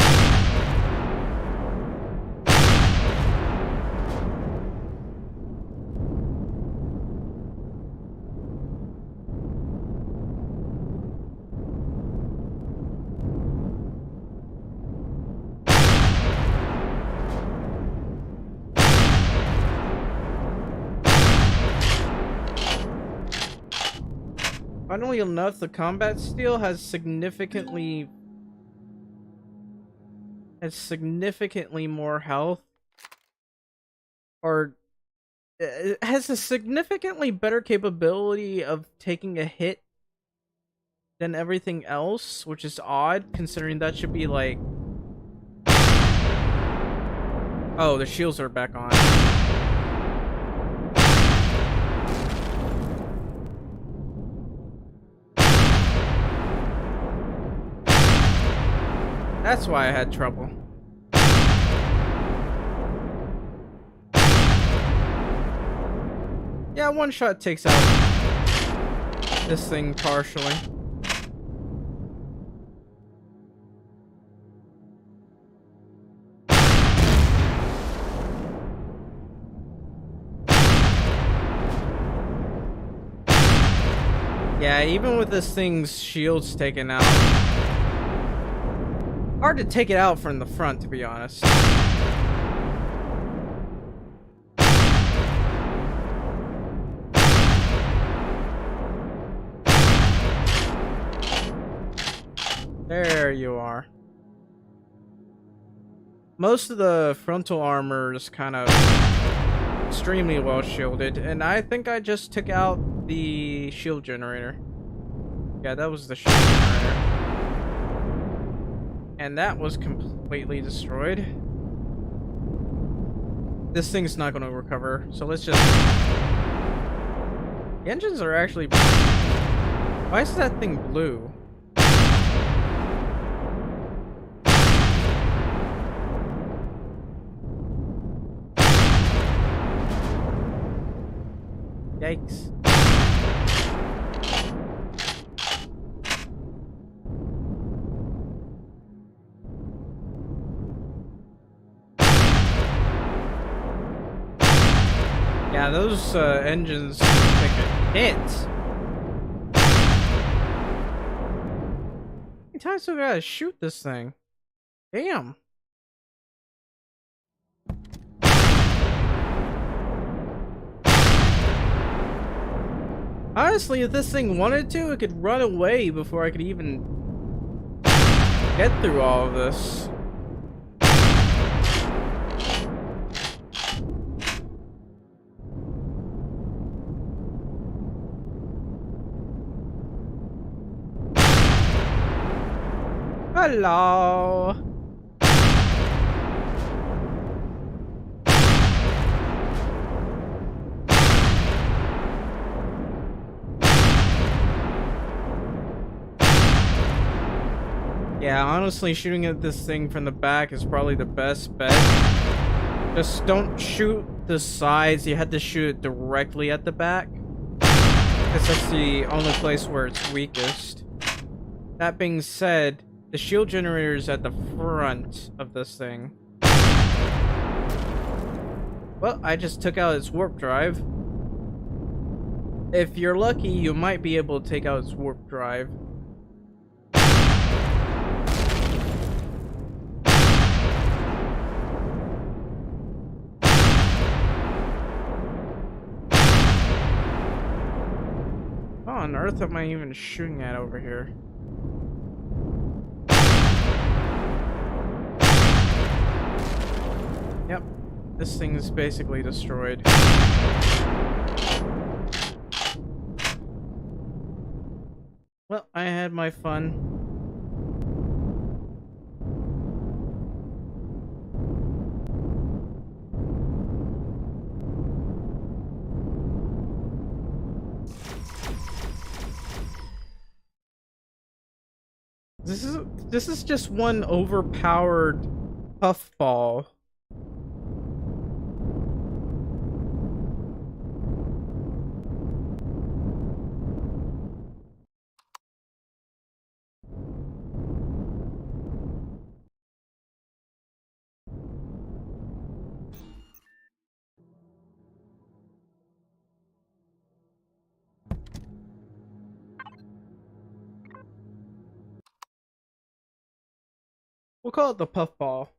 Funnily enough, the combat steel has significantly more health, or it has a significantly better capability of taking a hit than everything else, which is odd considering that should be like... Oh, the shields are back on. That's why I had trouble. Yeah, one shot takes out this thing partially. Yeah, even with this thing's shields taken out. Hard to take it out from the front, to be honest. There you are. Most of the frontal armor is kind of extremely well shielded, and I think I just took out the shield generator. Yeah, that was the shield generator. And that was completely destroyed. This thing's not going to recover, so let's just... The engines are actually... Why is that thing blue? Yikes. Yeah, those engines take a hit. How many times do I gotta shoot this thing? Damn. Honestly, if this thing wanted to, it could run away before I could even get through all of this. Hello. Yeah, honestly, shooting at this thing from the back is probably the best bet. Just don't shoot the sides. You had to shoot it directly at the back, because that's the only place where it's weakest. That being said, the shield generator is at the front of this thing. Well, I just took out its warp drive. If you're lucky, you might be able to take out its warp drive. What on earth am I even shooting at over here? Yep, this thing is basically destroyed. Well, I had my fun. This is just one overpowered puffball. We'll call it the puffball.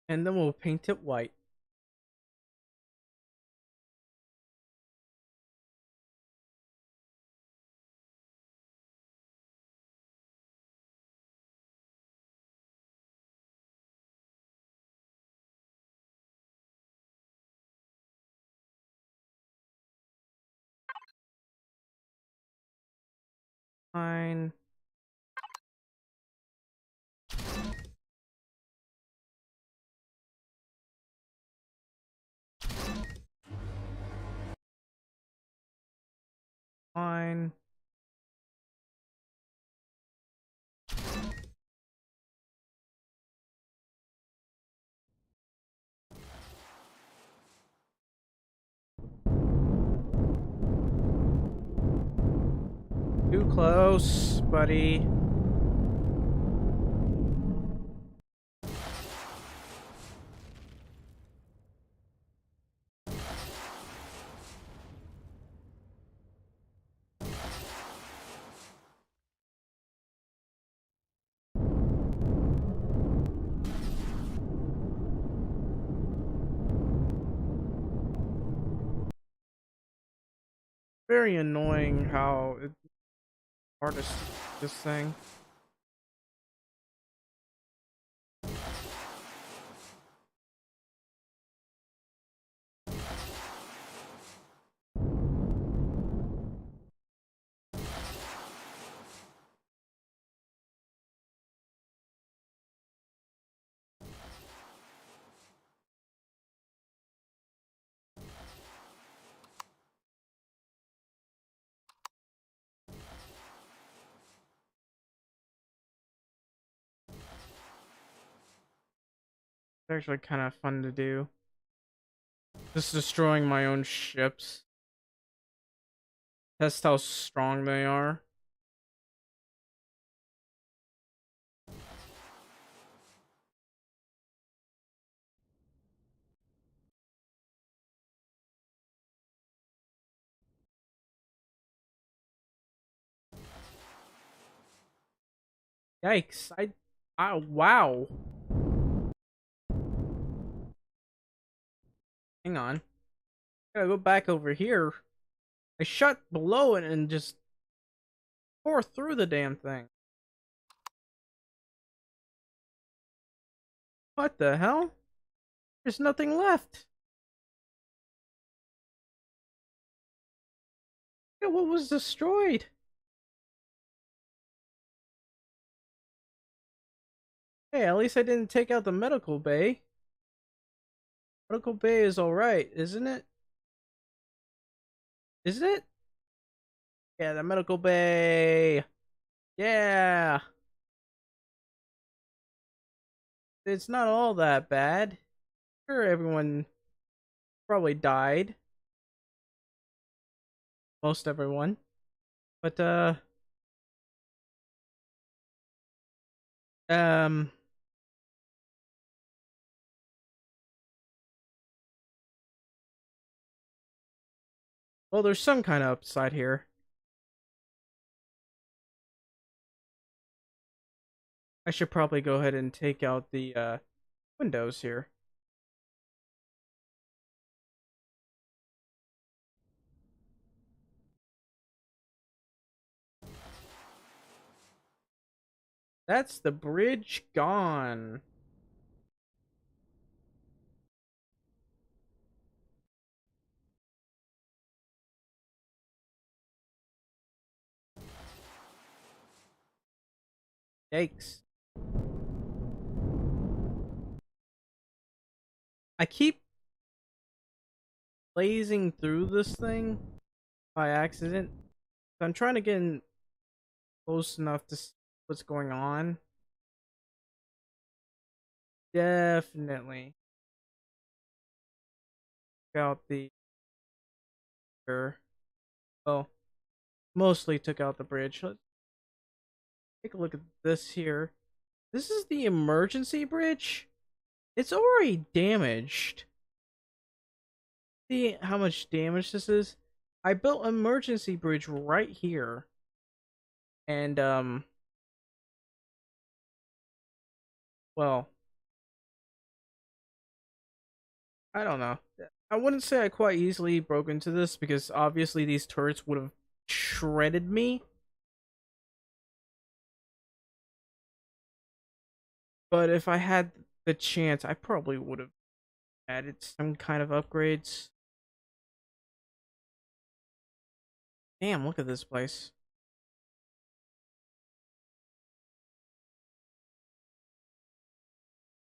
And then we'll paint it white. Fine. Fine. Too close, buddy. Very annoying how it's hard to see this thing. It's actually kind of fun to do. Just destroying my own ships. Test how strong they are. Yikes! Wow. Hang on. Gotta go back over here. I shot below it and just tore through the damn thing. What the hell? There's nothing left. Yeah, what was destroyed? Hey, at least I didn't take out the medical bay. Medical bay is alright, isn't it? Isn't it? Yeah, the medical bay. Yeah. It's not all that bad. Sure, everyone probably died. Most everyone. But, um, well, there's some kind of upside here. I should probably go ahead and take out the, windows here. That's the bridge gone. Yikes. I keep blazing through this thing by accident. I'm trying to get in close enough to see what's going on. Definitely. Out the well, mostly took out the bridge. Let's take a look at this here. This is the emergency bridge. It's already damaged. See how much damage this is? I built an emergency bridge right here. And well, I don't know. I wouldn't say I quite easily broke into this because obviously these turrets would have shredded me. But if I had the chance, I probably would have added some kind of upgrades. Damn, look at this place.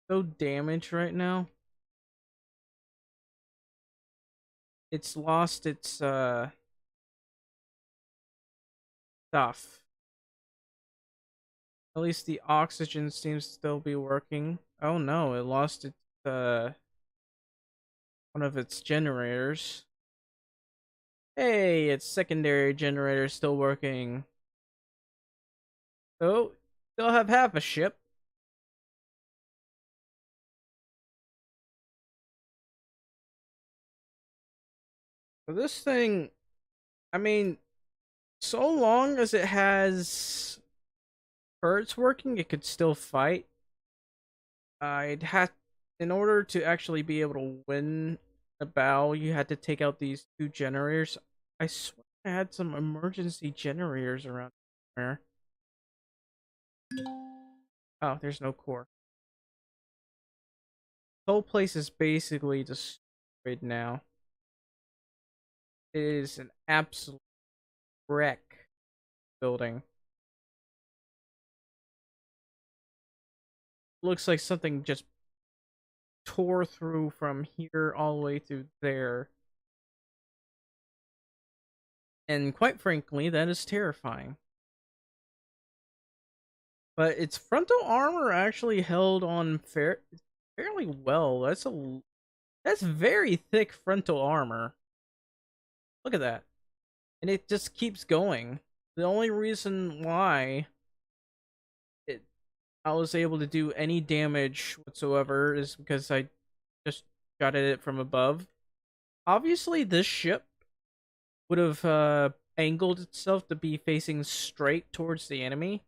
So damaged right now. It's lost its stuff. At least the oxygen seems to still be working. Oh no, it lost its one of its generators. Hey, its secondary generator is still working. So, still have half a ship. So this thing, I mean, so long as it has birds working, it could still fight. I'd have, in order to actually be able to win the battle, you had to take out these two generators. I swear I had some emergency generators around there. Oh, there's no core. The whole place is basically destroyed now. It is an absolute wreck building. Looks like something just tore through from here all the way through there. And quite frankly, that is terrifying. But its frontal armor actually held on fairly well. That's very thick frontal armor. Look at that. and it just keeps going. The only reason why it I was able to do any damage whatsoever is because I just shot at it from above. Obviously, this ship would have angled itself to be facing straight towards the enemy.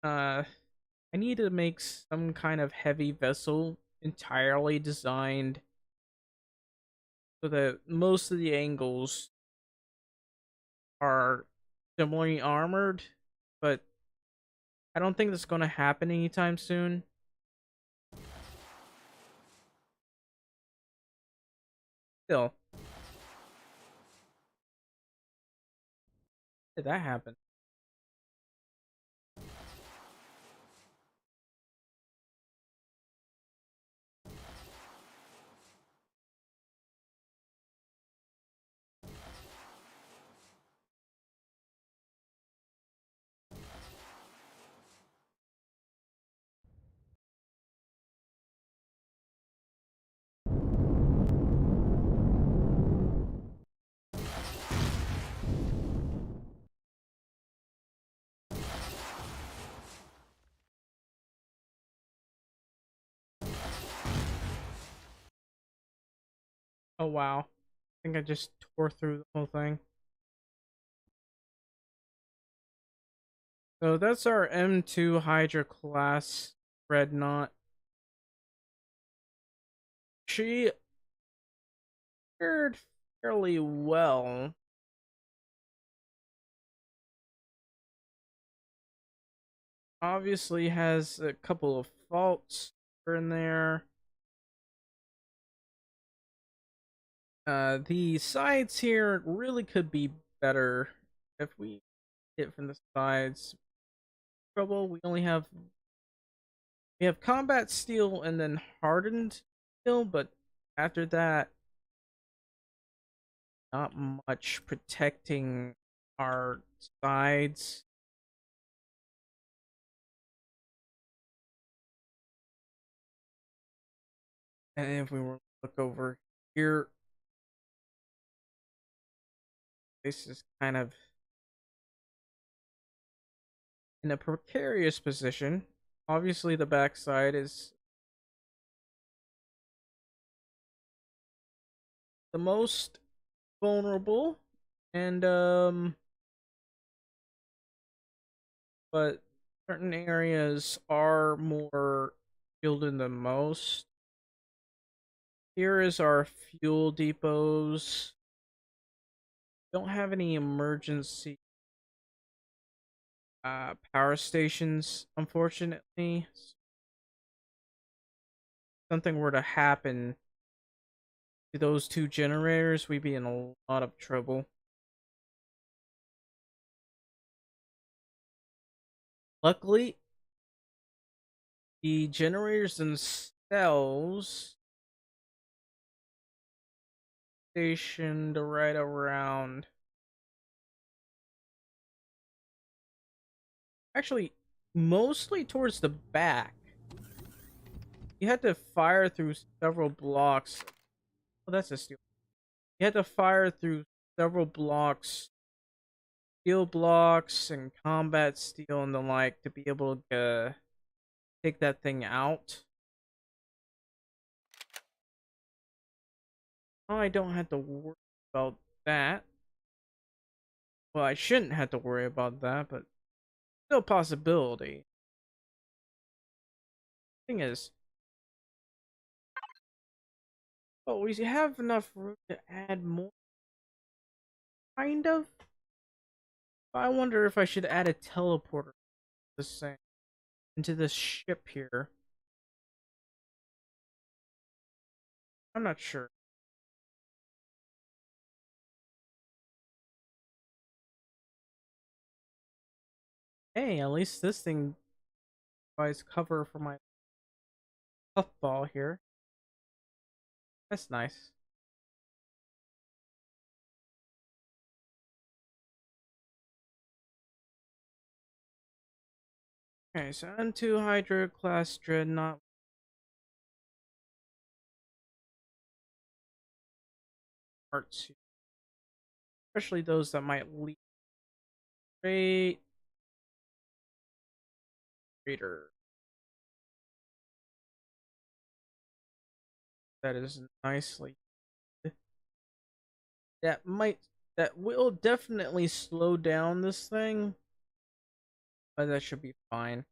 Uh, I need to make some kind of heavy vessel entirely designed so that most of the angles are similarly armored, but I don't think that's going to happen anytime soon. Still, did that happen? Oh wow. I think I just tore through the whole thing. So that's our M2 Hydra class Dreadnought. She fared fairly well. Obviously has a couple of faults here and there. The sides here really could be better if we hit from the sides. Trouble, we have combat steel and then hardened steel, but after that, not much protecting our sides. And if we were to look over here, this is kind of in a precarious position. Obviously, the backside is the most vulnerable, and but certain areas are more shielded than most. Here is our fuel depots. Don't have any emergency power stations, unfortunately. Something were to happen to those two generators, we'd be in a lot of trouble. Luckily, the generators themselves stationed right around. Actually, mostly towards the back. You had to fire through several blocks. Oh, that's a steel. You had to fire through several blocks, steel blocks, and combat steel and the like to be able to take that thing out. I don't have to worry about that. Well, I shouldn't have to worry about that, but still a possibility. Thing is, oh, we have enough room to add more, kind of. I wonder if I should add a teleporter this thing into this ship here. I'm not sure. Hey, at least this thing provides cover for my puffball here. That's nice. Okay, so N2 Hydra class Dreadnought parts. especially those that might lead straight reader. That is nicely. That might that will definitely slow down this thing, but that should be fine.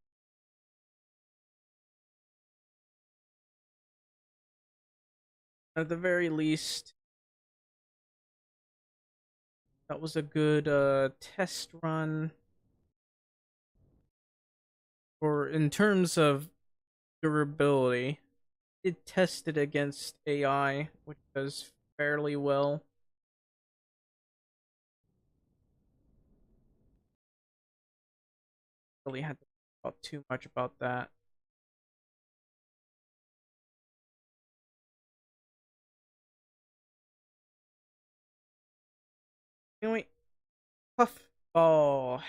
At the very least, that was a good test run for in terms of durability. It tested against AI, which does fairly well. Really had to think about too much about that. Anyway, puffball.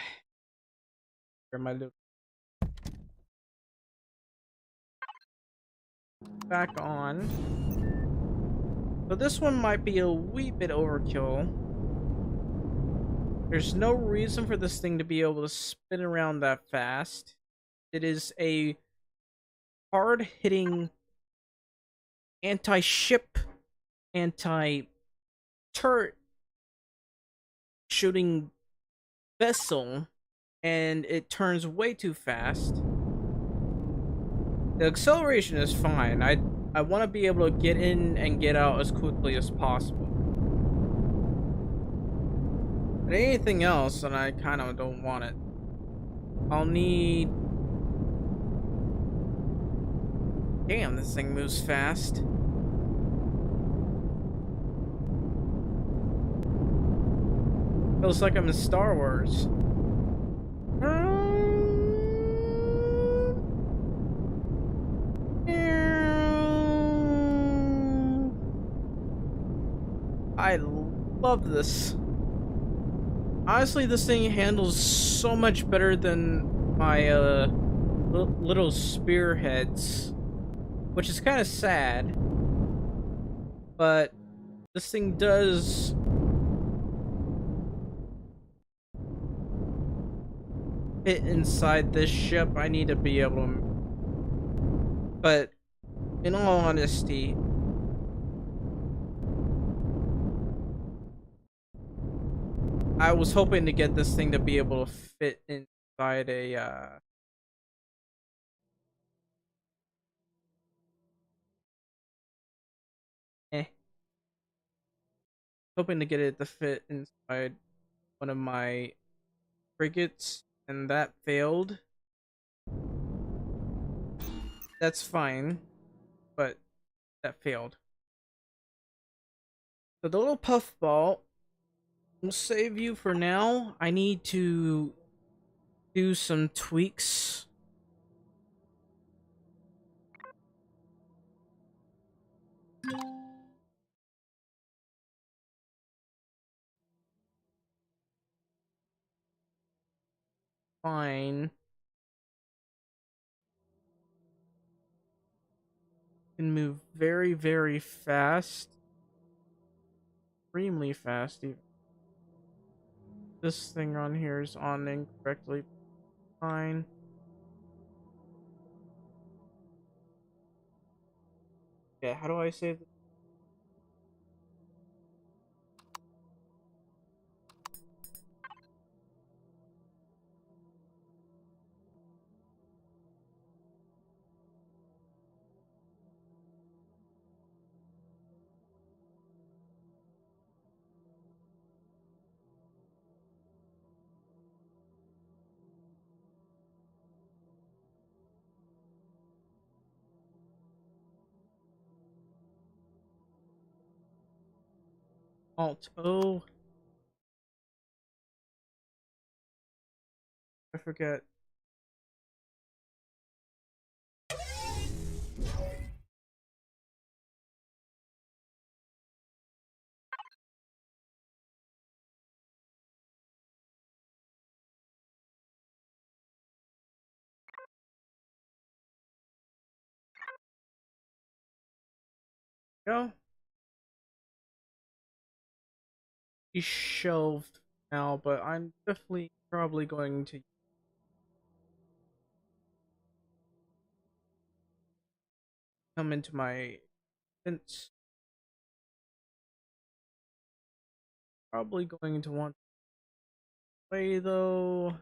Where my little back on. So this one might be a wee bit overkill. There's no reason for this thing to be able to spin around that fast. It is a hard-hitting anti-ship, anti-turret shooting vessel, and it turns way too fast. The acceleration is fine. I want to be able to get in and get out as quickly as possible. But anything else, then I kind of don't want it. I'll need... Damn, this thing moves fast. Feels like I'm in Star Wars. I love this. Honestly, this thing handles so much better than my little spearheads, which is kind of sad. But this thing does fit inside this ship. I need to be able to. But in all honesty, I was hoping to get this thing to be able to fit inside a eh. Hoping to get it to fit inside one of my frigates, and that failed. That's fine, but that failed. So the little puffball will save you for now. I need to do some tweaks. Fine. Can move very, very fast. Extremely fast, even. This thing on here is on incorrectly. Fine. Yeah, how do I save this? Alt O. I forget. Go. be shelved now, but I'm definitely probably going to come into my fence. Probably going to want to play though.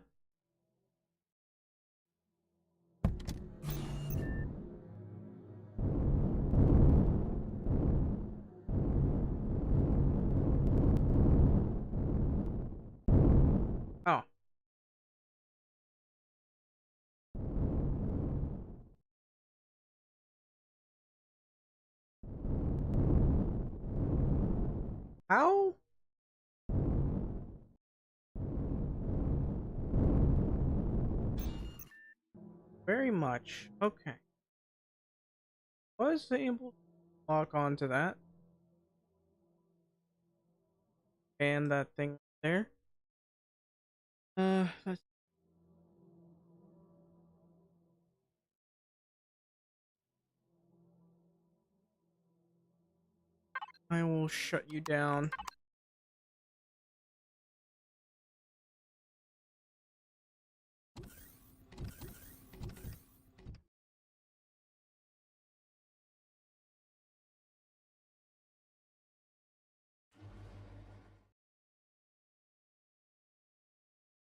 Oh, how? Very much. Okay. Was able to lock onto that and that thing there. Let's, I will shut you down.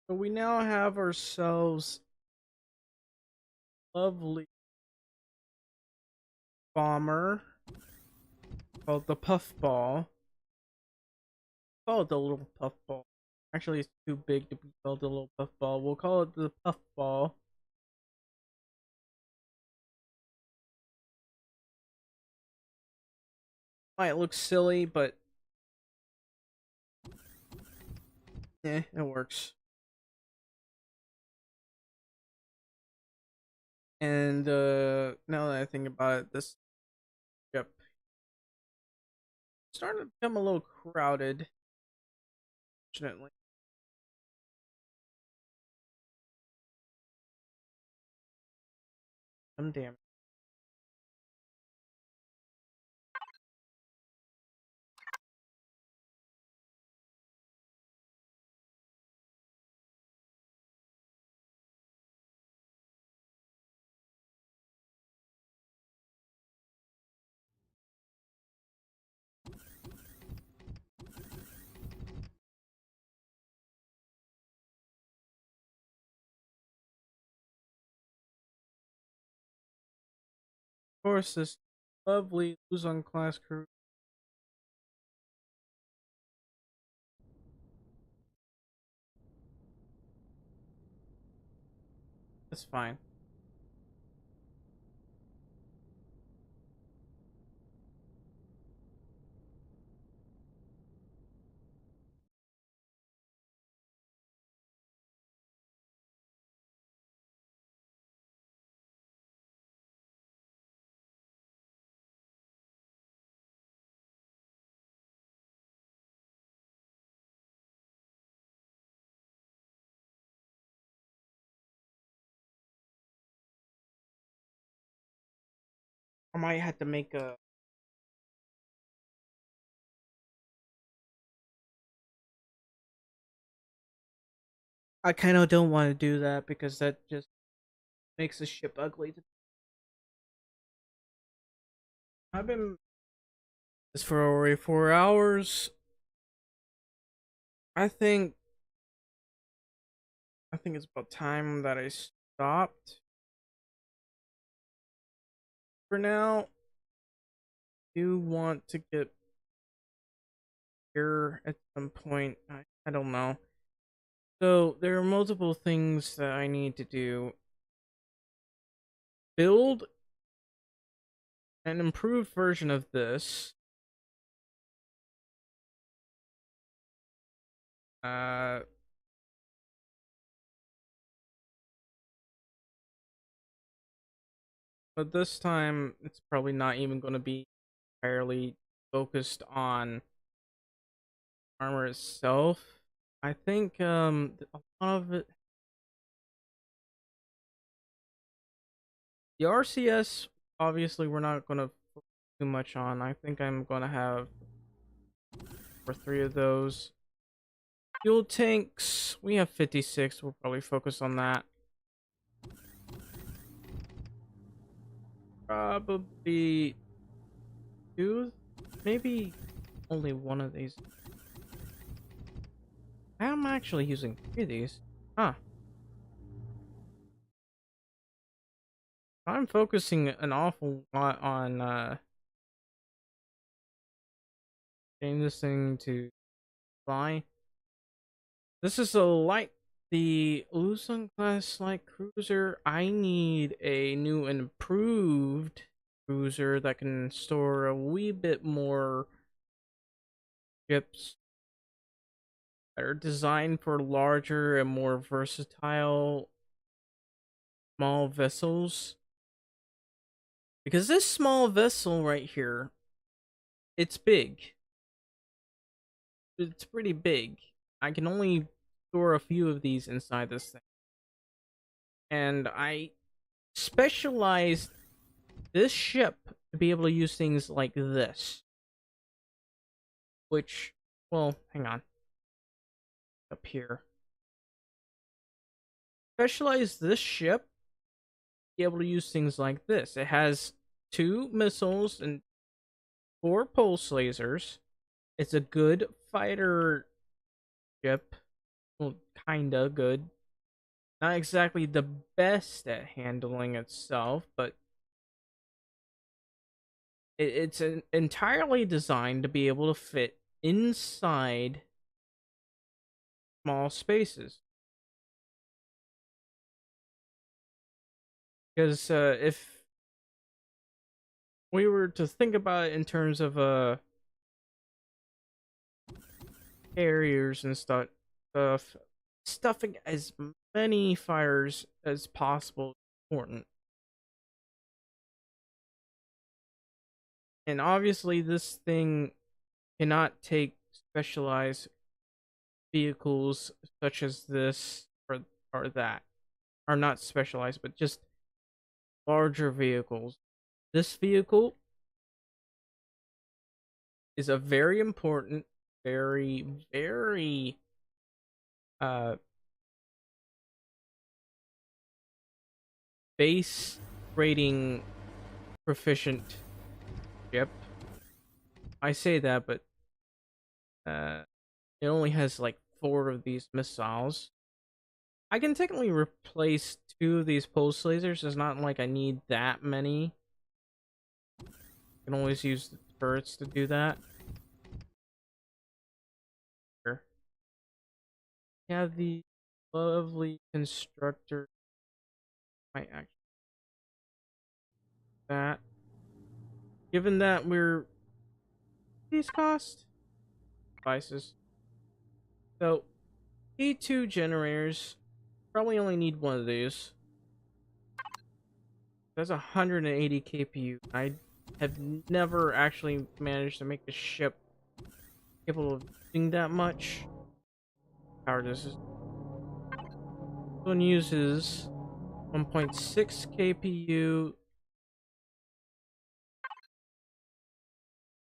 So we now have ourselves lovely bomber called the Puffball. Call it the little Puffball. Actually, it's too big to be called the little Puffball. We'll call it the Puffball. Might look silly, but it works. And now that I think about it, this ship starting to become a little crowded. Fortunately, I'm damn. Of course, this lovely Luzon class crew. That's fine. I might have to make a. I kind of don't want to do that because that just makes the ship ugly. I've been this for already 4 hours. I think it's about time that I stopped for now. Do want to get here at some point. I don't know. So there are multiple things that I need to do. Build an improved version of this. Uh, but this time it's probably not even going to be entirely focused on armor itself. I think a lot of it, the RCS, obviously we're not going to focus too much on. I think I'm going to have for 3 of those. Fuel tanks, we have 56. We'll probably focus on that. Probably two, maybe only one of these. I'm actually using three of these. Huh. I'm focusing an awful lot on getting this thing to fly. This is the Luzon class light cruiser. I need a new and improved cruiser that can store a wee bit more ships that are designed for larger and more versatile small vessels. Because this small vessel right here, it's big. It's pretty big. I can only store a few of these inside this thing. And I specialized this ship to be able to use things like this. Which, well, hang on. Up here. Specialize this ship to be able to use things like this. It has 2 missiles and 4 pulse lasers. It's a good fighter ship. Well, kinda good. Not exactly the best at handling itself, but it's entirely designed to be able to fit inside small spaces. Because if we were to think about it in terms of carriers and stuff, stuffing as many fires as possible is important. And obviously, this thing cannot take specialized vehicles such as this or that. Are not specialized, but just larger vehicles. This vehicle is a very important, very uh base rating proficient ship. I say that, but uh it only has like 4 of these missiles. I can technically replace 2 of these pulse lasers. It's not like I need that many. I can always use the turrets to do that. Here. Yeah, the lovely constructor might actually that. Given that we're these cost devices. So E2 generators probably only need one of these. That's 180 kpu. I have never actually managed to make the ship capable of doing that much. Power this one uses 1.6 kpu.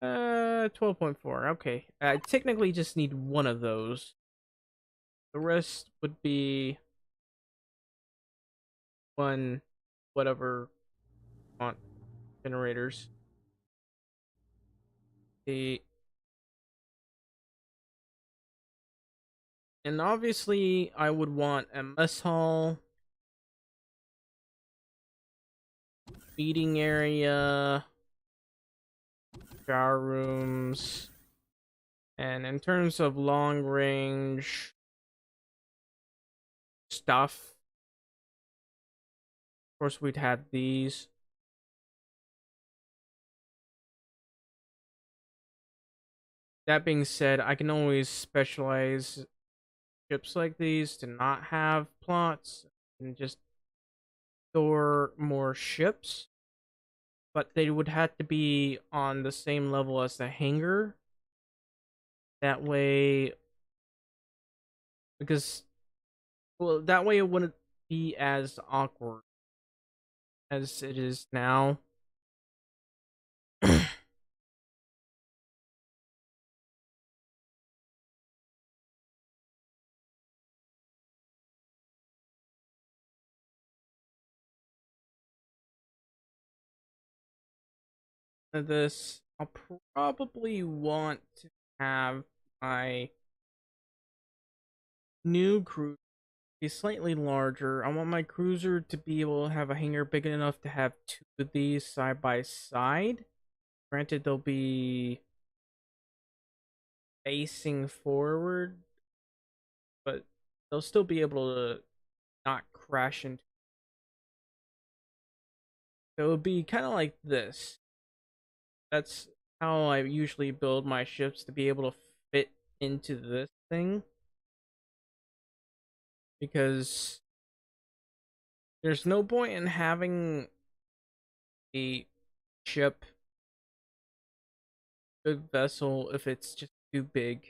12.4. Okay. I technically just need one of those. The rest would be one whatever font generators. The And obviously I would want a mess hall, meeting area, shower rooms, and in terms of long range stuff, of course we'd have these. That being said, I can always specialize ships like these to not have plots and just store more ships, but they would have to be on the same level as the hangar. That way, because well, that way it wouldn't be as awkward as it is now. of this, I'll probably want to have my new cruiser be slightly larger. I want my cruiser to be able to have a hangar big enough to have two of these side by side. Granted, they'll be facing forward, but they'll still be able to not crash into. So it would be kind of like this. That's how I usually build my ships to be able to fit into this thing. Because there's no point in having a ship, good vessel, if it's just too big,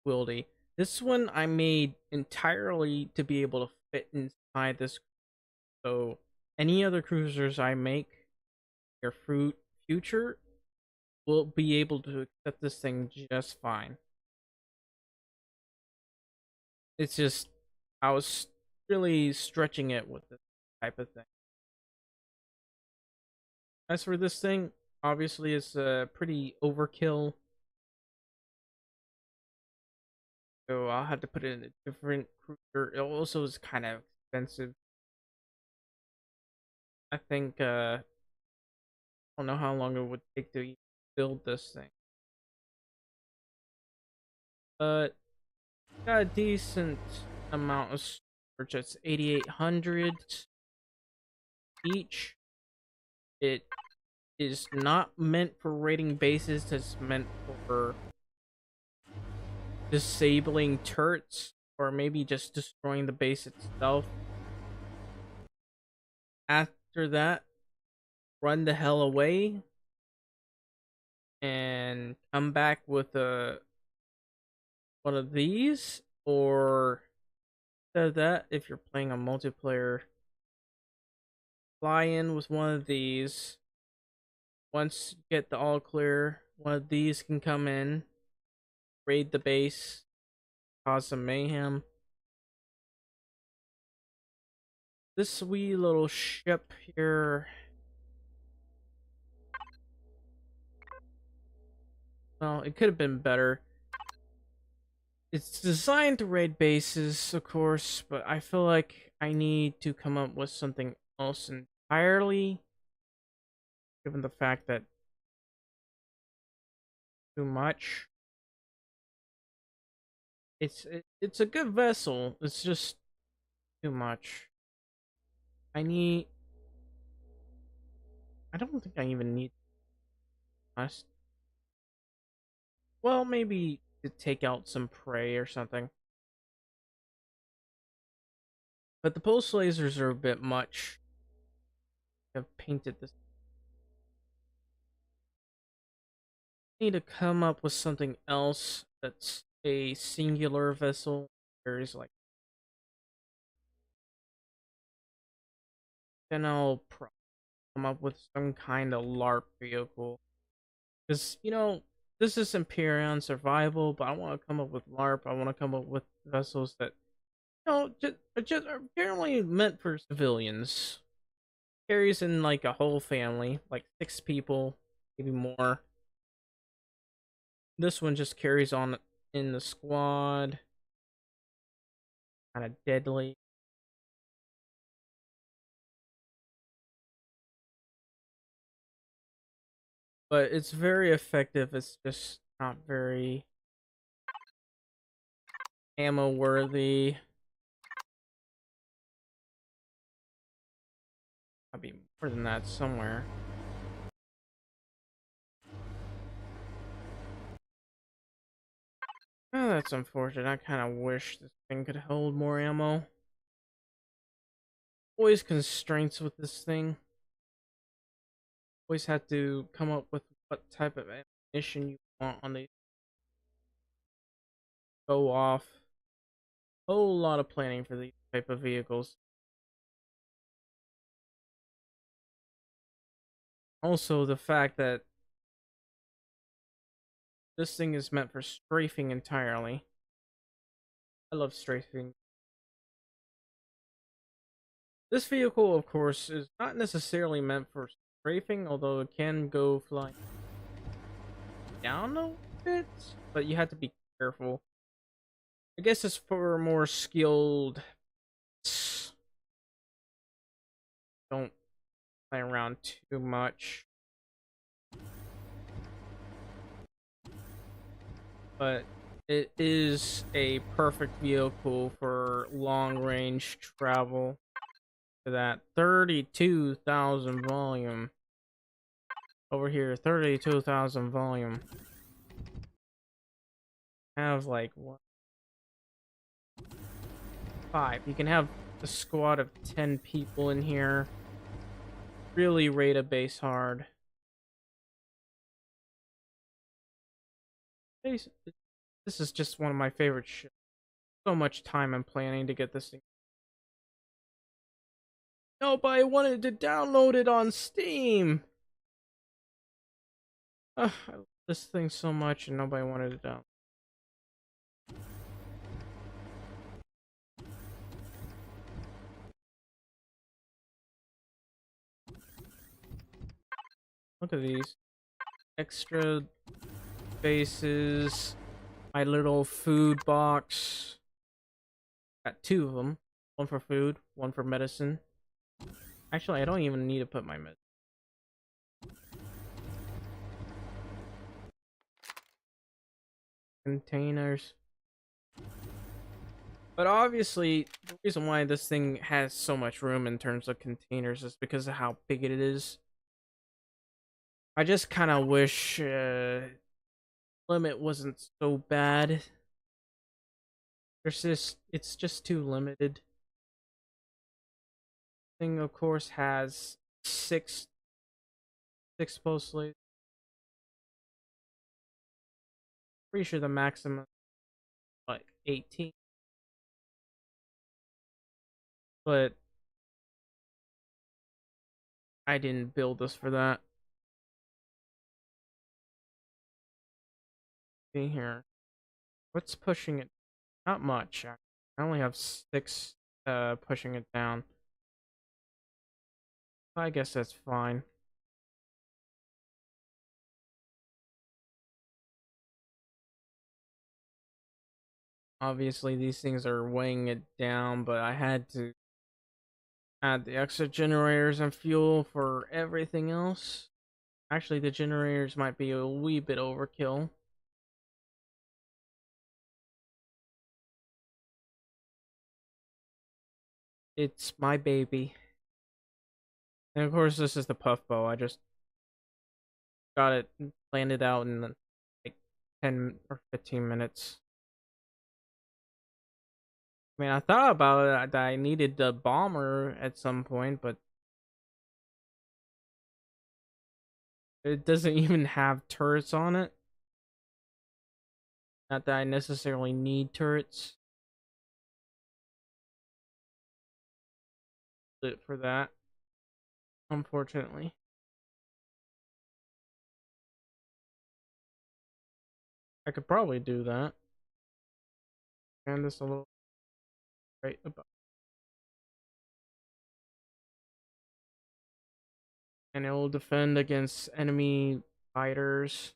wieldy. This one I made entirely to be able to fit inside this. So any other cruisers I make, their future, will be able to accept this thing just fine. It's just I was really stretching it with this type of thing. As for this thing, obviously it's a pretty overkill. So I'll have to put it in a different cruiser. It also is kind of expensive. I think I don't know how long it would take to build this thing. But got a decent amount of storage. It's 8,800 each. It is not meant for raiding bases. It's meant for disabling turrets or maybe just destroying the base itself. After that, run the hell away and come back with one of these, or instead of that, if you're playing a multiplayer, fly in with one of these. Once you get the all clear, one of these can come in, raid the base, cause some mayhem. This wee little ship here, well, it could have been better. It's designed to raid bases, of course, but I feel like I need to come up with something else entirely, given the fact that too much. It's a good vessel. It's just too much. I need. I don't think I even need. Us. Well, maybe to take out some prey or something. But the pulse lasers are a bit much. I've painted this. I need to come up with something else that's a singular vessel. There's like. Then I'll come up with some kind of LARP vehicle. Because, this is Empyrion survival, but I want to come up with LARP. I want to come up with vessels that, just are generally meant for civilians. Carries in like a whole family, like 6 people, maybe more. This one just carries on in the squad. Kind of deadly. But it's very effective. It's just not very ammo worthy. I'll be more than that somewhere. Oh, that's unfortunate. I kind of wish this thing could hold more ammo. Always constraints with this thing. Always have to come up with what type of ammunition you want on the go off. Whole lot of planning for these type of vehicles. Also, the fact that this thing is meant for strafing entirely. I love strafing. This vehicle, of course, is not necessarily meant for strafing, although it can go flying down a bit, but you have to be careful. I guess it's for more skilled. Don't play around too much. But it is a perfect vehicle for long range travel. To that 32,000 volume. Over here, 32,000 volume. Have like what? 5. You can have a squad of 10 people in here. Really raid a base hard. This is just one of my favorite ships. So much time and planning to get this thing. Nobody wanted to download it on Steam. I love this thing so much and nobody wanted it down. Look at these. Extra bases. My little food box. Got 2 of them. One for food, one for medicine. Actually, I don't even need to put my med. Containers. But obviously, the reason why this thing has so much room in terms of containers is because of how big it is. I just kind of wish limit wasn't so bad. It's just too limited. Thing, of course, has six post slates. Pretty sure the maximum like 18. But I didn't build this for that. See here. What's pushing it? Not much. I only have 6 pushing it down. I guess that's fine. Obviously, these things are weighing it down, but I had to add the extra generators and fuel for everything else. Actually, the generators might be a wee bit overkill. It's my baby. And of course, this is the puff bow. I just got it landed out in like 10 or 15 minutes. I mean, I thought about it that I needed the bomber at some point, but it doesn't even have turrets on it. Not that I necessarily need turrets. For that, unfortunately. I could probably do that. And this a little right about. And it will defend against enemy fighters.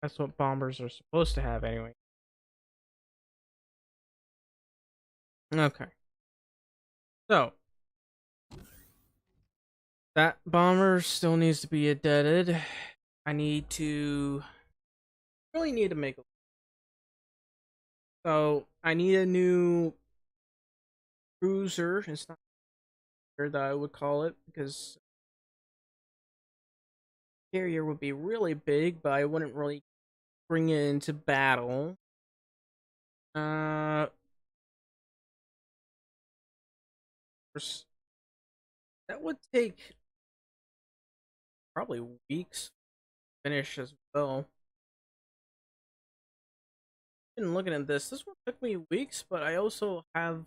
That's what bombers are supposed to have anyway. Okay. So that bomber still needs to be indebted. I really need to make a. So I need a new cruiser. It's not sure that I would call it because carrier would be really big, but I wouldn't really bring it into battle. Uh, that would take probably weeks to finish as well. Been looking at this one took me weeks, but I also have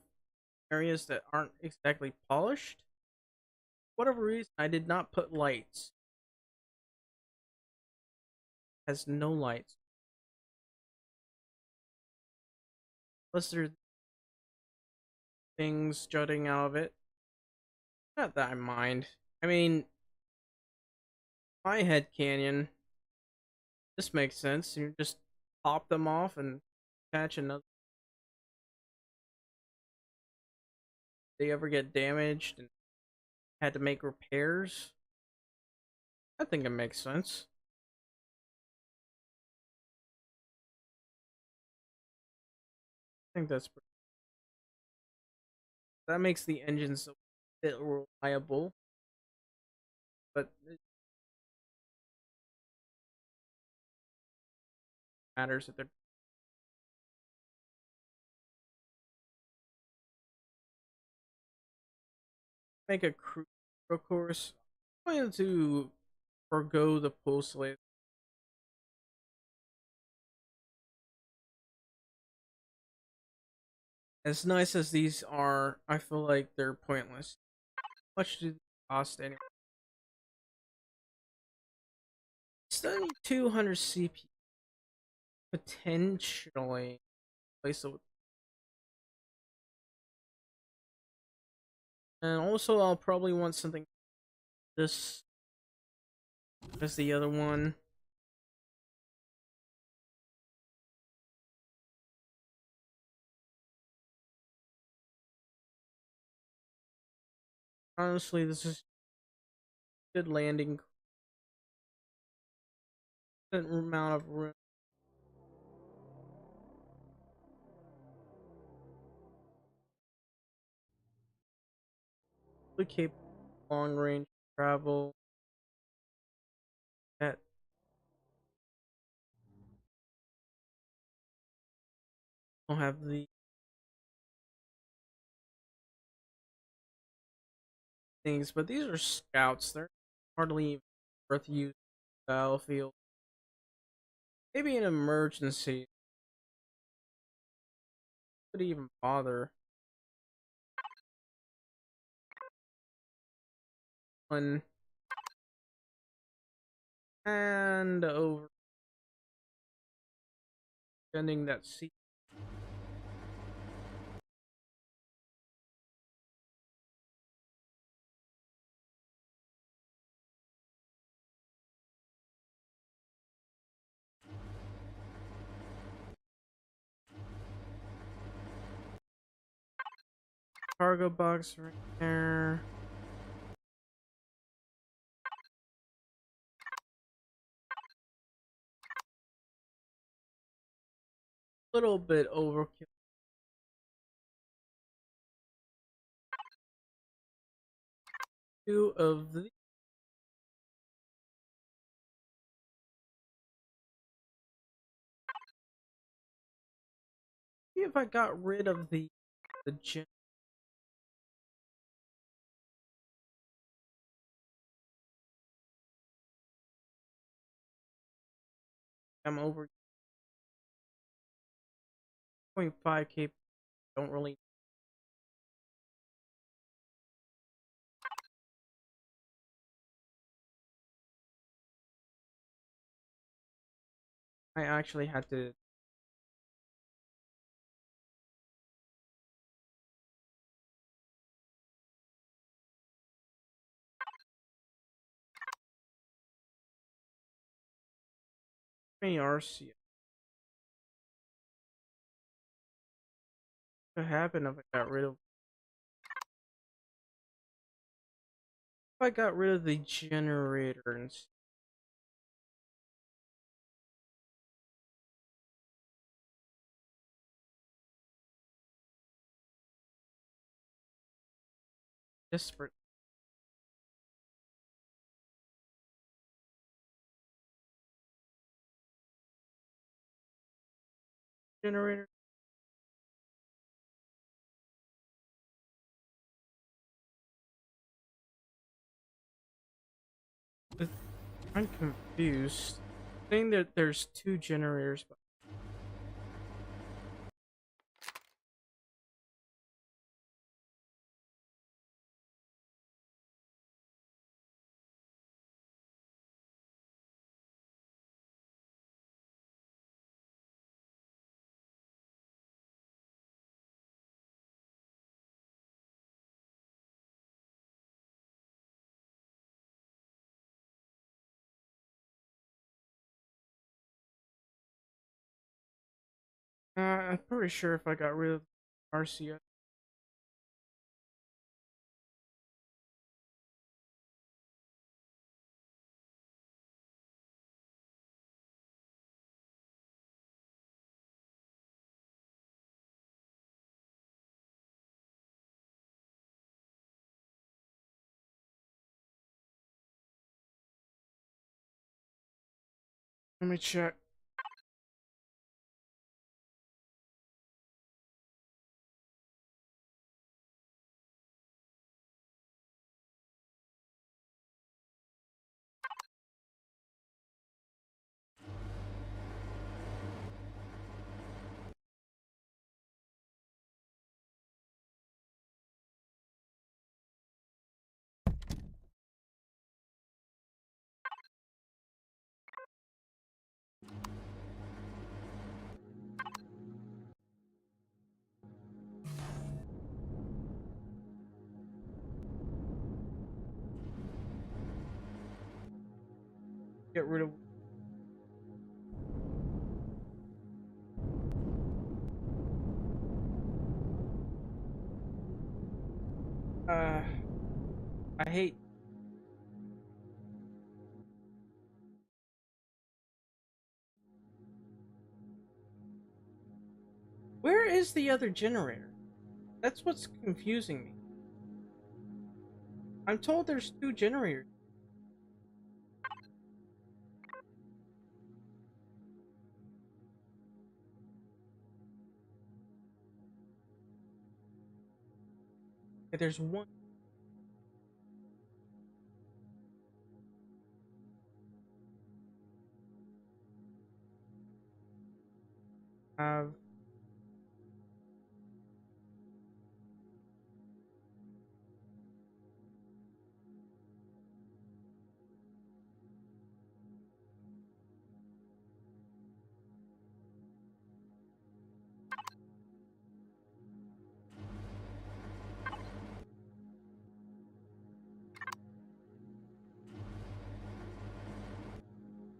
areas that aren't exactly polished. For whatever reason, I did not put lights. It has no lights. Unless things jutting out of it. Not that I mind. I mean, my head canyon. This makes sense. You just pop them off and attach another. They ever get damaged and had to make repairs? I think it makes sense. I think that makes the engines a bit reliable, but it matters that they're make a crew. Of course, I'm going to forgo the pull slave. As nice as these are, I feel like they're pointless. How much do they cost anyway? 7200 CP. Potentially. Place it. And also, I'll probably want something this as the other one. Honestly, this is good landing. Good amount of room. We keep long range travel. That don't have the things, but these are scouts. They're hardly worth using battlefield. Maybe an emergency. Could even bother. One and over sending that seat. Cargo box right there. Little bit overkill. Two of the see if I got rid of the gen I'm over 0.5k. Don't really. I actually had to RC. What happened if I got rid of if I got rid of the generator and desperate generator? I'm confused. Saying that there's two generators, but I'm pretty sure if I got rid of RCS. Let me check. Get rid of. Uh, I hate. Where is the other generator? That's what's confusing me. I'm told there's two generators. There's one. Have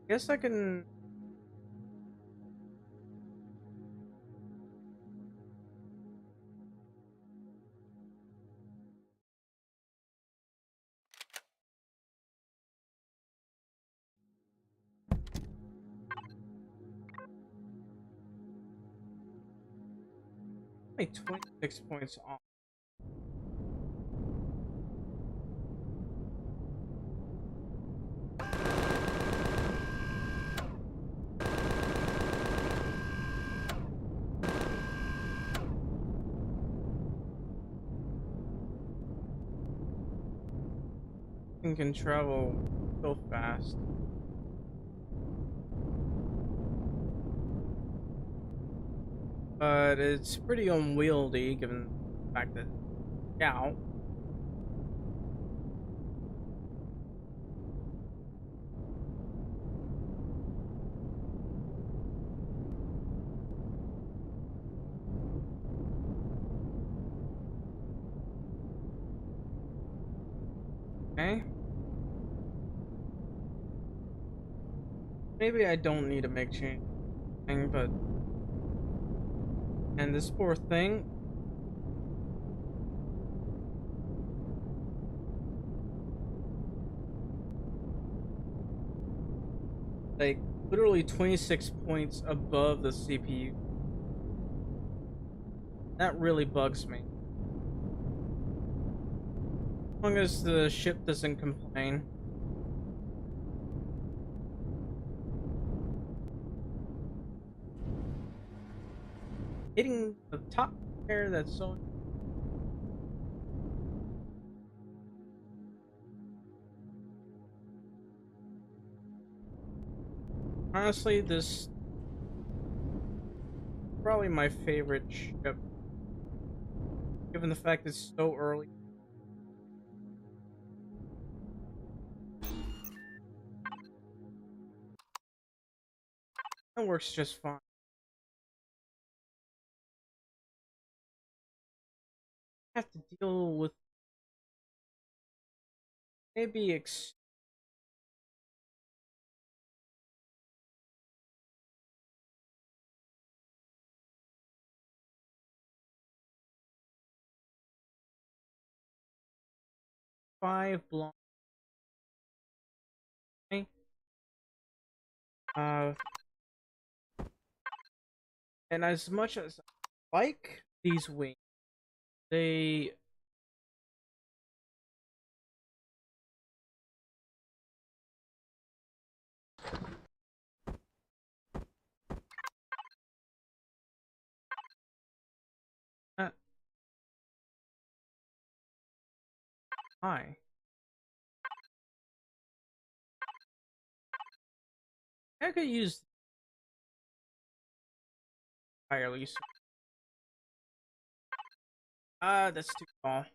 guess I can. Only 26 points off. And can travel so fast. But it's pretty unwieldy given the fact that, yeah. Okay. Maybe I don't need to make change thing, but and this poor thing. Like literally 26 points above the CPU. That really bugs me. As long as the ship doesn't complain. Hitting the top pair, that's so. Honestly, this probably my favorite ship, given the fact it's so early. It works just fine. I have to deal with maybe 5 belong. Uh, and as much as I like these wings, they not high. I could use entirely. That's too small.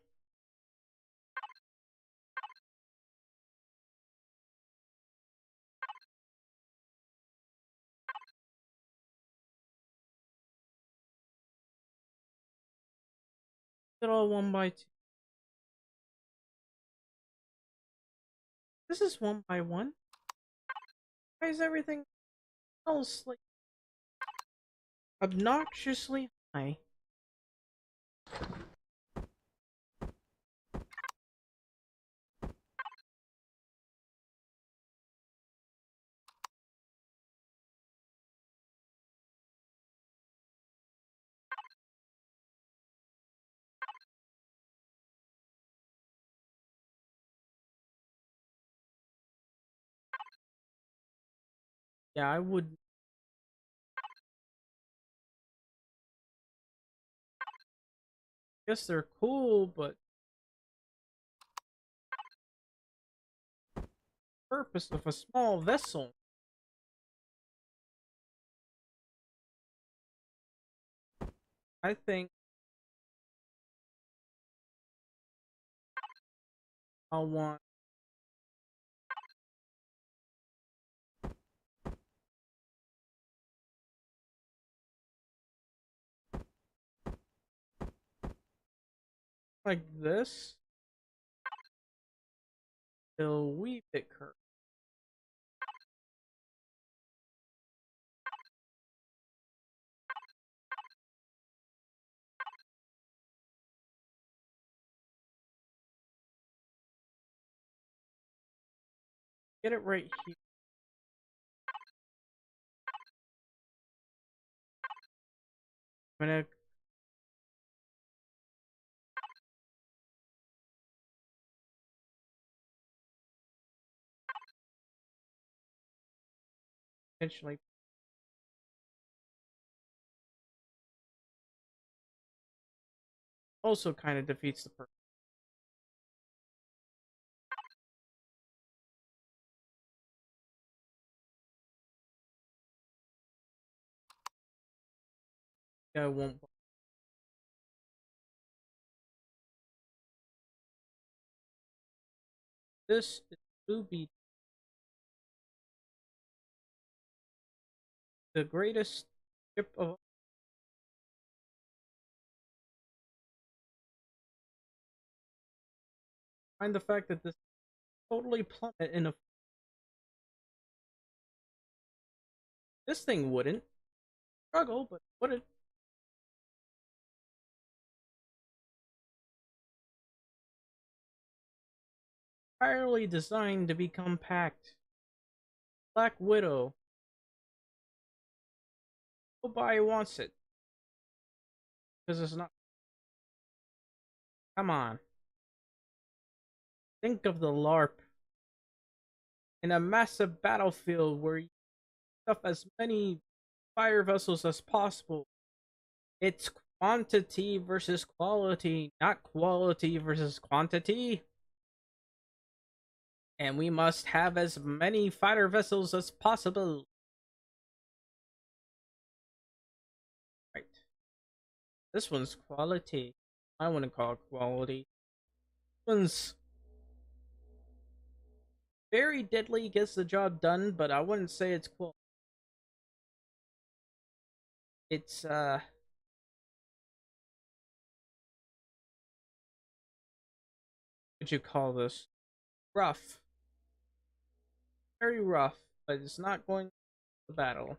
It all 1 by 2. This is 1 by 1. Why is everything else like obnoxiously high? Yeah, I would guess they're cool, but purpose of a small vessel. I think I'll want like this. A wee bit curved. Get it right here. I'm gonna potentially also kind of defeats the purpose. I won't. This is to be the greatest ship of. Find the fact that this totally plummet in a. This thing wouldn't struggle, but would it? Entirely designed to be compact. Black Widow. Nobody wants it because it's not. Come on. Think of the LARP in a massive battlefield where you stuff as many fire vessels as possible. It's quantity versus quality, not quality versus quantity. And we must have as many fighter vessels as possible. Right. This one's quality. I wouldn't call it quality. This one's very deadly, gets the job done, but I wouldn't say it's cool. It's what you call this? Rough. Very rough, but it's not going to the battle.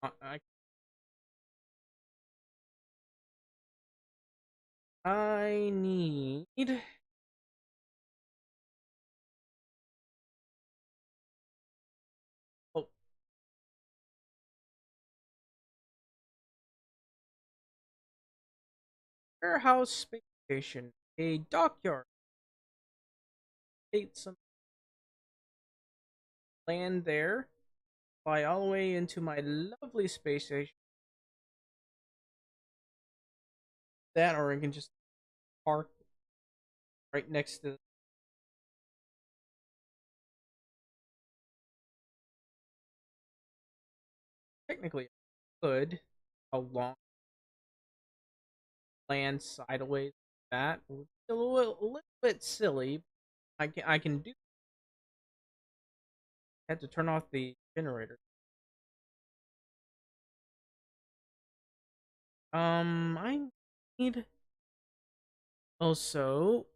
I I need... Oh, warehouse space station. A dockyard. Take some land there. Fly all the way into my lovely space station. That, or I can just park right next to... Technically, I could. How long land sideways that would be a little bit silly. I can do... I had to turn off the generator. I need also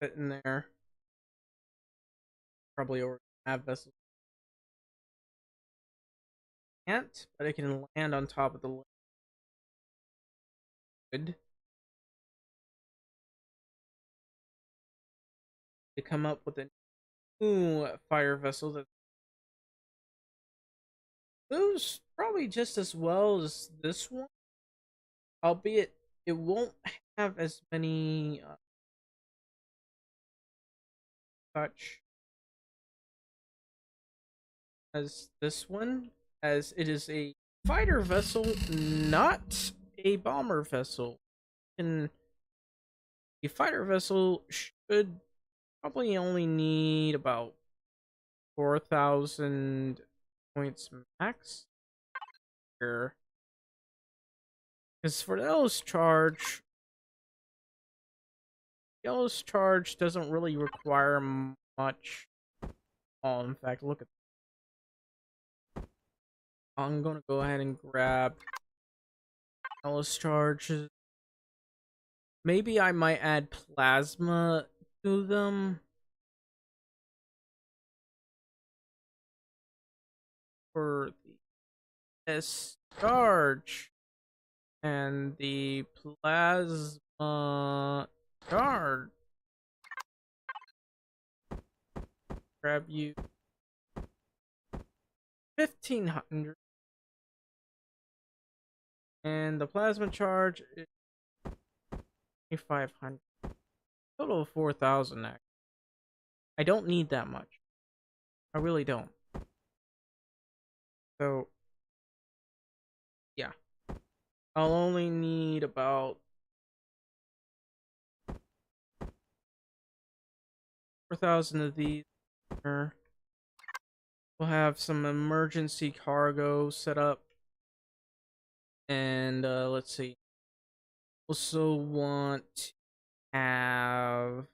fit in there. Probably already have vessels. Can't, but it can land on top of the lid to come up with a new fire vessel that moves probably just as well as this one, albeit it won't have as many touch as this one, as it is a fighter vessel, not a bomber vessel. And a fighter vessel should probably only need about 4,000 points max here. Because for Yellow's charge doesn't really require much. Oh, in fact, look at... I'm gonna go ahead and grab Yellow's charge. Maybe I might add plasma to them for the S charge and the plasma charge. Grab you 1,500, and the plasma charge is 2,500. Total of 4,000. I don't need that much. I really don't. So yeah, I'll only need about 4,000 of these. We'll have some emergency cargo set up, and let's see. Also want to have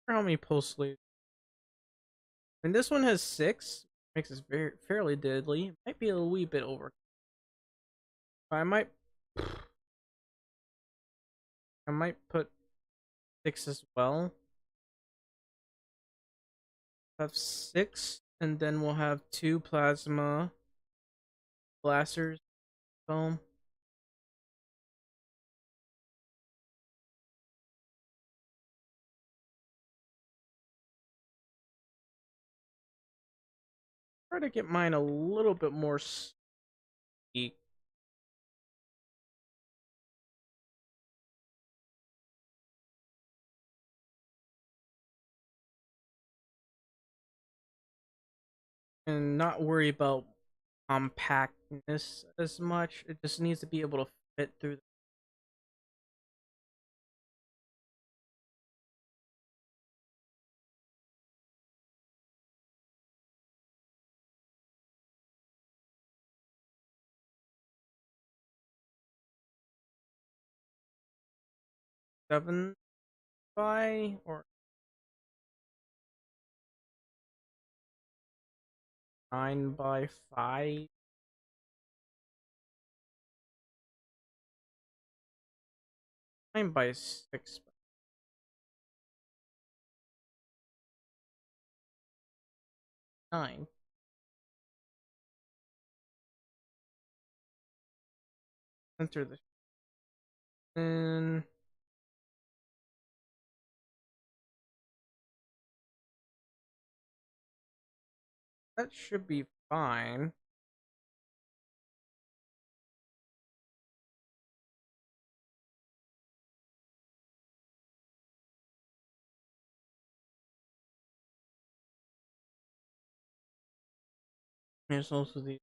how many post leads? And this one has 6, makes it very fairly deadly. Might be a wee bit over. I might put 6 as well. Have 6, and then we'll have 2 plasma blasters. Boom. Try to get mine a little bit more speed. And not worry about compactness as much. It just needs to be able to fit through. 7 by or 9x5. 9x6. 9. Enter the. And that should be fine. There's also the.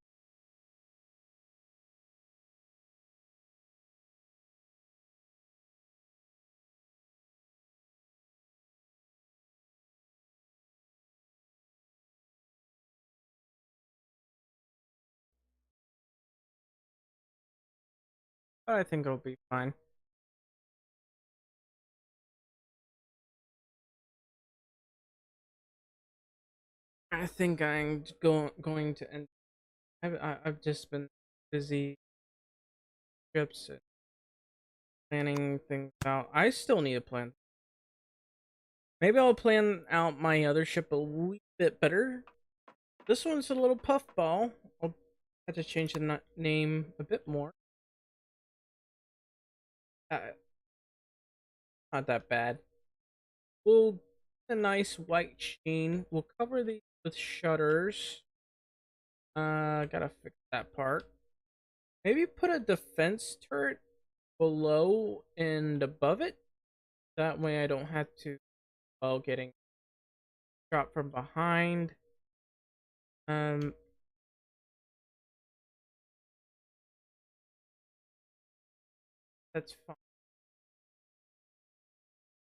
I think it'll be fine. I think I'm going to end. I've just been busy trips and planning things out. I still need to plan. Maybe I'll plan out my other ship a wee bit better. This one's a little puffball. I'll have to change the name a bit more. Uh, Not that bad. We'll a nice white sheen. We'll cover these with shutters. Gotta fix that part. Maybe put a defense turret below and above it. That way I don't have to, well, getting shot from behind. Um, that's fine.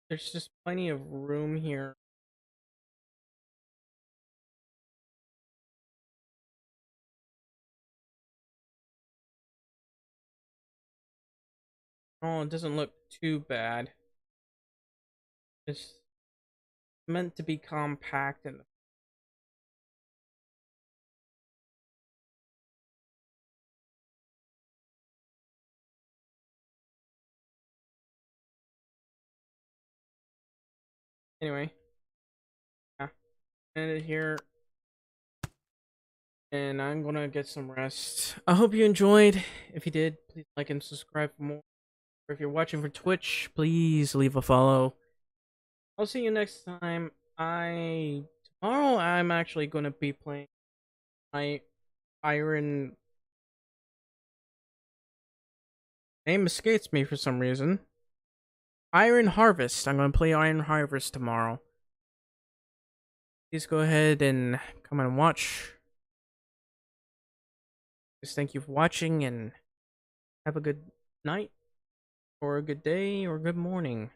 There's just plenty of room here. Oh, it doesn't look too bad. It's meant to be compact and anyway. Yeah, end it here. And I'm gonna get some rest. I hope you enjoyed. If you did, please like and subscribe for more. Or if you're watching for Twitch, please leave a follow. I'll see you next time. Tomorrow I'm actually gonna be playing my Iron name escapes me for some reason. Iron Harvest. I'm gonna play Iron Harvest tomorrow. Please go ahead and come and watch. Just thank you for watching and have a good night or a good day or good morning.